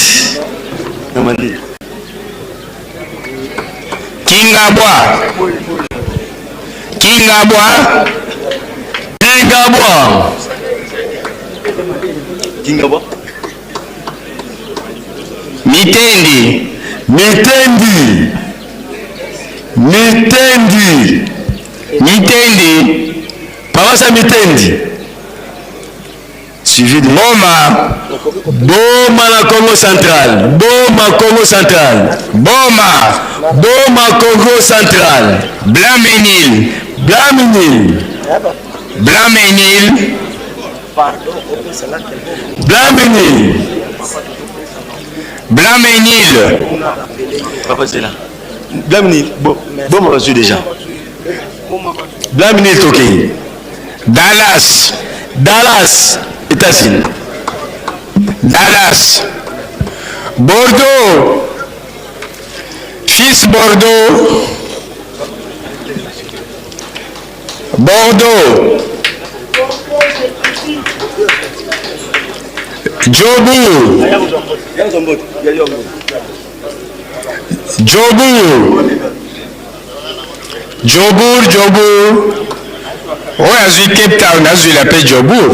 Kingabwa. Kingabwa. Kingabwa. Kingabwa. Mitendi. Mitendi. Mitendi. Mitendi. Pawasa Mitendi. Suivi de Boma. Boma na Congo Central. Boma Congo Central. Boma. Boma Congo Central. Blamenil. Blamenil. Blamenil. Blamenil. Blamenil. Papa, c'est là. Blamini, bon, on va jouer déjà. Blamenil Toké. Dallas. Dallas. États-Unis. Dallas. Bordeaux. Fils Bordeaux. Bordeaux. Djobour. Djobour. Djobour, Djobour. Oh, à Cape Town, à la paix Djobour.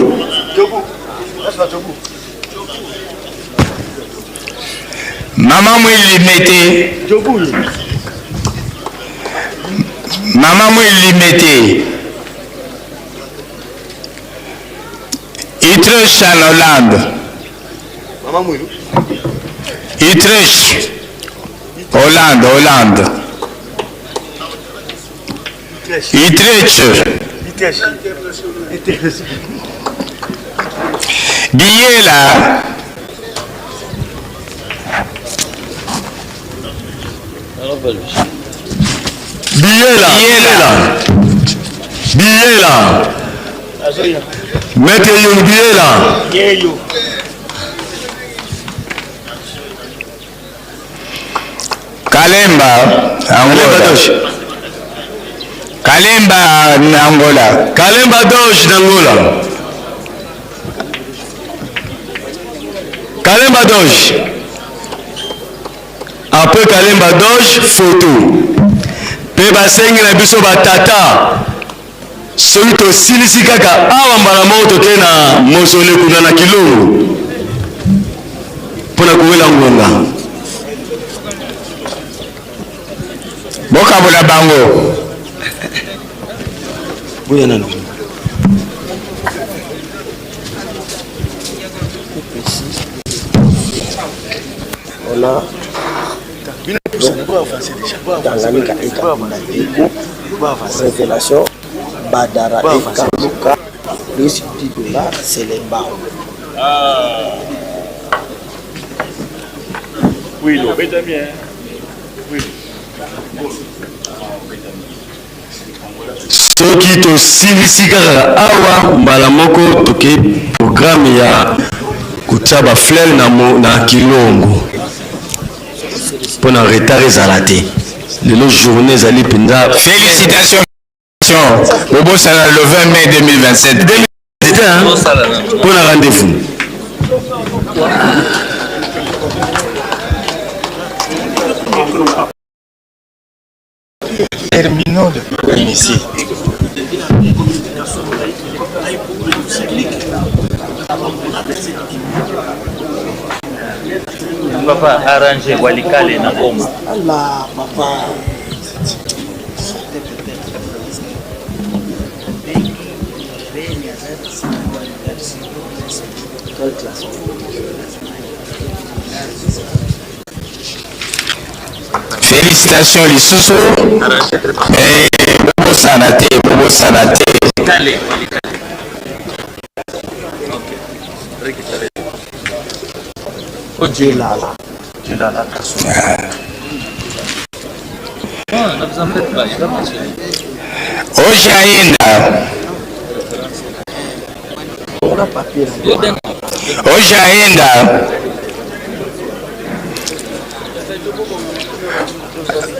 Maman mwen limete. Maman mwen limete. Utrecht en Hollande. Utrecht. Hollande, Hollande. Utrecht. Biela. Biela. Mete yung Biela. Kalemba, Angola. Kalemba, Angola. Kalemba Doge d'Angola. Kalemba Doge. Après Kalemba Doge, photo. Pe basengi na biso batata. Soki tosilisi kaka awa mbala moko toke na mosole kuna na Kilongo. Mpona kowela ngonga. Bokabola bango. Boya nano. On a Tanganyika et révélation Badara et Kamuka plus $10 c'est les barres. Oui, le bétamien. Oui. Soki tosilisi kaka awa mbala moko toke programme ya kotia bafleur na Kilongo mpona retard ezala te lelo journée ezali mpenza. Félicitations. Bobosala le 20 mai 2027. Mpona rendez-vous. Terminons de programme ici. Papa arrangé Walikale na Goma. Allah, papa. Félicitations lisusu. Bobo sanate. Kale. Ojilala.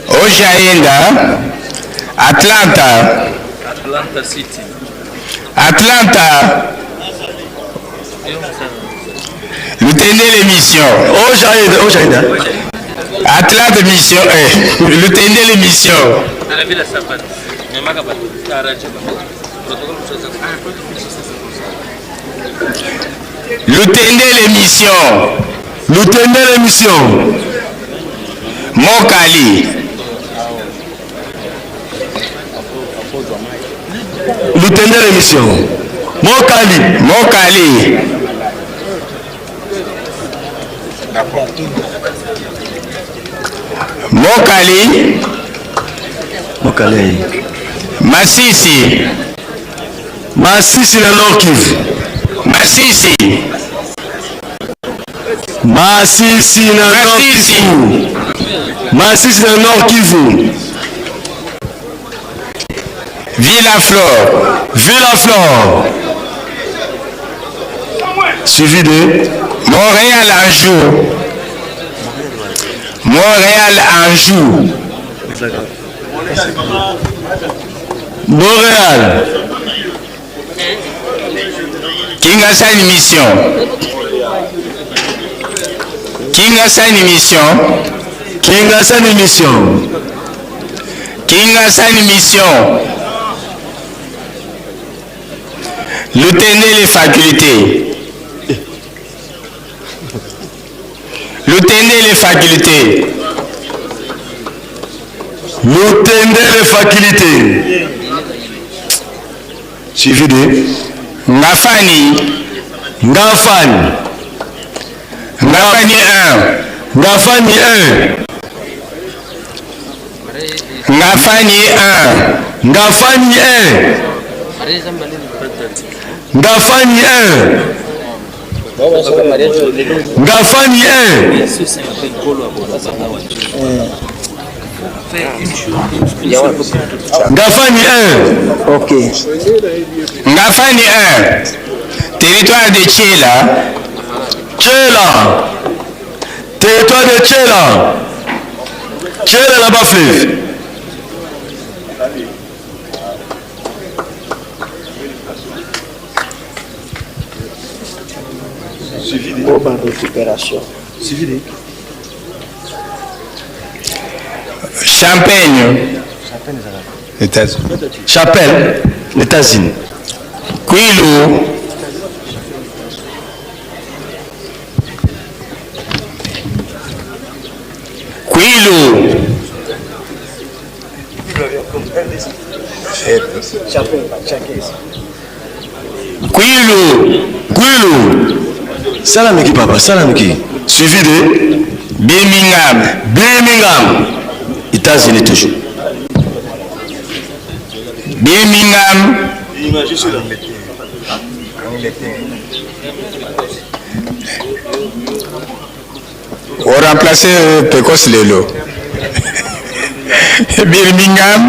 Ojaenda Atlanta City. Atlanta. Lieutenant l'émission. Ojaenda. Atlanta mission. Lieutenant l'émission. Lieutenant l'émission. Mokali. Lieutenant l'émission. Mokali. Masisi na Nord Kivu. Masisi na Nord Kivu. Villa Flore. Suivi de Montréal Anjou. Montréal. Kingasani mission. Lieutenant les facultés. Suivi de Ngafani 1. Ok. Ngafani 1. Territoire de Tchela. Territoire de Tchela là-bas fleuve. Suivi de récupération. Suivi de Champagne. Chapelle, États-Unis. Kwilu. Salamiki papa, salamiki. Suivi de Birmingham. États-Unis toujours. Birmingham. On remplace Pecos Lelo. Birmingham.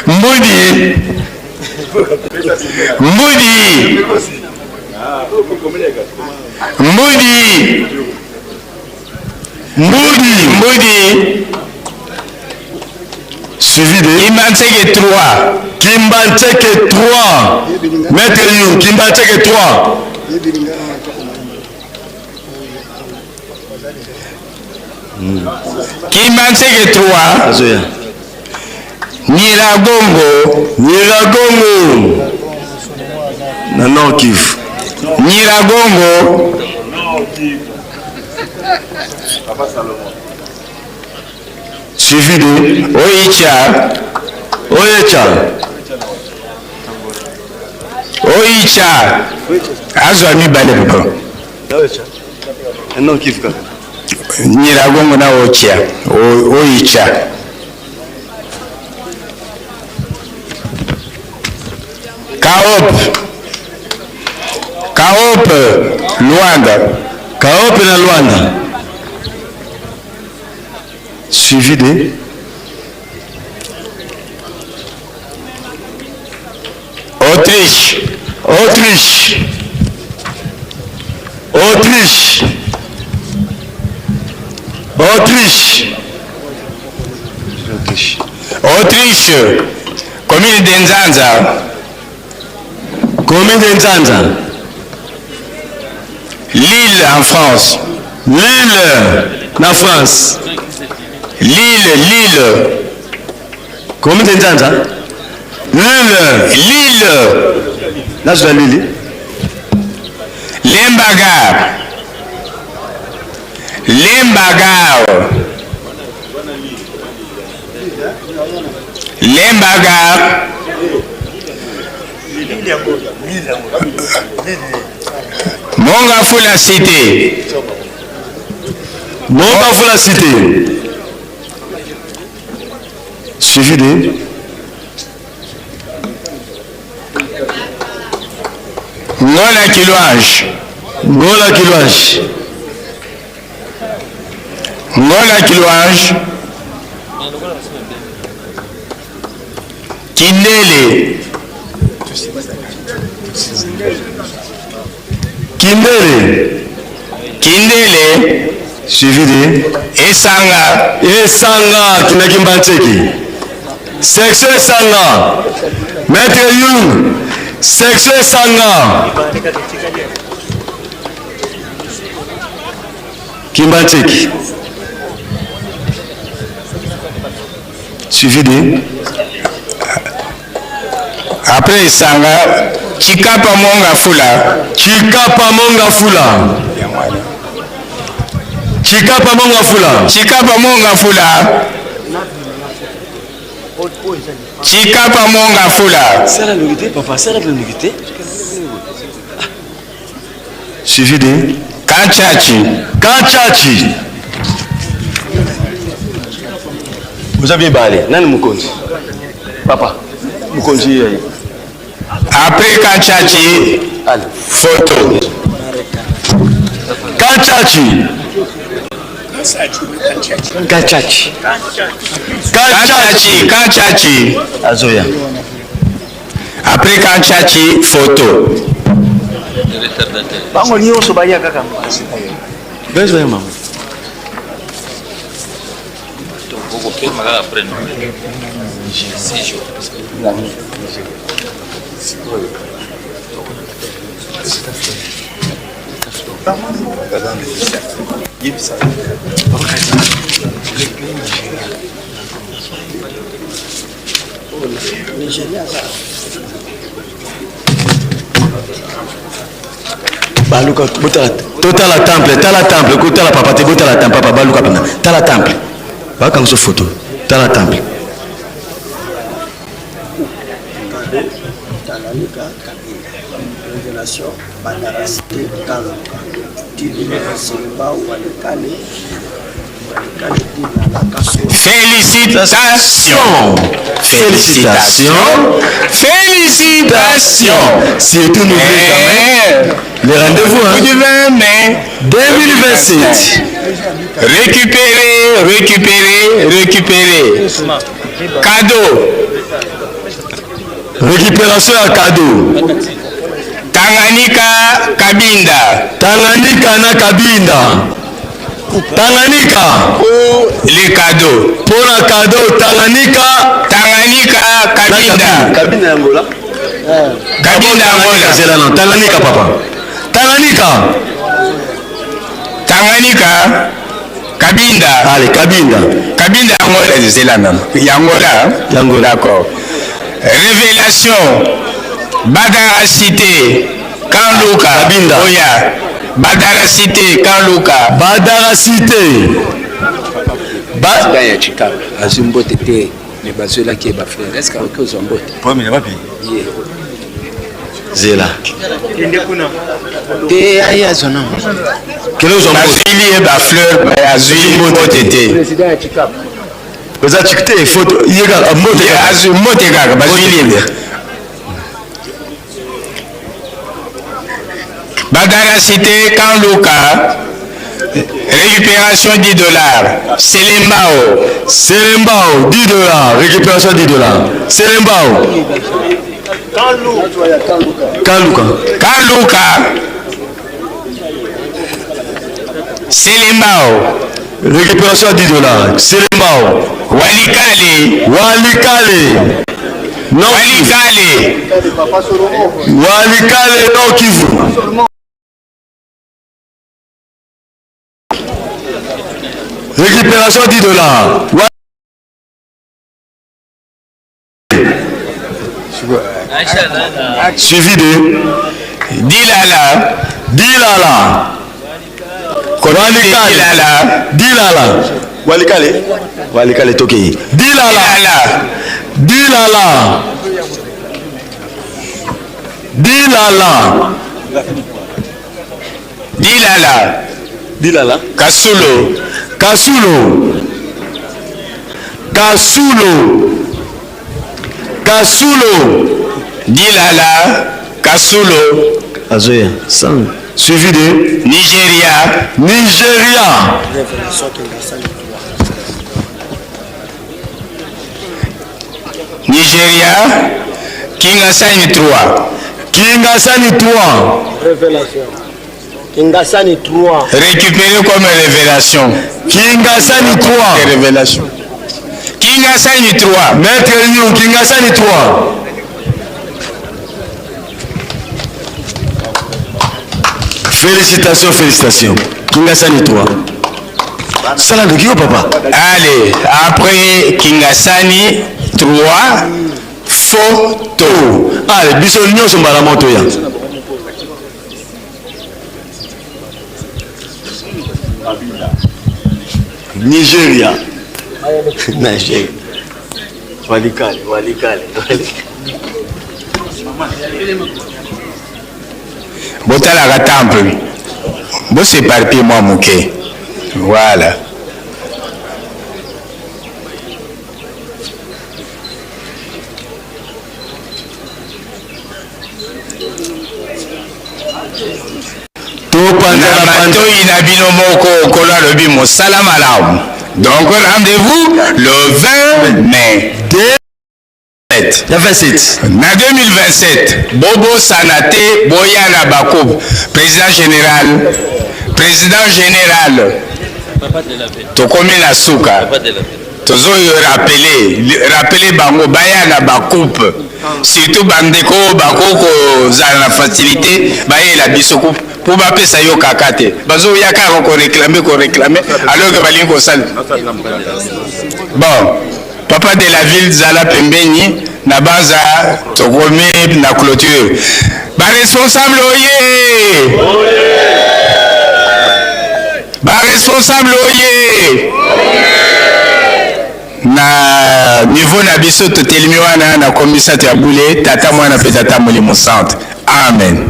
Moody. Suivi de Kimbantseke 3. Maître Liu, Kimbantseke 3. Kimbantseke 3. Nyiragongo. Na Nord Kivu. Nyiragongo. Suivi de Oicha. Azwa mibale papa. Nord Kivu kaka. Nyiragongo na Oicha. Kaop Luanda. Kaop na Luanda. suivi de Autriche. Autriche. Autriche. Autriche. Autriche. Commune de Nzanza. Commune de Nzanza. Lille en France. Lille en France. Lille. Commune de Nzanza. Lille. Là, je vais Lille. Lembaga. Mongafula Cité. Mongafula Cité. Suivi de Ngola Kilouange. Ngola Kilouange. Ngola Kilouange. Kindele. Kindele. Suivi de Esanga. Esanga Kinakimbancheki. Section Esanga. Maître Young. Section Esanga. Kimbancheki. Suivi de après Esanga. Chikapa Mongafula. Chikapa Mongafula. Chikapa Mongafula. Chikapa Mongafula. Chikapa Mongafula. C'est la vérité, papa, c'est la vérité. Suivi de Kanchachi. Kanchachi. Vous avez balé. Nani Mukonzi. Papa, Mukonzi. Après Kanchachi, photo. Kanchachi. Kanchachi. Kanchachi. Azoya. Après Kanchachi, photo. Bango nyonso baya kaka. Bezo ya mama. Beaucoup de malades après nous. 6 jours. Baluka Totala temple, kotala papa te botala temple papa baluka pena. Tala temple. Ba kango photo. Tala temple. Révélation, Bandaracité, Kaloka. Félicitations. C'est tout nouveau. Le rendez-vous, hein? 2027. Récupérer. Cadeau. Récupération à cadeau. Tanganyika Kabinda. Tanganyika na Kabinda. Tanganyika. Pour les cadeaux. Pour le cadeau, Tanganyika Kabinda. Kabinda Angola. Kabinda Angola. C'est là non. Tanganyika papa. Tanganyika Kabinda. Allez, Kabinda. Kabinda Angola, c'est là même. Yangola. D'accord. Révélation. Badara Cité. Kanluka. Kabinda. Oya. Badara Cité. Kanluka. Badara Cité. Ya Chicago. Azumbote te. Mais bazola qui est ba frère. Est-ce que vous zombote? Premier papi. Zela. Te aya zona. Quel est zombote? Bazili et ba fleur. Azumbote te. Président ya Chicago. Vous avez checké photo. Yega mbote. Azumbote kaka. Bazili. Badara Cité Kanluka. Récupération 10 $. Selembao. Selembao, 10 $. Récupération 10 $. Selembao. Kaluka. Kaluka. Selembao. Récupération 10 $. Selembao. Walikale. Walikale. Non Walikale. Walikale non Kivu. Récupération 10 $. Suivi de Dilala. Dilala. Dilala. Dilala. Walikale. Walikale Tokei. Dilala. Dilala. Dilala. Dilala. Dilala. Kasulo. Kasulo. Kasulo. Kasulo. Dilala. Kasulo. Azoya. Suivi de Nigeria. Nigeria. Nigeria. Kingasani 3. Kingasani 3. Révélation. Kingasani 3. Récupéré comme révélation. Kingasani 3. Révélation. Kingasani 3. Maître Nyon, Kingasani 3. Félicitations, félicitations. Kingasani 3. Salam de Guillaume, papa. Allez, après Kingasani 3, photo. Allez, biso nyon sont la moto ya. Nigeria. Nigeria. Walikale, Walikale. Botalaka temple. Bon, c'est parti, moi, mouké. Voilà. Matoi na bino moko kolo alobi mosala malamu. Donc rendez-vous le 20 mai. La 27. Na 2027. Bobo Sanate Boyana Bakoub, président général. Tokomi na suka. Tozo rappeler bango Bayana Bakoub. Surtout bandeko bakoko za la facilité baye la biso pour bapesa yo kakate. Bazo yaka ko réclamer alors que bali ko sal. Bon, papa de la ville Zala Pembeni na baza tokomi na clôture. Ba responsable oye. Ba responsable oye. Na niveau na biso totelemi wana na komisate ya bule tata mwana pe tata molimo centre. Amen.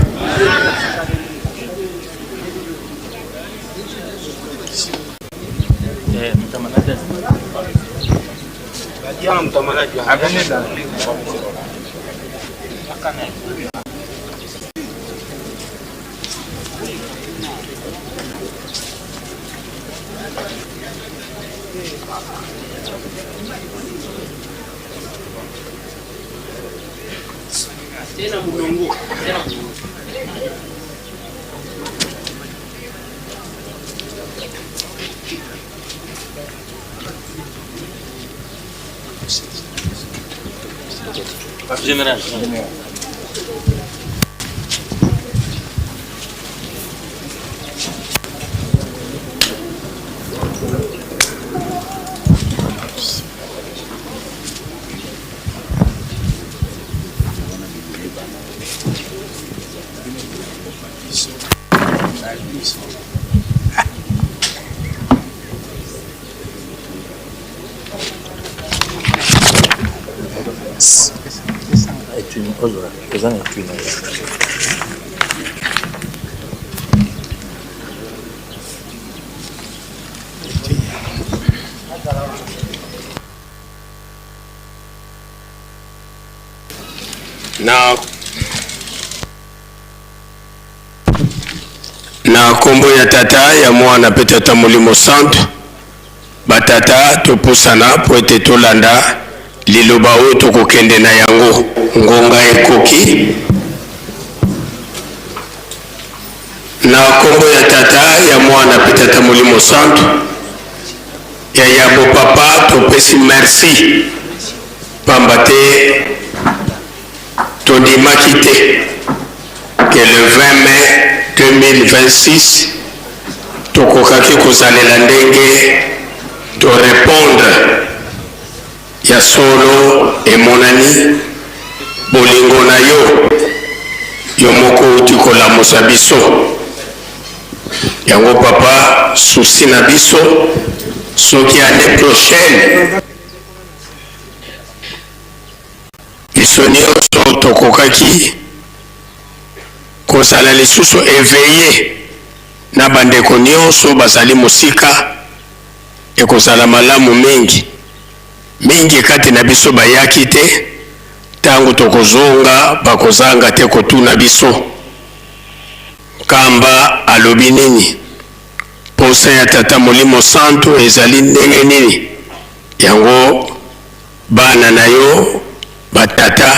Général. na kombo ya tata ya mwana pe tata molimo santo batata topusana po ete tolanda liloba oyo tokokende na yango ngonga ekoki na kombo ya tata ya mwana pe tata molimo santo ya yabo papa topesi merci pamba te tondimaki te que le 20 mai 2026 tokokaki kozalela ndenge to répondre ya solo emonani bolingo na yo moko uti kolamusa biso yango papa susi na biso soki année prochaine biso nyonso tokokaki kozala lisusu éveillé na bandeko nyonso bazali mosika ekozala malamu mingi kati na biso bayaki te tango tokozonga bakozanga te kotuna biso kamba alobi nini posa ya tata molimo santo ezali ndenge nini yango bana na yo batata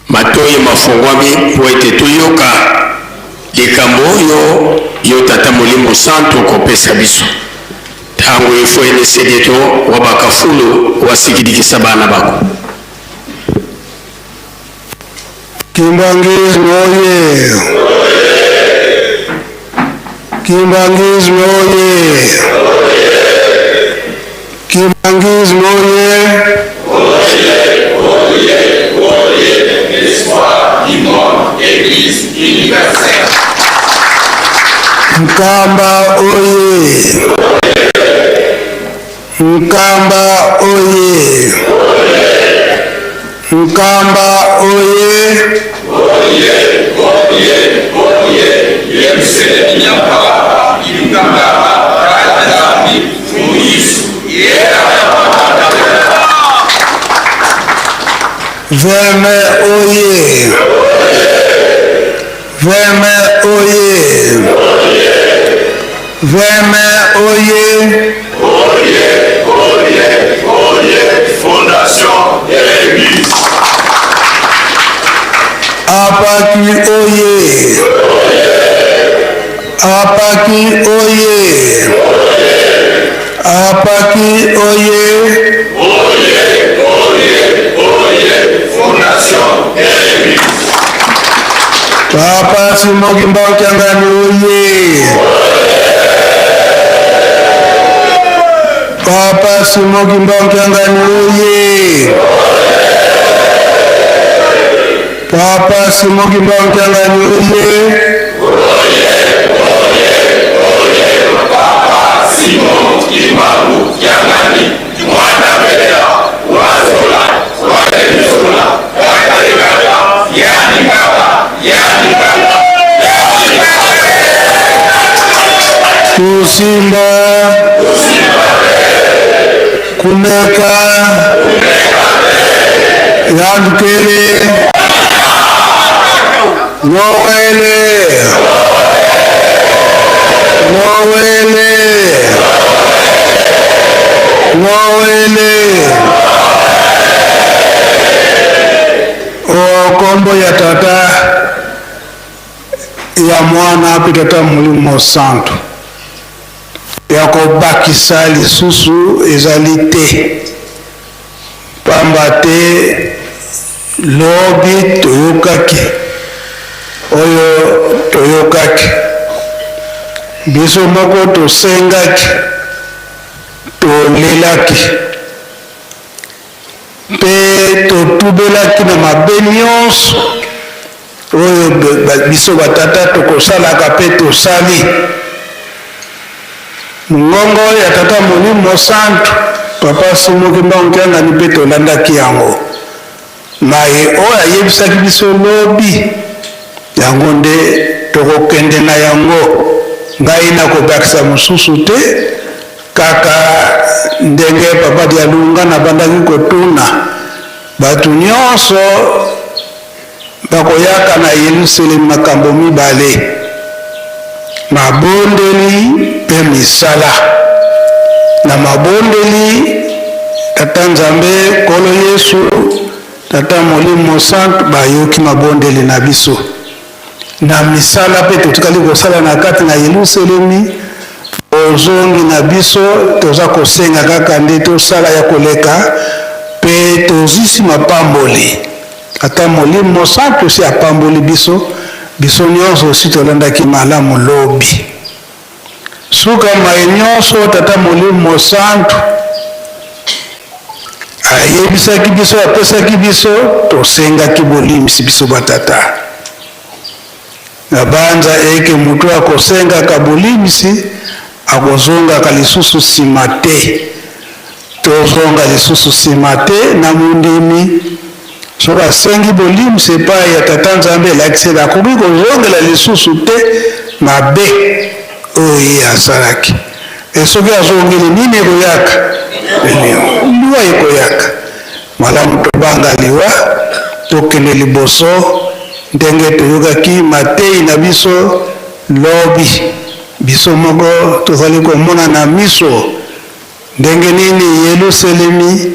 matoyi mafungwami po ete toyoka likambo oyo yo tata molimo santo kopesa biso tango ifo enesede to wabakafulu wasikidikisa bana bako Kimbangisme oye! Kimbangisme oye! Kimbangisme oye! L'espoir du monde, Église universelle. Nkamba oye! Nkamba oye! Nkamba oye! Veme oye! Veme oye! Veme oye! Fondation de l'Église. Apaki oye! Apaki oye! Apaki oye! Fondation de l'Église. Papa Simoki Mbokangani oye! Papa Simoki Mbokangani oye! Papa Simoki Mbokangani oye! Papa Simoki Mbokangani mwana belea wazola wadezola wadezola yani baba Kusimba Kumeka Yandukele Nowele Nowele Nowele Okombo ya tata ya mwana api tata molimo santo ya kobakisa lisusu ezali te pamba te lobi toyokaki oyo toyokaki biso moko tosengaki tolelaki mpe totubelaki na mabe nyonso oyo biso batata tokosalaka mpe tosali mongongo ya tata molimo santo papa Simoki Mbokangani mpe tolandaki yango maye oyo ayebisaki biso lobi yango nde tokokende na yango ngai nakobakisa mosusu te kaka ndenge papa Dialunga nabandaki kotuna bato nyonso bakoyaka na Yerusalemu makambo mibale mabondeli pe misala na mabondeli tata nzambe kolo Yesu tata molimo santu bayoki mabondeli na biso na misala pe totikali kosala na kati na Yerusalemi ozongi na biso toza kosenga kaka nde tosala ya koleka pe tozisi mapamboli ata molimo santu si apamboli biso nyonso osi tolandaki malamu lobi suka mai nyonso tata molimo santu ayebisaki biso apesaki biso tosengaki bolimisi biso batata na banza eke mutu akosengaka bolimisi akozongaka lisusu nsima te tozonga lisusu nsima te na mundimi soki asengi bolimisi epai ya tata nzambe elakiseli akoki kozongela lisusu te mabe oyo ye asalaki soki azongeli nini ekoyaka liwa ekoyaka malamu tobanga liwa tokende liboso ndenge toyokaki matei na biso lobi biso moko tozali komona na miso ndenge nini Yerusalemi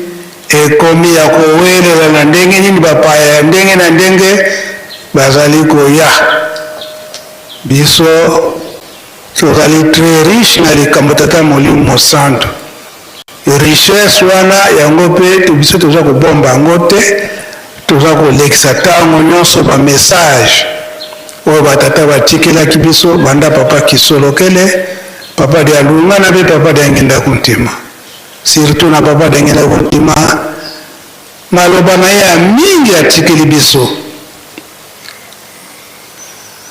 ekomi ya kowelela na ndenge nini bapaya ya ndenge na ndenge bazali koya biso tozali très riche na likambo tata molimo santu richesse wana yango mpe biso toza kobomba yango te toza kolekisa ntango nyonso bamessage oyo batata batikelaki biso banda papa kisolokele papa de alungana mpe papa de angenda kuntima surtout na papa de angenda kuntima maloba na ye ya mingi atikeli biso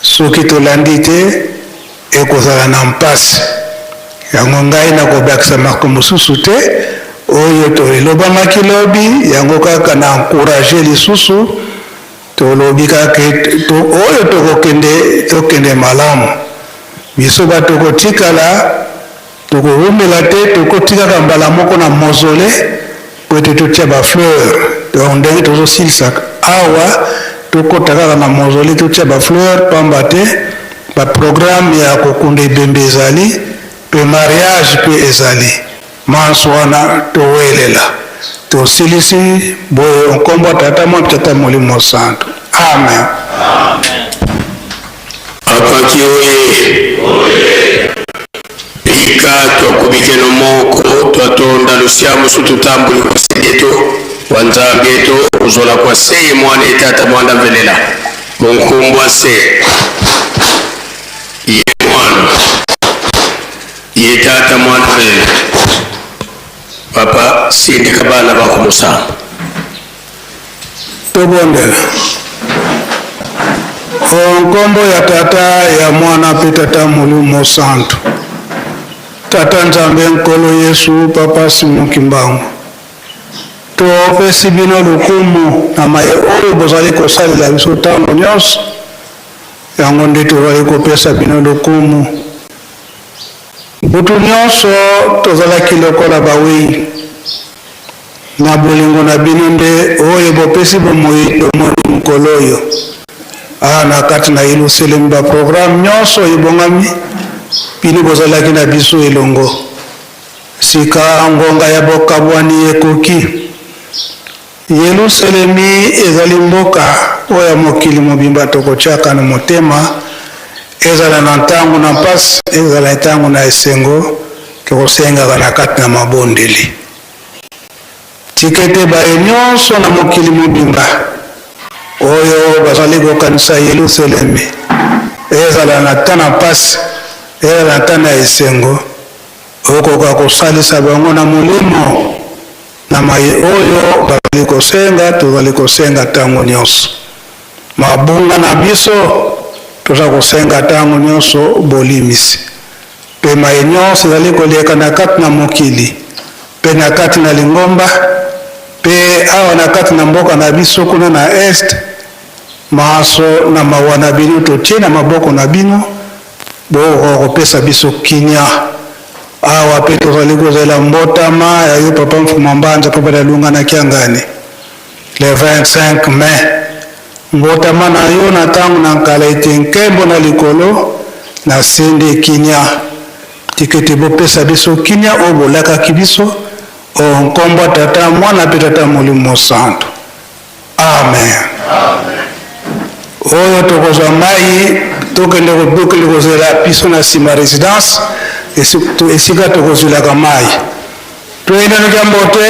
soki tolandi te ekozala na mpasi yango ngai nakobakisa makambo mosusu te oyo tolobamaki lobi yango kaka na encourage lisusu tolobi kaka oyo tokende malamu biso bato kotikala tokorumela te tokotikaka mbala moko na mozole po ete totia bafleur donc ndenge tozosilisa awa tokota kaka na mozole totia bafleur pamba te baprogramme ya kokunda ebembe ezali pe mariage pe ezali manso wana towelela tosilisi boye nkombo tata mwa tata molimo santu amen apaki oye pika twakubikeno moko twatonda lusiamu su tutambuli kwa segeto wanzambi eto uzola kwa seye mwana etata mwanda mvelela munkumbwa se ye mwana ye tata mwana mvelela papa sindika bana bako musamba tobondela onkombo ya tata ya mwana pe tata molimo santu tata nzambe nkolo Yesu papa simuki mbangu topesi bino lukumu na maye oyo bozali kosalela biso ntango nyonso yango nde tozali kopesa bino lukumu butu nyonso tozalaki lokola bawei na bolingo na bino nde oyo bopesi bomoi mokolo oyo na kati na Yerusalemi baprogramme nyonso ebongami bino bozalaki na biso elongo sika ngonga ya bokabwani ekoki Yerusalemi ezali mboka oyo ya mokili mobimba tokotiaka na motema ezala na ntango na mpasi ezala ntango na esengo tokosengaka na kati na mabondeli tikete baye nyonso na mokili mobimba oyo bazali kokanisa Yerusalemi ezala na ntango na mpasi ezala na ntango na esengo okoka kosalisa bango na molimo na maye oyo bazali kosenga tozali kosenga ntango nyonso mabunga na biso toza kosenga ntango nyonso bolimisi pe maye nyonso ezali koleka na kati na mokili pe na kati na lingomba pe awa na kati na mboka na biso kuna na este maso na mawa na bino totie na maboko na bino bokopesa biso kinya awa pe tozali kozela mbotama ya yo papa mfuma mbanza papa dalunganaki yangani le 25 mai mbotama na yo na ntango na nkala ete nkembo na likolo na sende kinya tikete bopesa biso kinya obolaka kibiso o nkombo tata mwana pe tata molimo santo. Amen. Oyo tokozwa mai tokende kobukeli kozela biso na sima résidence esika tokozwilaka mai toyenda no jambo te.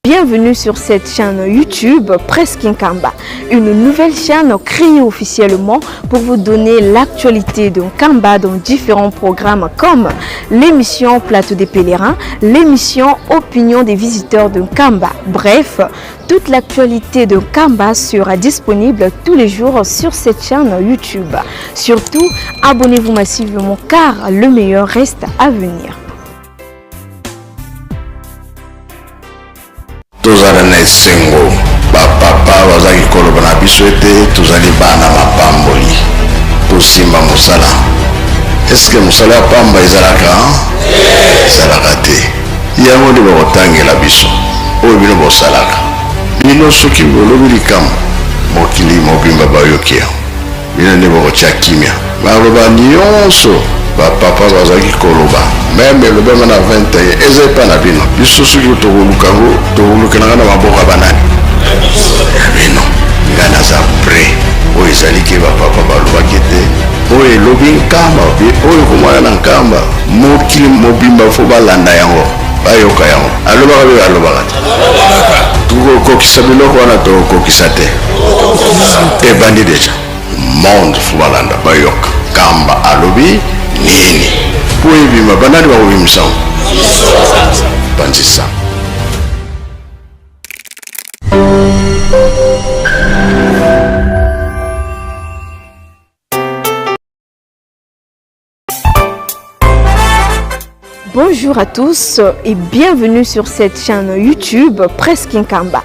Bienvenue sur cette chaîne YouTube Presque Nkamba, une nouvelle chaîne créée officiellement pour vous donner l'actualité de Nkamba dans différents programmes comme l'émission Plateau des pèlerins, l'émission Opinion des visiteurs de Nkamba. Bref, toute l'actualité de Nkamba sera disponible tous les jours sur cette chaîne YouTube. Surtout, abonnez-vous massivement car le meilleur reste à venir. Tozala na esengo bapapa bazaki koloba na biso ete tozali bana mapamboli tosimba mosala. Eske mosala ya pamba ezalaka te yango nde bakotangela biso oyo bino bosalaka bino soki bolobi likambo mokili mobimba bayoki bino nde bakotya kimia baloba nyonso bapapa bazalaki koloba meme elobema na 21 eza epa na bino biso soki tokolukango tokolukananga na maboko ya banani ya bino nga naza pre oyo ezaliki bapapa balobaki te oyo elobi nkamba oyo komwana na nkamba mokili mobimba fo balanda yango bayoka yango alobaka be alobaka te tokokokisa biloko wana tokokokisa te ebandi deja monde fo balanda bayoka nkamba alobi nini po ebima banani bakobimisa banzisa. Bonjour à tous et bienvenue sur cette chaîne YouTube Presque Nkamba.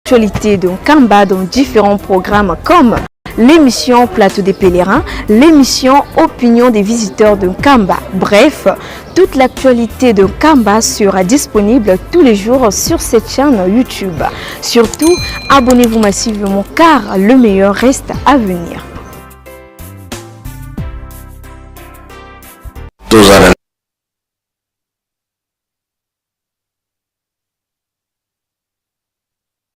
L'actualité de Nkamba dans différents programmes comme l'émission Plateau des pèlerins, l'émission Opinion des visiteurs de Nkamba. Bref, toute l'actualité de Nkamba sera disponible tous les jours sur cette chaîne YouTube. Surtout, abonnez-vous massivement car le meilleur reste à venir. Tozala